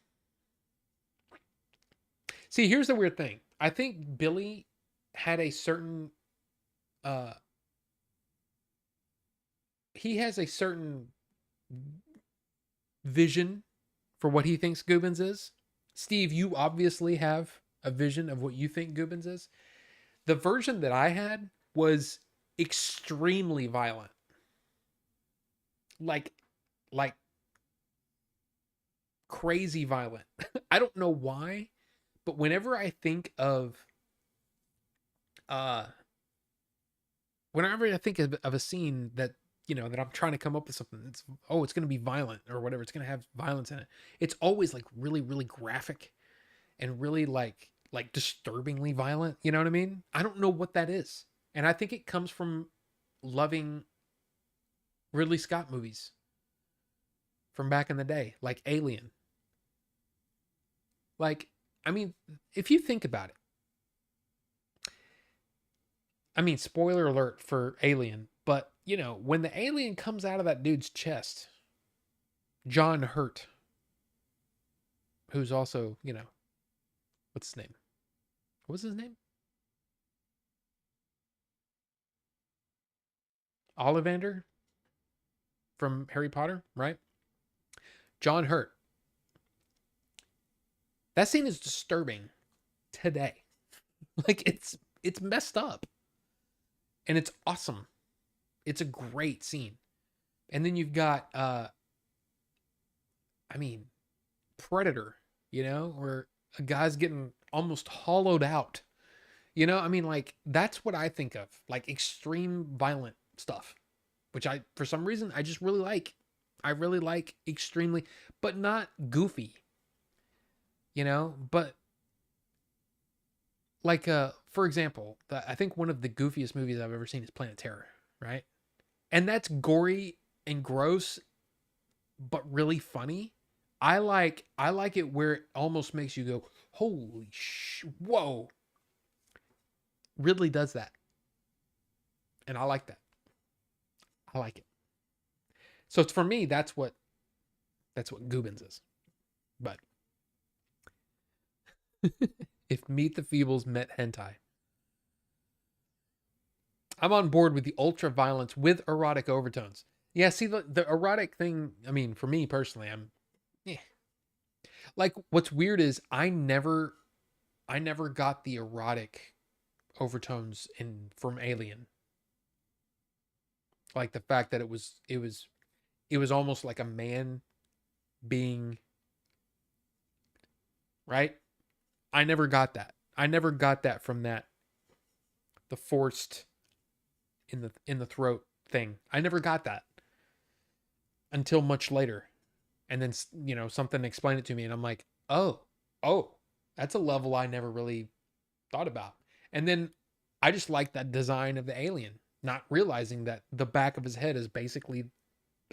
Speaker 1: See, here's the weird thing. I think Billy had a certain he has a certain vision for what he thinks Goobins is. Steve, you obviously have a vision of what you think Goobins is. The version that I had was extremely violent. Like crazy violent. I don't know why, but whenever I think of a scene that that I'm trying to come up with something that's it's going to be violent or whatever, it's going to have violence in it, it's always like really, really graphic and really like disturbingly violent. You know what I mean? I don't know what that is. And I think it comes from loving Ridley Scott movies from back in the day, like Alien. Like, I mean, if you think about it, I mean, spoiler alert for Alien, but when the alien comes out of that dude's chest, John Hurt, who's also, what's his name? What was his name? Ollivander from Harry Potter, right? John Hurt. That scene is disturbing today. Like it's messed up. And it's awesome. It's a great scene. And then you've got Predator, where a guy's getting almost hollowed out. Like that's what I think of, like extreme violent stuff, which for some reason I just really like. I really like extremely, but not goofy. But like for example, I think one of the goofiest movies I've ever seen is Planet Terror, right? And that's gory and gross but really funny. I like it where it almost makes you go, "Holy whoa." Ridley does that. And I like that. I like it. So it's, for me, that's what Goobens is. But if Meet the Feebles met hentai, I'm on board with the ultra violence with erotic overtones. Yeah, see the erotic thing. I mean, for me personally, eh. Like what's weird is I never got the erotic overtones in from Alien. Like the fact that it was almost like a man being right. I never got that. I never got that from that the forced in the throat thing. I never got that until much later. And then something explained it to me and I'm like, "Oh. Oh, that's a level I never really thought about." And then I just like that design of the alien, not realizing that the back of his head is basically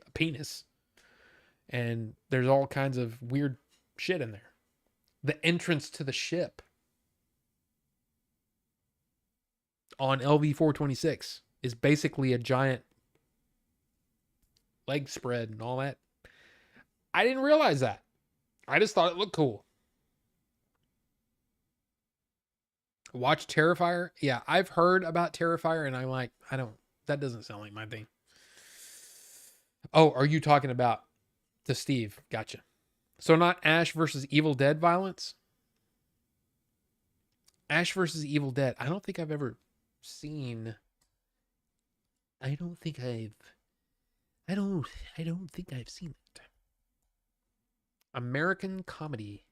Speaker 1: a penis and there's all kinds of weird shit in there. The entrance to the ship on LV 426 is basically a giant leg spread and all that. I didn't realize that. I just thought it looked cool. Watch Terrifier. Yeah, I've heard about Terrifier and I'm like, that doesn't sound like my thing. Oh, are you talking about the Steve? Gotcha. So not Ash versus Evil Dead violence? Ash versus Evil Dead. I don't think I've ever seen. I don't think I've. I don't think I've seen it. American comedy.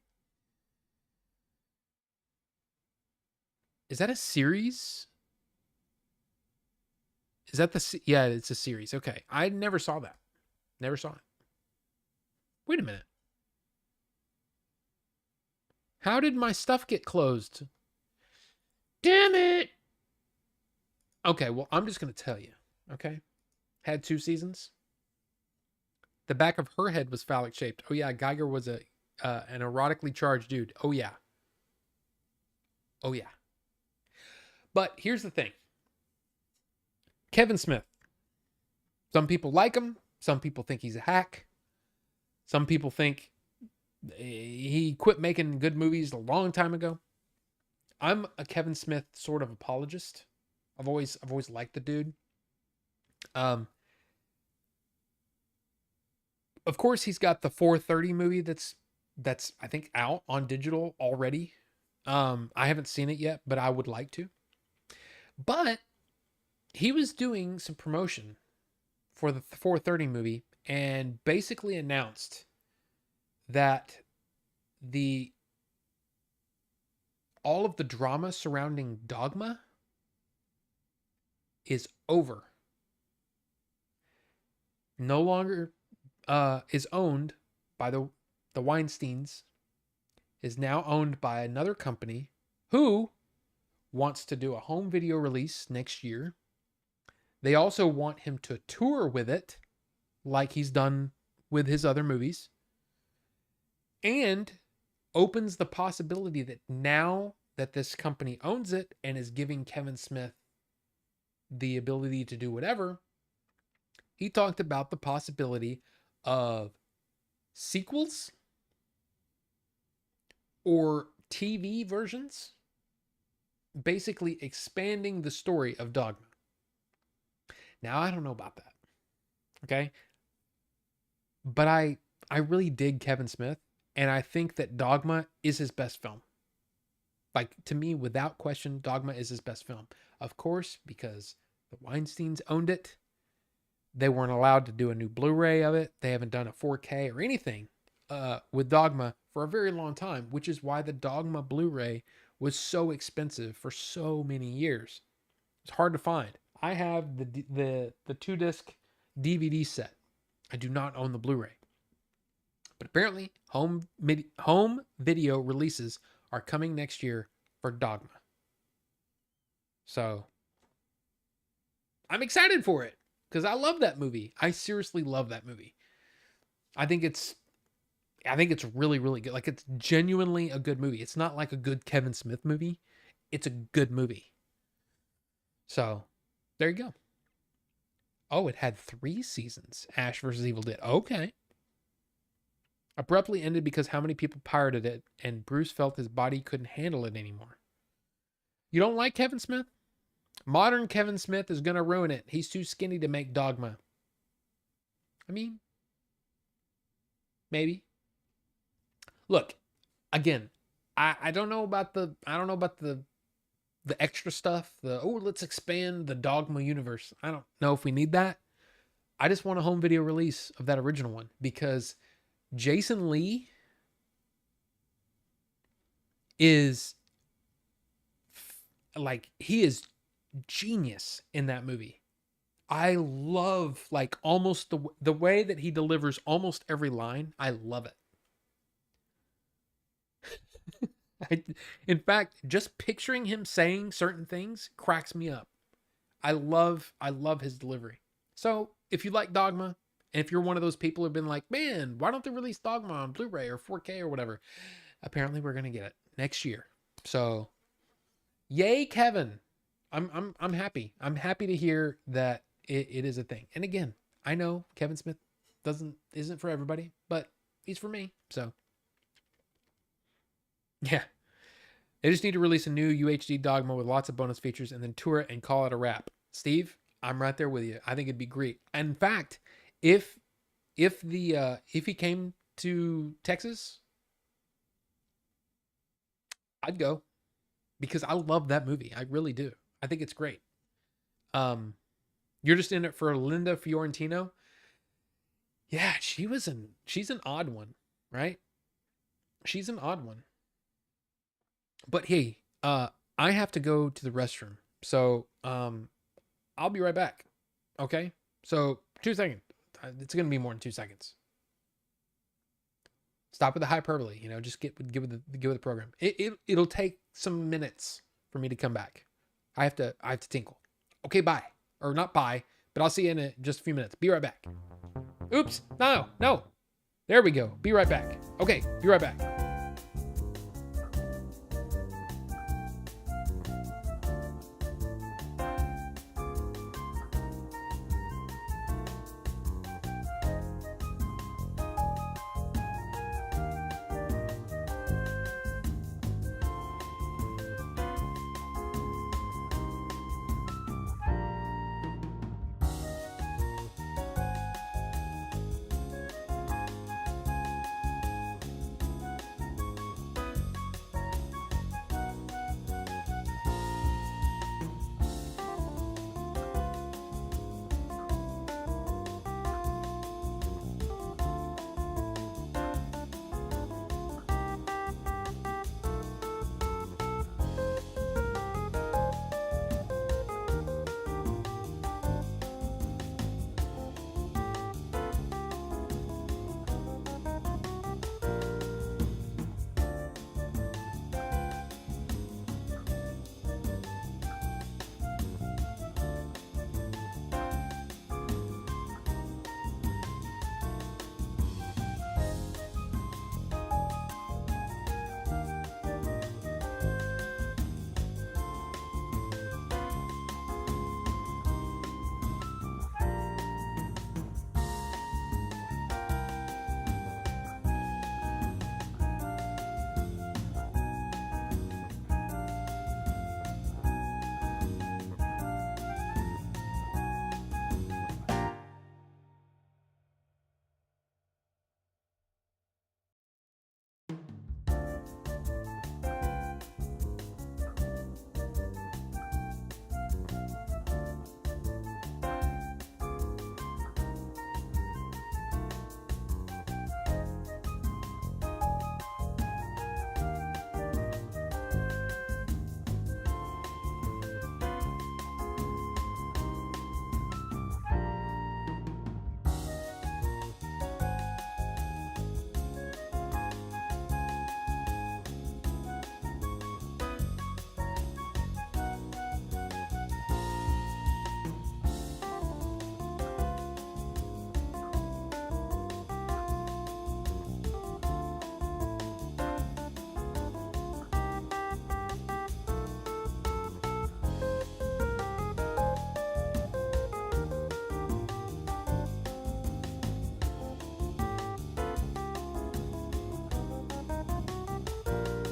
Speaker 1: Is that a series? Is that yeah, it's a series. Okay. I never saw that. Never saw it. Wait a minute. How did my stuff get closed? Damn it. Okay, well, I'm just going to tell you. Okay. Had 2 seasons. The back of her head was phallic shaped. Oh yeah, Geiger was an erotically charged dude. Oh yeah. Oh yeah. But here's the thing. Kevin Smith. Some people like him. Some people think he's a hack. Some people think he quit making good movies a long time ago. I'm a Kevin Smith sort of apologist. I've always liked the dude. Of course he's got the 4:30 movie that's I think out on digital already. I haven't seen it yet, but I would like to. But he was doing some promotion for the 4:30 movie and basically announced that all of the drama surrounding Dogma is over. No longer is owned by the Weinsteins. Is now owned by another company who wants to do a home video release next year. They also want him to tour with it like he's done with his other movies. And opens the possibility that now that this company owns it and is giving Kevin Smith the ability to do whatever, he talked about the possibility of sequels or TV versions, basically expanding the story of Dogma. Now, I don't know about that. Okay? But I really dig Kevin Smith, and I think that Dogma is his best film. Like, to me, without question, Dogma is his best film. Of course, because the Weinsteins owned it. They weren't allowed to do a new Blu-ray of it. They haven't done a 4K or anything with Dogma for a very long time, which is why the Dogma Blu-ray was so expensive for so many years. It's hard to find. I have the 2-disc DVD set. I do not own the Blu-ray. But apparently, home video releases are coming next year for Dogma. So, I'm excited for it because I love that movie. I seriously love that movie. I think it's really, really good. Like, it's genuinely a good movie. It's not like a good Kevin Smith movie. It's a good movie. So, there you go. Oh, it had 3 seasons. Ash versus Evil Dead. Okay. Abruptly ended because how many people pirated it, and Bruce felt his body couldn't handle it anymore. You don't like Kevin Smith? Modern Kevin Smith is going to ruin it. He's too skinny to make Dogma. I mean, maybe. Look, again, I don't know about the extra stuff. Let's expand the Dogma universe. I don't know if we need that. I just want a home video release of that original one because Jason Lee is like, he is genius in that movie. I love like almost the way that he delivers almost every line. I love it. In fact, just picturing him saying certain things cracks me up. I love his delivery. So if you like Dogma, and if you're one of those people who've been like, man, why don't they release Dogma on Blu-ray or 4K or whatever? Apparently we're gonna get it next year. So yay, Kevin. I'm happy. I'm happy to hear that it is a thing. And again, I know Kevin Smith isn't for everybody, but he's for me. So yeah. They just need to release a new UHD Dogma with lots of bonus features and then tour it and call it a wrap. Steve, I'm right there with you. I think it'd be great. In fact, if he came to Texas, I'd go because I love that movie. I really do. I think it's great. You're just in it for Linda Fiorentino. Yeah, she's an odd one, right? She's an odd one. But hey, I have to go to the restroom. So, I'll be right back. Okay? So, 2 seconds. It's going to be more than 2 seconds. Stop with the hyperbole, just get with the program. It'll take some minutes for me to come back. I have to tinkle. Okay, bye. Or not bye, but I'll see you in just a few minutes. Be right back. Oops. No. There we go. Be right back. Okay, be right back.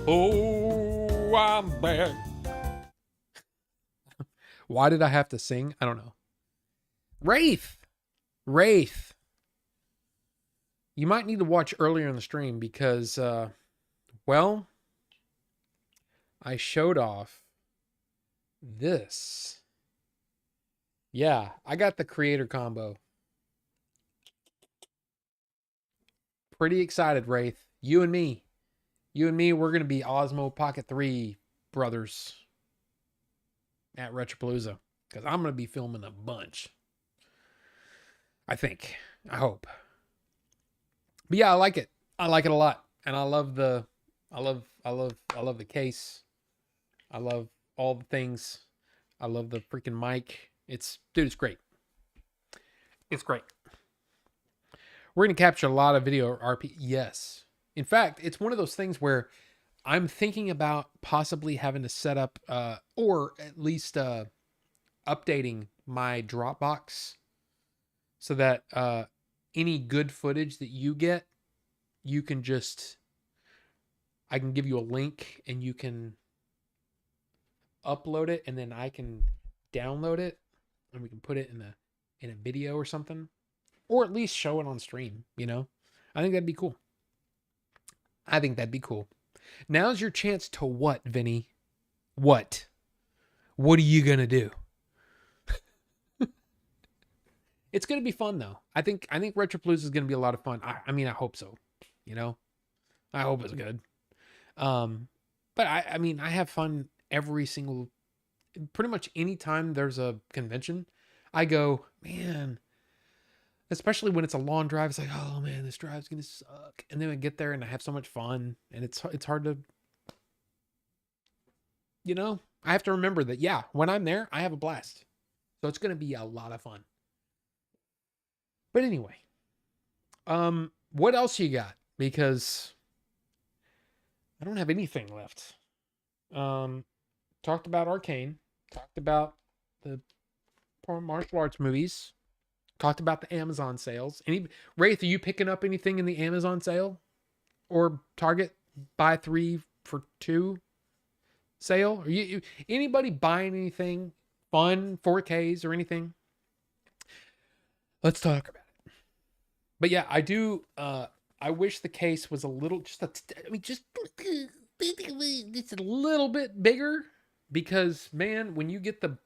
Speaker 1: Oh, I'm back. Why did I have to sing? I don't know. Wraith. You might need to watch earlier in the stream because, well, I showed off this. Yeah, I got the creator combo. Pretty excited, Wraith. You and me, we're going to be Osmo Pocket 3 brothers at Retropalooza because I'm going to be filming a bunch. I think. I hope. But yeah, I like it. I like it a lot. And I love the case. I love all the things. I love the freaking mic. It's great. It's great. We're going to capture a lot of video RP. Yes. In fact, it's one of those things where I'm thinking about possibly having to set up or at least updating my Dropbox so that any good footage that you get, you can just, I can give you a link and you can upload it and then I can download it and we can put it in a video or something, or at least show it on stream, you know? I think that'd be cool. Now's your chance to what, Vinny? What are you going to do? It's going to be fun though. I think Retropalooza is going to be a lot of fun. I mean, I hope so, you know? I hope it's good. But I mean, I have fun pretty much anytime there's a convention, I go, man, especially when it's a long drive. It's like, oh man, this drive's going to suck. And then I get there and I have so much fun and it's hard to, you know, I have to remember that. Yeah. When I'm there, I have a blast. So it's going to be a lot of fun. But anyway, what else you got? Because I don't have anything left. Talked about Arcane. Talked about the martial arts movies. Talked about the Amazon sales. Wraith, are you picking up anything in the Amazon sale? Or Target buy 3 for 2 sale? Are you anybody buying anything fun, 4Ks or anything? Let's talk about it. But yeah, I do I wish the case was a little just a little bit bigger, because man, when you get the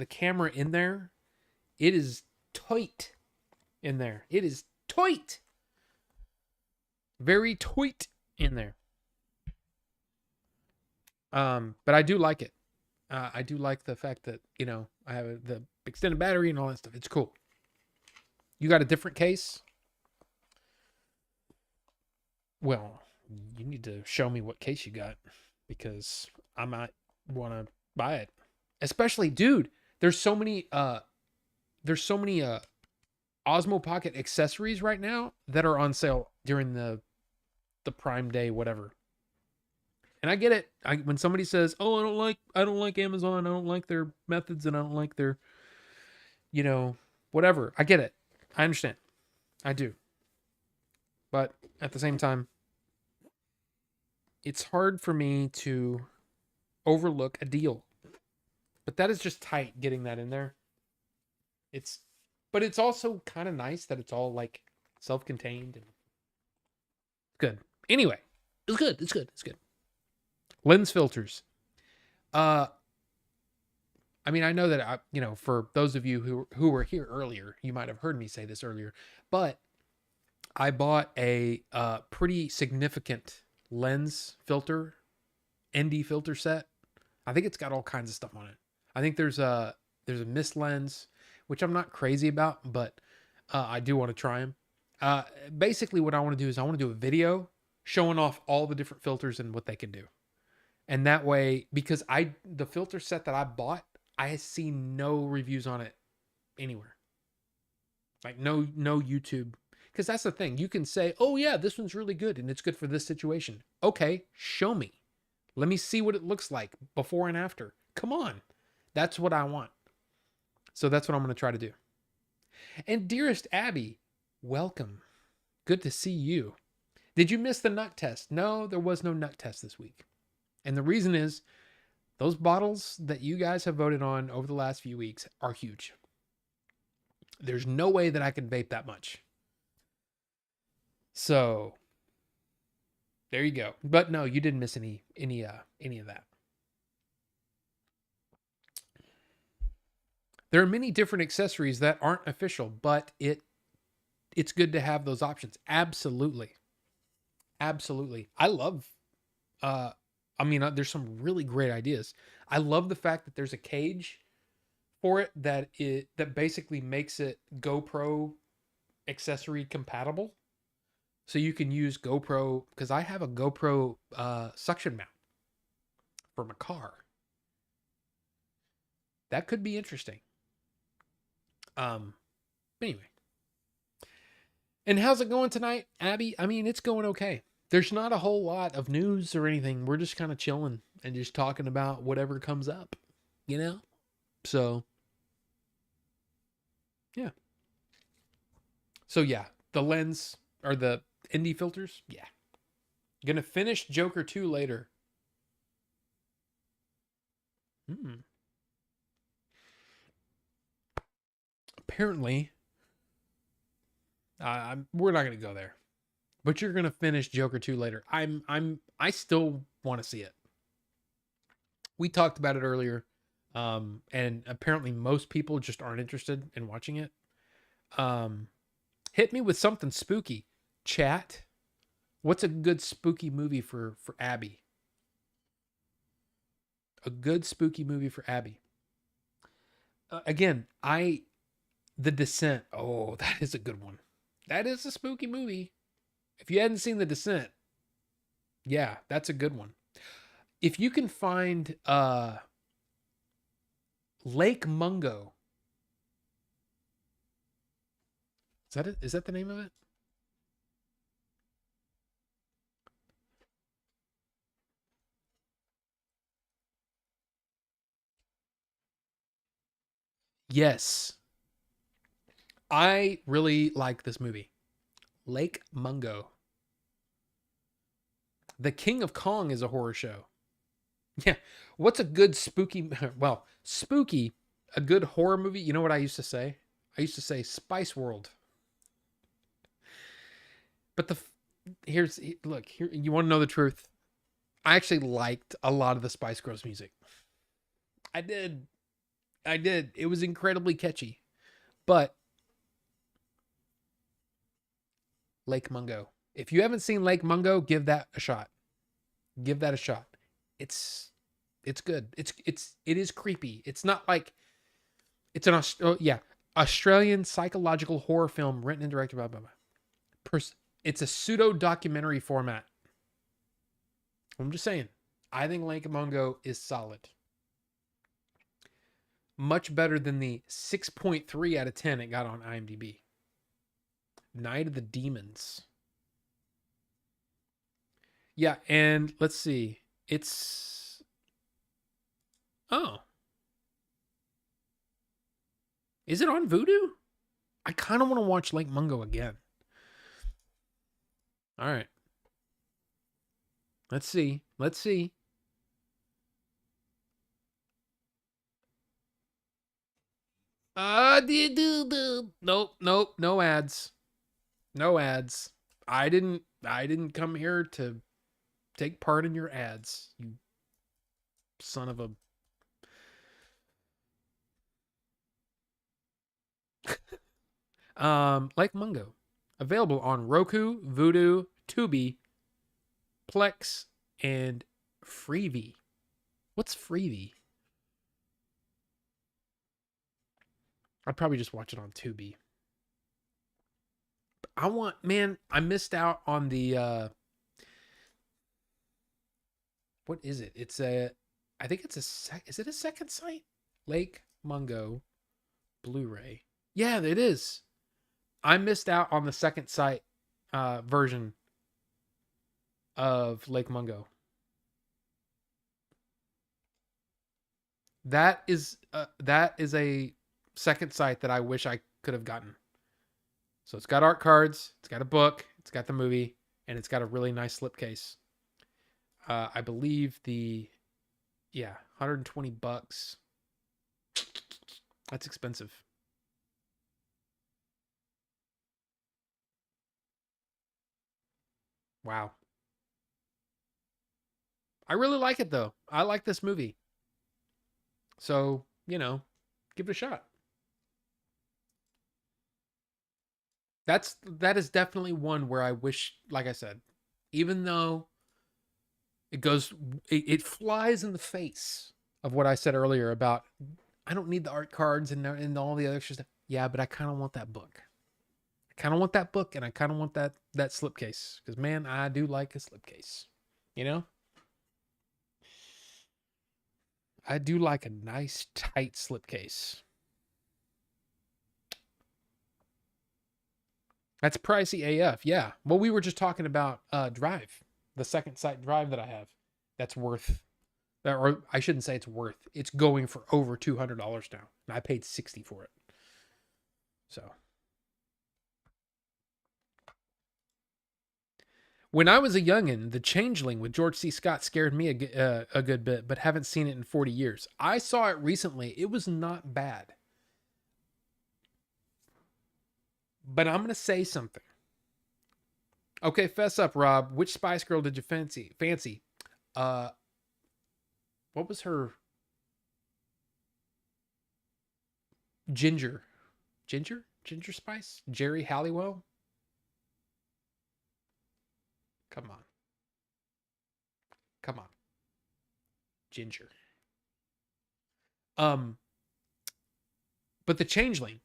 Speaker 1: camera in there, it is tight in there. It is tight. Very tight in there. But I do like it. I do like the fact that, you know, I have the extended battery and all that stuff. It's cool. You got a different case? Well, you need to show me what case you got, because I might want to buy it. Especially, dude, there's so many Osmo Pocket accessories right now that are on sale during the Prime Day, whatever. And I get it. When somebody says, "Oh, I don't like Amazon. I don't like their methods, and I don't like their, you know, whatever." I get it. I understand. I do. But at the same time, it's hard for me to overlook a deal. But that is just tight getting that in there. But it's also kind of nice that it's all like self-contained and good. Anyway, it's good. Lens filters. I mean, I know that for those of you who were here earlier, you might have heard me say this earlier, but I bought a pretty significant lens filter, ND filter set. I think it's got all kinds of stuff on it. I think there's a mist lens, which I'm not crazy about, but I do want to try them. Basically, what I want to do is I want to do a video showing off all the different filters and what they can do. And that way, because the filter set that I bought, I see no reviews on it anywhere. Like no YouTube. Because that's the thing. You can say, oh yeah, this one's really good and it's good for this situation. Okay, show me. Let me see what it looks like before and after. Come on. That's what I want. So that's what I'm going to try to do. And dearest Abby, welcome. Good to see you. Did you miss the nut test? No, there was no nut test this week. And the reason is those bottles that you guys have voted on over the last few weeks are huge. There's no way that I can vape that much. So there you go. But no, you didn't miss any of that. There are many different accessories that aren't official, but it's good to have those options. Absolutely. Absolutely. I love there's some really great ideas. I love the fact that there's a cage for it that basically makes it GoPro accessory compatible. So you can use GoPro, because I have a GoPro suction mount for my car. That could be interesting. Anyway. And how's it going tonight, Abby? I mean, it's going okay. There's not a whole lot of news or anything. We're just kind of chilling and just talking about whatever comes up, you know? So, yeah. So, yeah, the lens or the ND filters, yeah. Gonna finish Joker 2 later. Apparently, we're not gonna go there. But you're gonna finish Joker 2 later. I still want to see it. We talked about it earlier, and apparently most people just aren't interested in watching it. Hit me with something spooky, chat. What's a good spooky movie for Abby? A good spooky movie for Abby. Again, The Descent. Oh, that is a good one. That is a spooky movie. If you hadn't seen The Descent, yeah, that's a good one. If you can find Lake Mungo. Is that it? Is that the name of it? Yes. I really like this movie. Lake Mungo. The King of Kong is a horror show. Yeah. What's a good spooky, well, spooky, a good horror movie? You know what I used to say? I used to say Spice World. But look, here, you want to know the truth? I actually liked a lot of the Spice Girls music. I did. It was incredibly catchy. But Lake Mungo. If you haven't seen Lake Mungo, give that a shot. Give that a shot. It's good. It is creepy. It's not like it's an Australian psychological horror film written and directed by it's a pseudo documentary format. I'm just saying. I think Lake Mungo is solid. Much better than the 6.3 out of 10 it got on IMDb. Night of the Demons. Yeah, and let's see. Oh. Is it on Vudu? I kind of want to watch Lake Mungo again. All right. Let's see. Nope, no ads. No ads. I didn't come here to take part in your ads, you son of a Lake Mungo. Available on Roku, Vudu, Tubi, Plex, and Freevee. What's Freevee? I'd probably just watch it on Tubi. I missed out on the what is it? I think it's is it a second site? Lake Mungo Blu-ray. Yeah, it is. I missed out on the second site version of Lake Mungo. That is a second site that I wish I could have gotten. So it's got art cards, it's got a book, it's got the movie, and it's got a really nice slipcase. I believe yeah, $120. That's expensive. Wow. I really like it though. I like this movie. So, give it a shot. That is definitely one where I wish, like I said, even though it flies in the face of what I said earlier about I don't need the art cards and all the other extra stuff. Yeah, but I kind of want that book. I kind of want that book, and I kind of want that slipcase because man, I do like a slipcase. You know, I do like a nice tight slipcase. That's pricey AF. Yeah. Well, we were just talking about Drive, the second site Drive that I have. That's worth, or I shouldn't say it's worth. It's going for over $200 now, and I paid $60 for it. So, when I was a youngin', The Changeling with George C. Scott scared me a good bit, but haven't seen it in 40 years. I saw it recently. It was not bad. But I'm going to say something. Okay, fess up, Rob. Which Spice Girl did you fancy? Uh, what was her? Ginger Spice? Jerry Halliwell? Come on. Come on. Ginger. But The Changeling.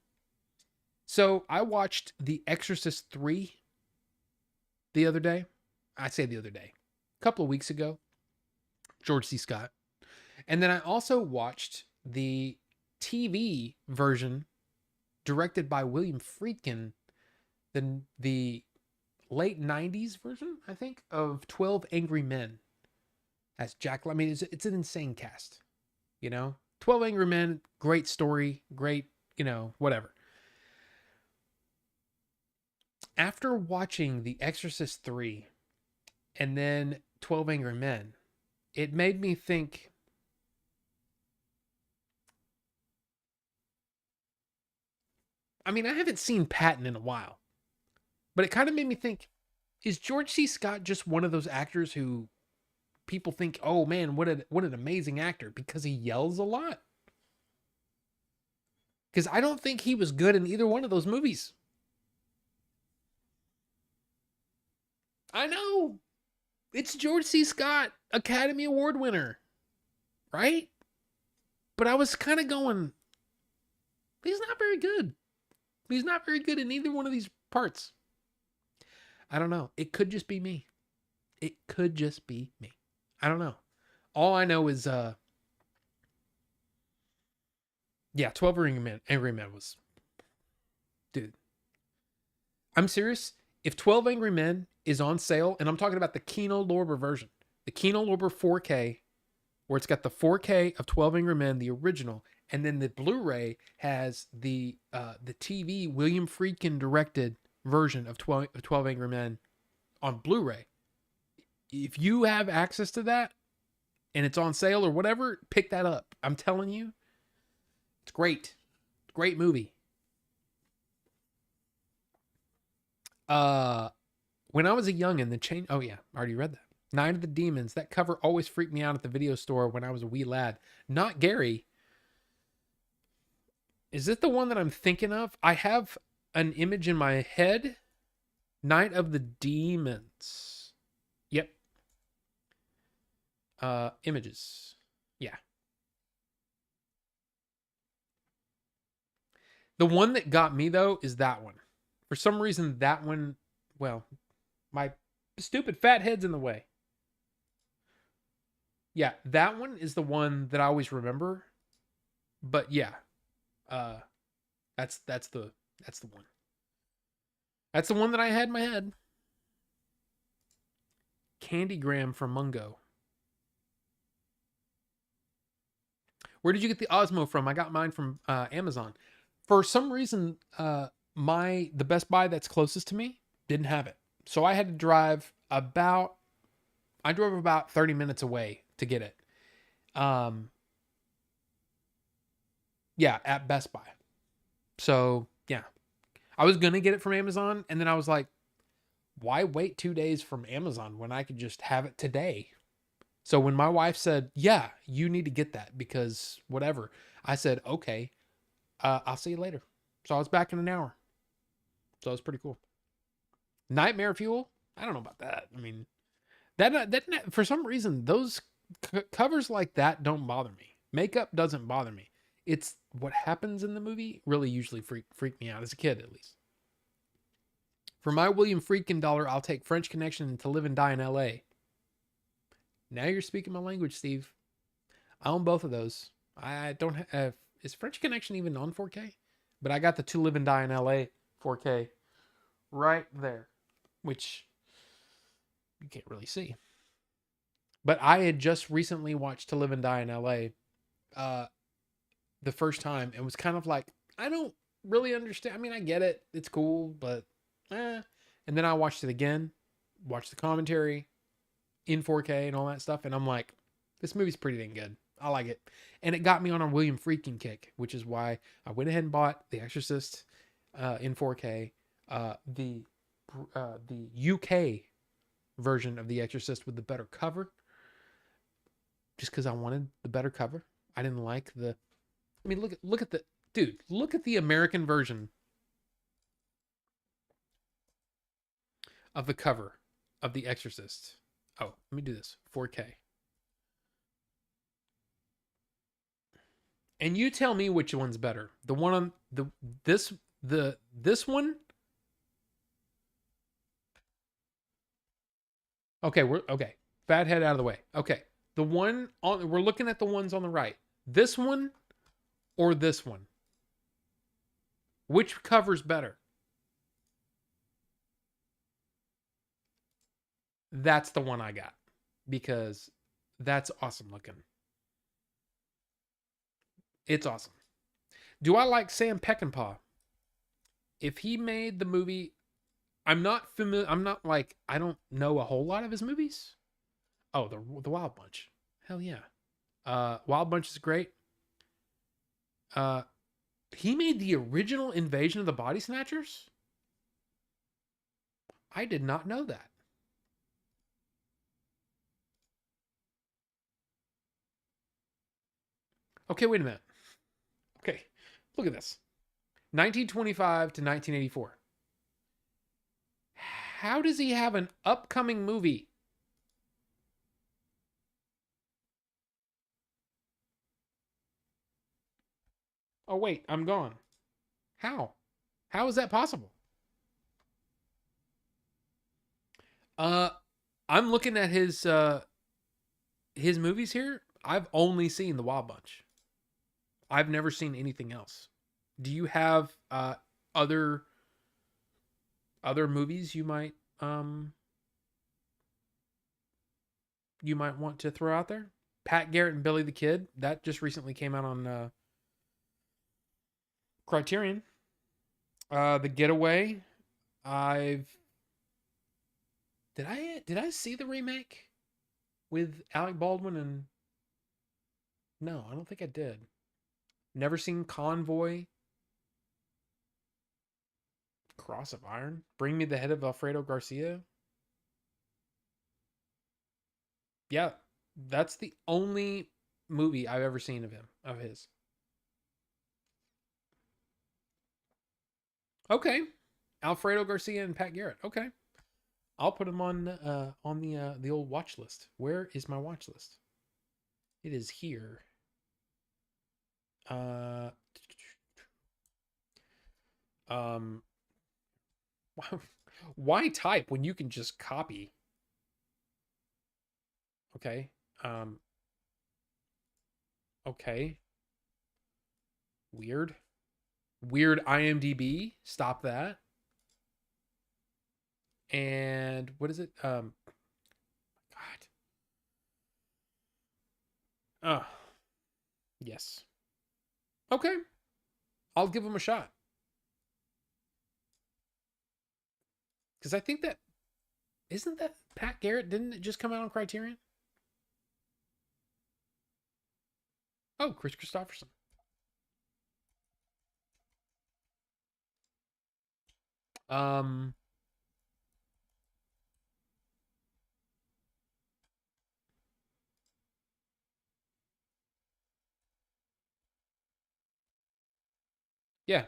Speaker 1: So I watched The Exorcist 3 the other day. I say the other day. A couple of weeks ago. George C. Scott. And then I also watched the TV version directed by William Friedkin, the late 90s version, I think, of 12 Angry Men. As Jack, I mean, it's an insane cast, 12 Angry Men, great story, great, whatever. After watching The Exorcist 3 and then 12 Angry Men, it made me think, I mean, I haven't seen Patton in a while, but it kind of made me think, is George C. Scott just one of those actors who people think, oh man, what an amazing actor because he yells a lot? Because I don't think he was good in either one of those movies. I know. It's George C. Scott, Academy Award winner, right? But I was kind of going, he's not very good. He's not very good in either one of these parts. I don't know. It could just be me. It could just be me. I don't know. All I know is, 12 Angry Men was, dude. I'm serious. If 12 Angry Men is on sale, and I'm talking about the Kino Lorber version, the Kino Lorber 4K, where it's got the 4K of 12 Angry Men, the original, and then the Blu-ray has the TV William Friedkin directed version of 12 Angry Men on Blu-ray. If you have access to that and it's on sale or whatever, pick that up. I'm telling you, it's great. Great movie. When I was a youngin', oh yeah, I already read that. Night of the Demons. That cover always freaked me out at the video store when I was a wee lad. Not Gary. Is it the one that I'm thinking of? I have an image in my head. Night of the Demons. Yep. Images. Yeah. The one that got me though is that one. For some reason, that one, well, my stupid fat head's in the way. Yeah, that one is the one that I always remember. But yeah, that's the one. That's the one that I had in my head. Candygram from Mungo. Where did you get the Osmo from? I got mine from Amazon. For some reason, the Best Buy that's closest to me didn't have it. So I had to drive about, I drove about 30 minutes away to get it. Um, yeah, at Best Buy. So yeah, I was gonna get it from Amazon, and then I was like, why wait 2 days from Amazon when I could just have it today? So when my wife said, yeah, you need to get that because whatever, I said, okay, I'll see you later. So I was back in an hour. So it was pretty cool. Nightmare Fuel? I don't know about that. I mean, that for some reason, those covers like that don't bother me. Makeup doesn't bother me. It's what happens in the movie really usually freak me out as a kid, at least. For my William Friedkin dollar, I'll take French Connection and To Live and Die in L.A. Now you're speaking my language, Steve. I own both of those. I don't have. Is French Connection even on 4K? But I got the To Live and Die in LA 4K right there, which you can't really see. But I had just recently watched To Live and Die in LA the first time and was kind of like, I don't really understand. I mean, I get it. It's cool, but eh. And then I watched it again, watched the commentary in 4K and all that stuff. And I'm like, this movie's pretty dang good. I like it. And it got me on a William Friedkin kick, which is why I went ahead and bought The Exorcist in 4K. The UK version of The Exorcist with the better cover, just because I wanted the better cover. I didn't like the. I mean, look at the dude. Look at the American version of the cover of The Exorcist. Oh, let me do this 4K. And you tell me which one's better. The one on this one. Okay, we're okay. Fathead out of the way. Okay. The one on we're looking at the ones on the right. This one or this one? Which cover's better? That's the one I got because that's awesome looking. It's awesome. Do I like Sam Peckinpah? If he made the movie, I'm not familiar. I'm not like I don't know a whole lot of his movies. Oh, the Wild Bunch. Hell yeah. Wild Bunch is great. Uh, he made the original Invasion of the Body Snatchers. I did not know that. Okay, wait a minute. Okay, look at this. 1925 to 1984. How does he have an upcoming movie? Oh, wait, I'm gone. How? How is that possible? Uh, I'm looking at his movies here. I've only seen The Wild Bunch. I've never seen anything else. Do you have other other movies you might want to throw out there? Pat Garrett and Billy the Kid, that just recently came out on Criterion. The Getaway, I've did I see the remake with Alec Baldwin and no, I don't think I did. Never seen Convoy, Cross of Iron, Bring Me the Head of Alfredo Garcia. Yeah, that's the only movie I've ever seen of him, of his. Okay. Alfredo Garcia and Pat Garrett. Okay. I'll put him on the old watch list. Where is my watch list? It is here. Uh um why type when you can just copy? Okay. Um okay. Weird. Weird IMDb. Stop that. And what is it? God. Oh, yes. Okay. I'll give him a shot. Because I think that Isn't that Pat Garrett? Didn't it just come out on Criterion? Oh, Chris Christopherson. Um, yeah.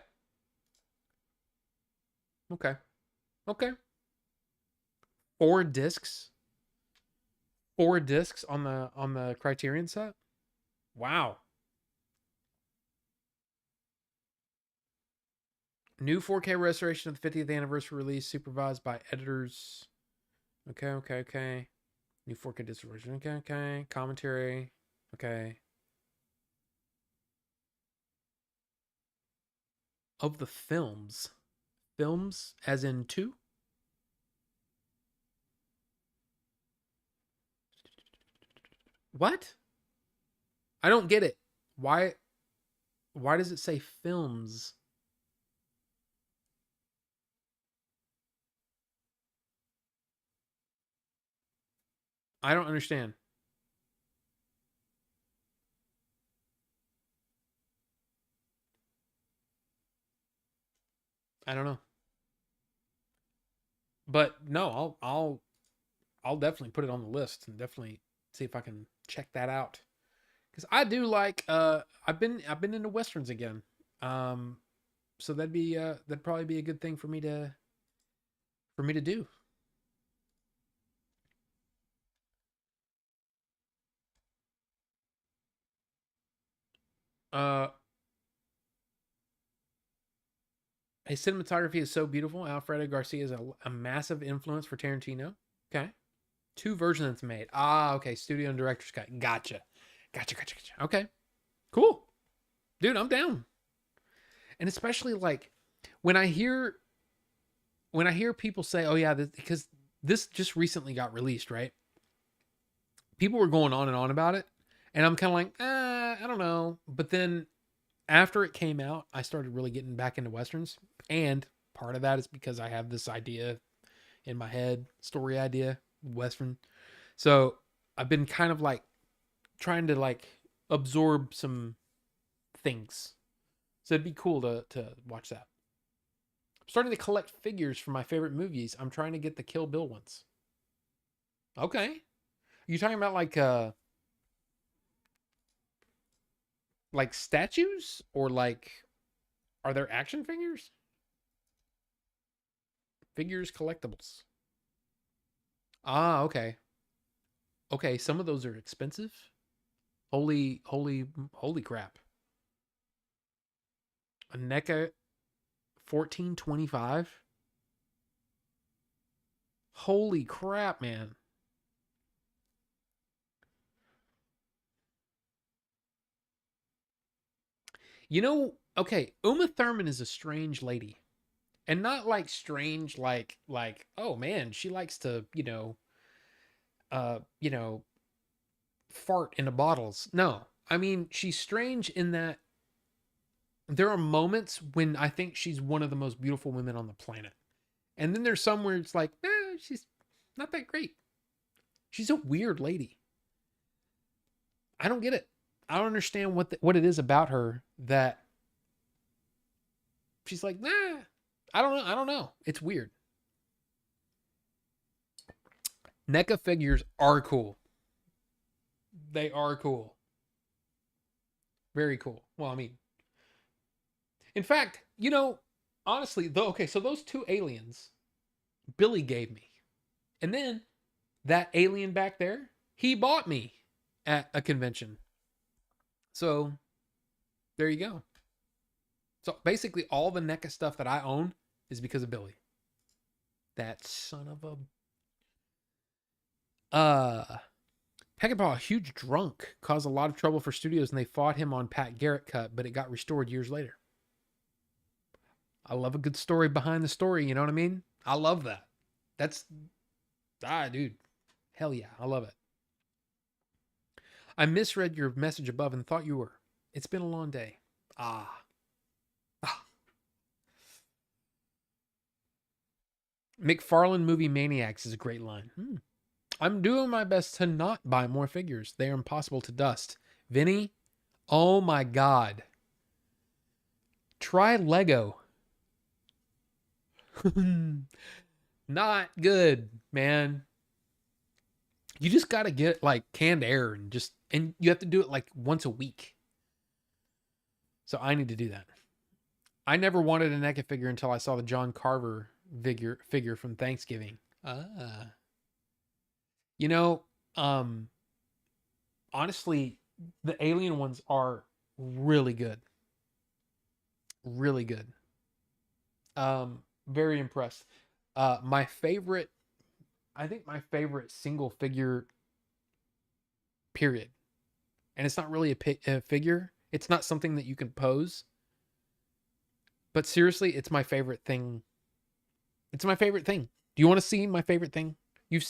Speaker 1: Okay. Okay. 4 discs. 4 discs on the Criterion set. Wow. New 4K restoration of the 50th anniversary release, supervised by editors. Okay, okay, okay. New 4K disc version. Okay, okay. Commentary. Okay. Of the films. Films as in two? What? I don't get it. Why does it say films? I don't understand. I don't know. But no, I'll definitely put it on the list and definitely see if I can check that out. Cuz I do like I've been into westerns again. Um so that'd probably be a good thing for me to do. Uh His cinematography is so beautiful. Alfredo Garcia is a massive influence for Tarantino. Okay. Two versions it's made. Ah, okay. Studio and director's cut. Gotcha. Gotcha. Okay. Cool. Dude, I'm down. And especially like when I hear people say, "Oh yeah," because this just recently got released, right? People were going on and on about it, and I'm kind of like, I don't know. But then after it came out, I started really getting back into westerns, and part of that is because I have this idea in my head, story idea, western. So I've been kind of like trying to like absorb some things. So it'd be cool to watch that. I'm starting to collect figures for my favorite movies. I'm trying to get the Kill Bill ones. Okay. You talking about like statues or like are there action figures? Figures collectibles. Ah, okay. Okay, some of those are expensive. Holy crap. A NECA 1425. Holy crap, man. You know, okay, Uma Thurman is a strange lady. And not like strange oh man, she likes to, you know, fart into bottles. No. I mean, she's strange in that there are moments when I think she's one of the most beautiful women on the planet. And then there's some where it's like, she's not that great. She's a weird lady. I don't get it. I don't understand what it is about her that she's like, nah. I don't know. I don't know. It's weird. NECA figures are cool. They are cool. Very cool. Well, I mean, in fact, honestly, though, okay, so those two aliens Billy gave me. And then that alien back there, he bought me at a convention. So there you go. So basically, all the NECA stuff that I own is because of Billy. That son of a. Peckinpah, a huge drunk, caused a lot of trouble for studios, and they fought him on Pat Garrett cut, but it got restored years later. I love a good story behind the story. You know what I mean? I love that. That's dude. Hell yeah, I love it. I misread your message above and thought you were. It's been a long day. Ah. Ah. McFarlane Movie Maniacs is a great line. I'm doing my best to not buy more figures. They are impossible to dust. Vinny, oh my God. Try Lego. Not good, man. You just got to get like canned air and you have to do it like once a week. So I need to do that. I never wanted a NECA figure until I saw the John Carver figure from Thanksgiving. You know, honestly, the alien ones are really good. Really good. Very impressed. My favorite, I think my favorite single figure, period. And it's not really a figure. It's not something that you can pose. But seriously, it's my favorite thing. It's my favorite thing. Do you want to see my favorite thing? You've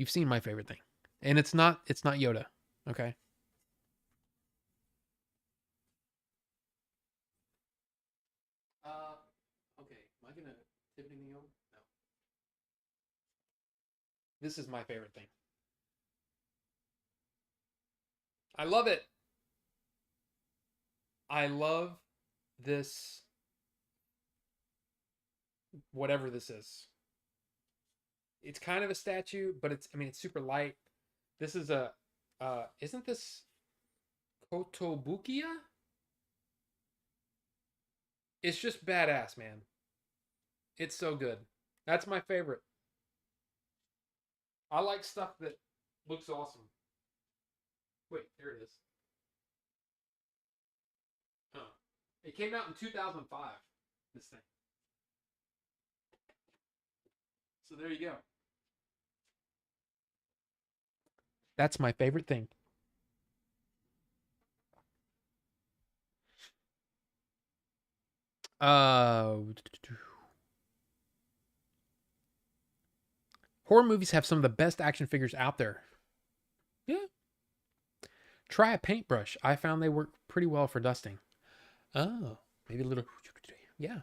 Speaker 1: seen my favorite thing. And it's not Yoda, okay? Okay. Am I going to tip anything over? No. This is my favorite thing. I love it. I love this, whatever this is. It's kind of a statue, but it's super light. This is isn't this Kotobukiya? It's just badass, man. It's so good. That's my favorite. I like stuff that looks awesome. Wait, there it is. Huh. It came out in 2005, this thing. So there you go. That's my favorite thing. Horror movies have some of the best action figures out there. Yeah. Try a paintbrush. I found they work pretty well for dusting. Oh, maybe a little. Yeah.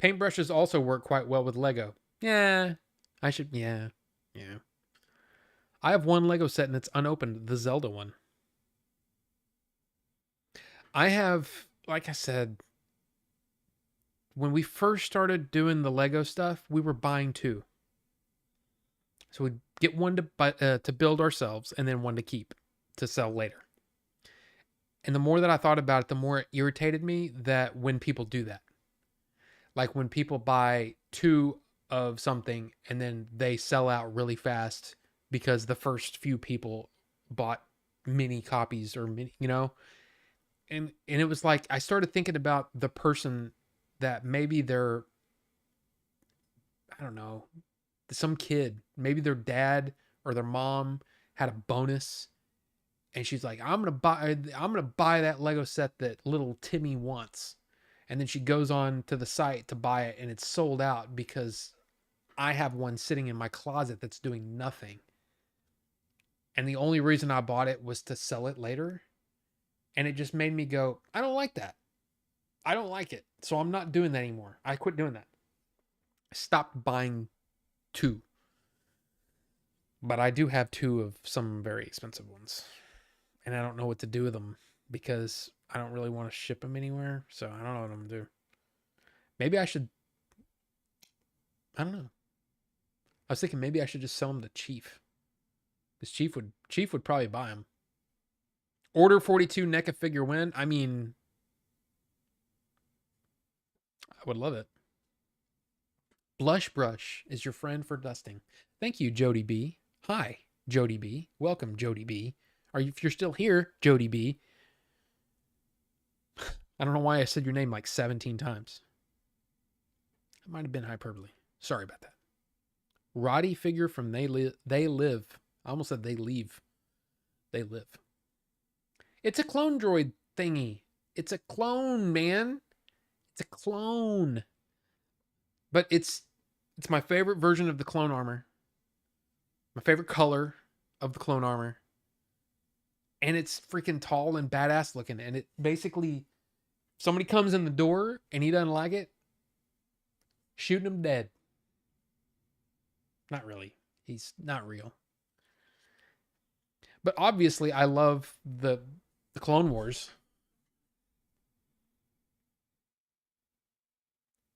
Speaker 1: Paintbrushes also work quite well with Lego. Yeah. I should. Yeah. Yeah. I have one Lego set and it's unopened, the Zelda one. I have, like I said, when we first started doing the Lego stuff, we were buying two. So we'd get one to build ourselves and then one to keep to sell later. And the more that I thought about it, the more it irritated me that when people do that. Like when people buy two of something and then they sell out really fast because the first few people bought mini copies or mini, and it was like I started thinking about the person that maybe they're, I don't know, some kid, maybe their dad or their mom had a bonus and she's like, I'm going to buy that Lego set that little Timmy wants. And then she goes on to the site to buy it and it's sold out because I have one sitting in my closet that's doing nothing. And the only reason I bought it was to sell it later. And it just made me go, I don't like that. I don't like it. So I'm not doing that anymore. I quit doing that. I stopped buying two. But I do have two of some very expensive ones. And I don't know what to do with them because I don't really want to ship them anywhere. So I don't know what I'm going to do. Maybe I should. I don't know. I was thinking maybe I should just sell them to Chief. Because Chief would probably buy them. Order 42 NECA figure win. I mean, I would love it. Blush Brush is your friend for dusting. Thank you, Jody B. Hi, Jody B. Welcome, Jody B. If you're still here, Jody B. I don't know why I said your name like 17 times. It might have been hyperbole. Sorry about that. Roddy figure from They Live. I almost said They Leave. They Live. It's a clone droid thingy. It's a clone, man. It's a clone. But it's my favorite version of the clone armor. My favorite color of the clone armor. And it's freaking tall and badass looking. And it basically, somebody comes in the door and he doesn't like it, Shooting him dead. Not really. He's not real. But obviously, I love the Clone Wars.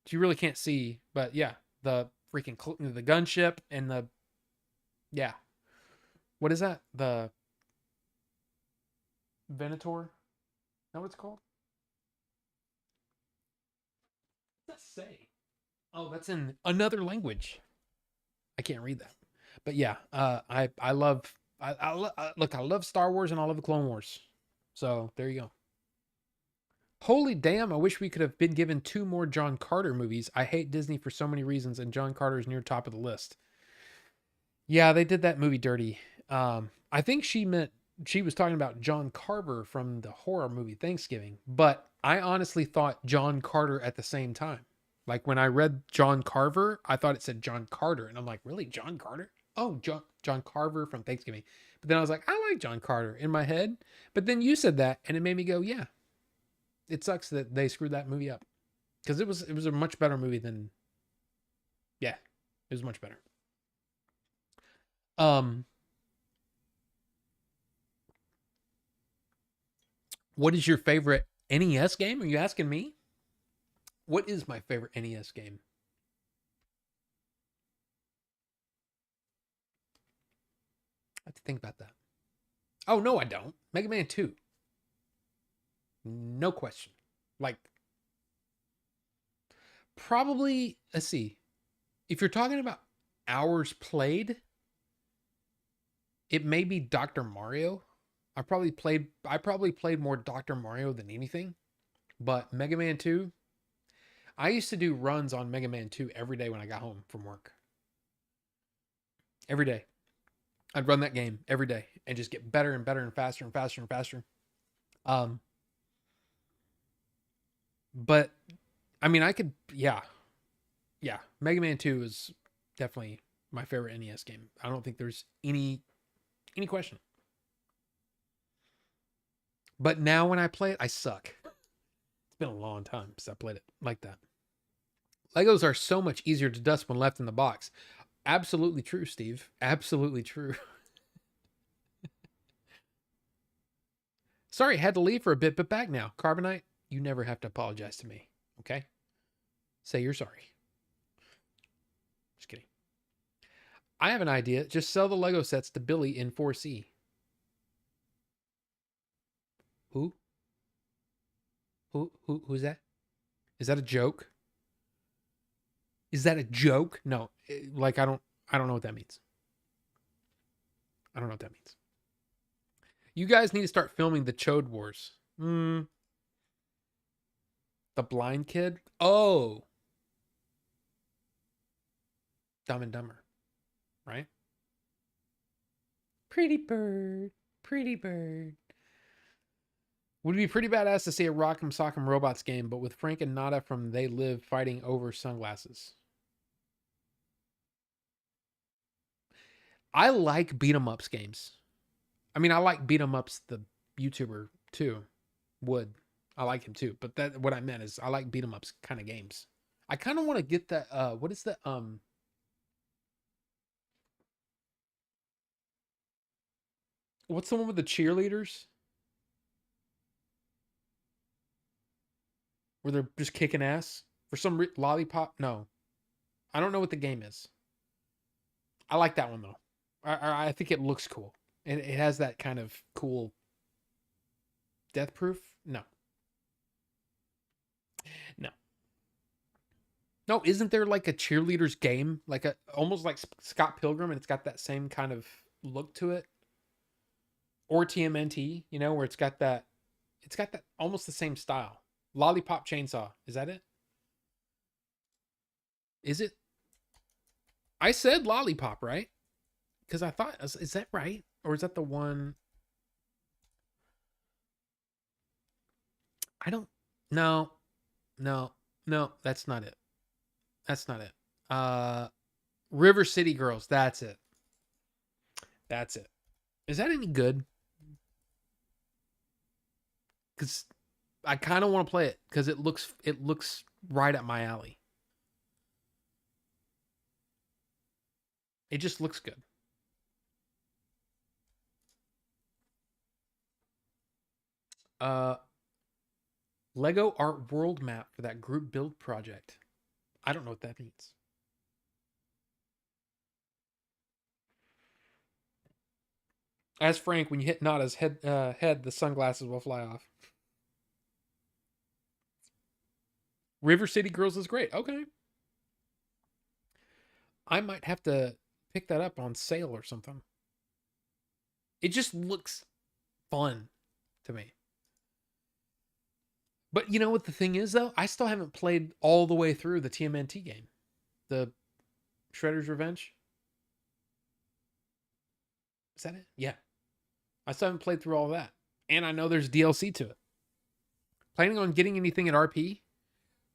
Speaker 1: You really can't see, but yeah, the freaking the gunship and the yeah. What is that? The Venator? Is that what it's called? What does that say? Oh, that's in another language. I can't read that. But yeah, I love look, I love Star Wars and I love the Clone Wars. So there you go. Holy damn, I wish we could have been given 2 more John Carter movies. I hate Disney for so many reasons, and John Carter is near top of the list. Yeah, they did that movie dirty. I think she was talking about John Carver from the horror movie Thanksgiving, but I honestly thought John Carter at the same time. Like when I read John Carver, I thought it said John Carter, and I'm like, really, John Carter? Oh, John Carver from Thanksgiving. But then I was like, I like John Carter in my head. But then you said that, and it made me go, yeah. It sucks that they screwed that movie up because it was a much better movie than, yeah, it was much better. Um, what is your favorite NES game? Are you asking me? What is my favorite NES game? I have to think about that. Oh no, I don't. Mega Man 2. No question. Like probably, let's see. If you're talking about hours played, it may be Dr. Mario. I probably played more Dr. Mario than anything. But Mega Man 2, I used to do runs on Mega Man 2 every day when I got home from work. Every day. I'd run that game every day and just get better and better and faster and faster and faster. Um, but I mean, I could, yeah, yeah. Mega Man 2 is definitely my favorite NES game. I don't think there's any question. But now when I play it, I suck. It's been a long time since I played it like that. Legos are so much easier to dust when left in the box. Absolutely true, Steve. Absolutely true. Sorry, had to leave for a bit, but back now. Carbonite, you never have to apologize to me. Okay? Say you're sorry. Just kidding. I have an idea. Just sell the Lego sets to Billy in 4C. Who? Who's that? Is that a joke? Is that a joke? No. Like I don't know what that means. I don't know what that means. You guys need to start filming the Chode Wars. The blind kid? Oh. Dumb and Dumber. Right? Pretty bird. Pretty bird. Would be pretty badass to see a Rock'em Sock'em Robots game, but with Frank and Nada from They Live fighting over sunglasses. I like beat 'em ups games. I mean, I like beat 'em ups, the YouTuber too. Wood. I like him too. But that what I meant is I like beat 'em ups kind of games. I kind of want to get that what is the what's the one with the cheerleaders? Where they're just kicking ass? For some lollipop? No. I don't know what the game is. I like that one though. I think it looks cool. It has that kind of cool death proof. No, no, no. Isn't there like a cheerleaders game, like a almost like Scott Pilgrim, and it's got that same kind of look to it, or TMNT, where it's got that almost the same style. Lollipop Chainsaw, is that it? Is it? I said lollipop, right? Because I thought, is that right, or is that the one? I don't. No, no, no. That's not it. That's not it. Uh, River City Girls. That's it. That's it. Is that any good? Because I kind of want to play it because it looks right up my alley. It just looks good. Lego Art World Map for that group build project. I don't know what that means. As Frank, when you hit Nada's head, the sunglasses will fly off. River City Girls is great. Okay. I might have to pick that up on sale or something. It just looks fun to me. But you know what the thing is, though? I still haven't played all the way through the TMNT game. The Shredder's Revenge. Is that it? Yeah. I still haven't played through all of that. And I know there's DLC to it. Planning on getting anything at RP?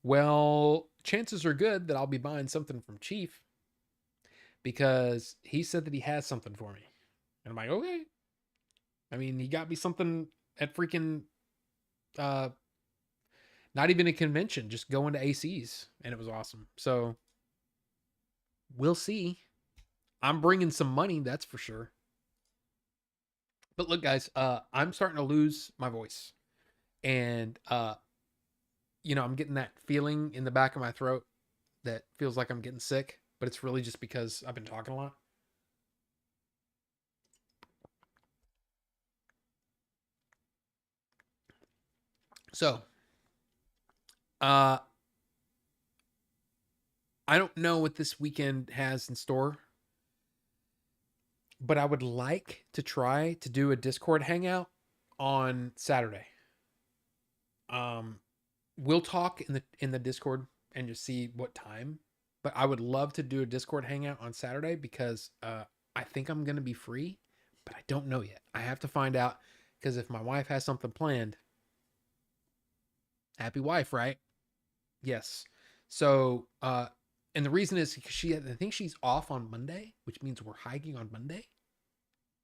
Speaker 1: Well, chances are good that I'll be buying something from Chief. Because he said that he has something for me. And I'm like, okay. I mean, he got me something at freaking... not even a convention, just going to ACs, and it was awesome. So we'll see. I'm bringing some money, that's for sure. But look, guys, I'm starting to lose my voice, and I'm getting that feeling in the back of my throat that feels like I'm getting sick, but it's really just because I've been talking a lot. So I don't know what this weekend has in store, but I would like to try to do a Discord hangout on Saturday. We'll talk in the Discord and just see what time, but I would love to do a Discord hangout on Saturday because I think I'm going to be free, but I don't know yet. I have to find out, because if my wife has something planned, happy wife, right? Yes. So, and the reason is because I think she's off on Monday, which means we're hiking on Monday,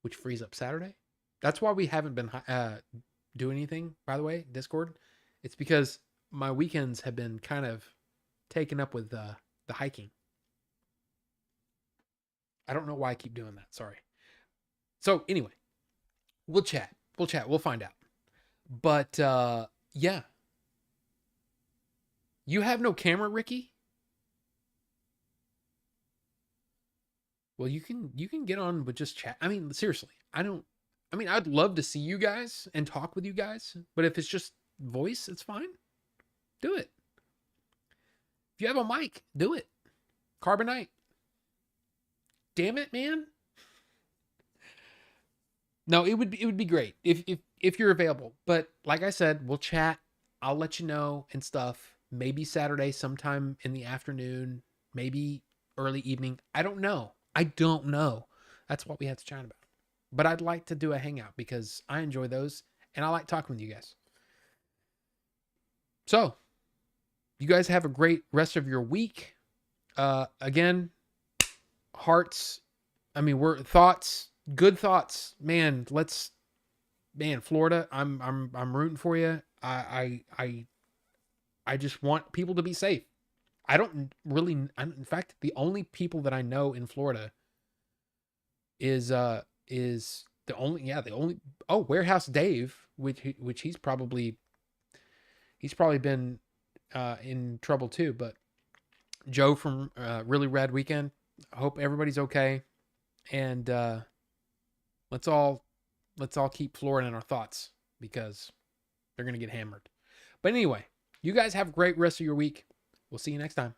Speaker 1: which frees up Saturday. That's why we haven't been doing anything, by the way, Discord. It's because my weekends have been kind of taken up with the hiking. I don't know why I keep doing that. Sorry. So anyway, we'll chat. We'll find out. But yeah. You have no camera, Ricky? Well, you can get on with just chat. I mean, seriously, I'd love to see you guys and talk with you guys, but if it's just voice, it's fine. Do it. If you have a mic, do it. Carbonite. Damn it, man. No, it would be great if you're available. But like I said, we'll chat. I'll let you know and stuff. Maybe Saturday sometime in the afternoon, maybe early evening. I don't know. That's what we have to chat about. But I'd like to do a hangout because I enjoy those and I like talking with you guys. So, you guys have a great rest of your week. Again, hearts. Thoughts, good thoughts. Man, Florida, I'm rooting for you. I just want people to be safe. In fact, the only people that I know in Florida is Warehouse Dave, which he's probably been in trouble too. But Joe from Really Rad Weekend, I hope everybody's okay, and let's all keep Florida in our thoughts because they're gonna get hammered. But anyway, you guys have a great rest of your week. We'll see you next time.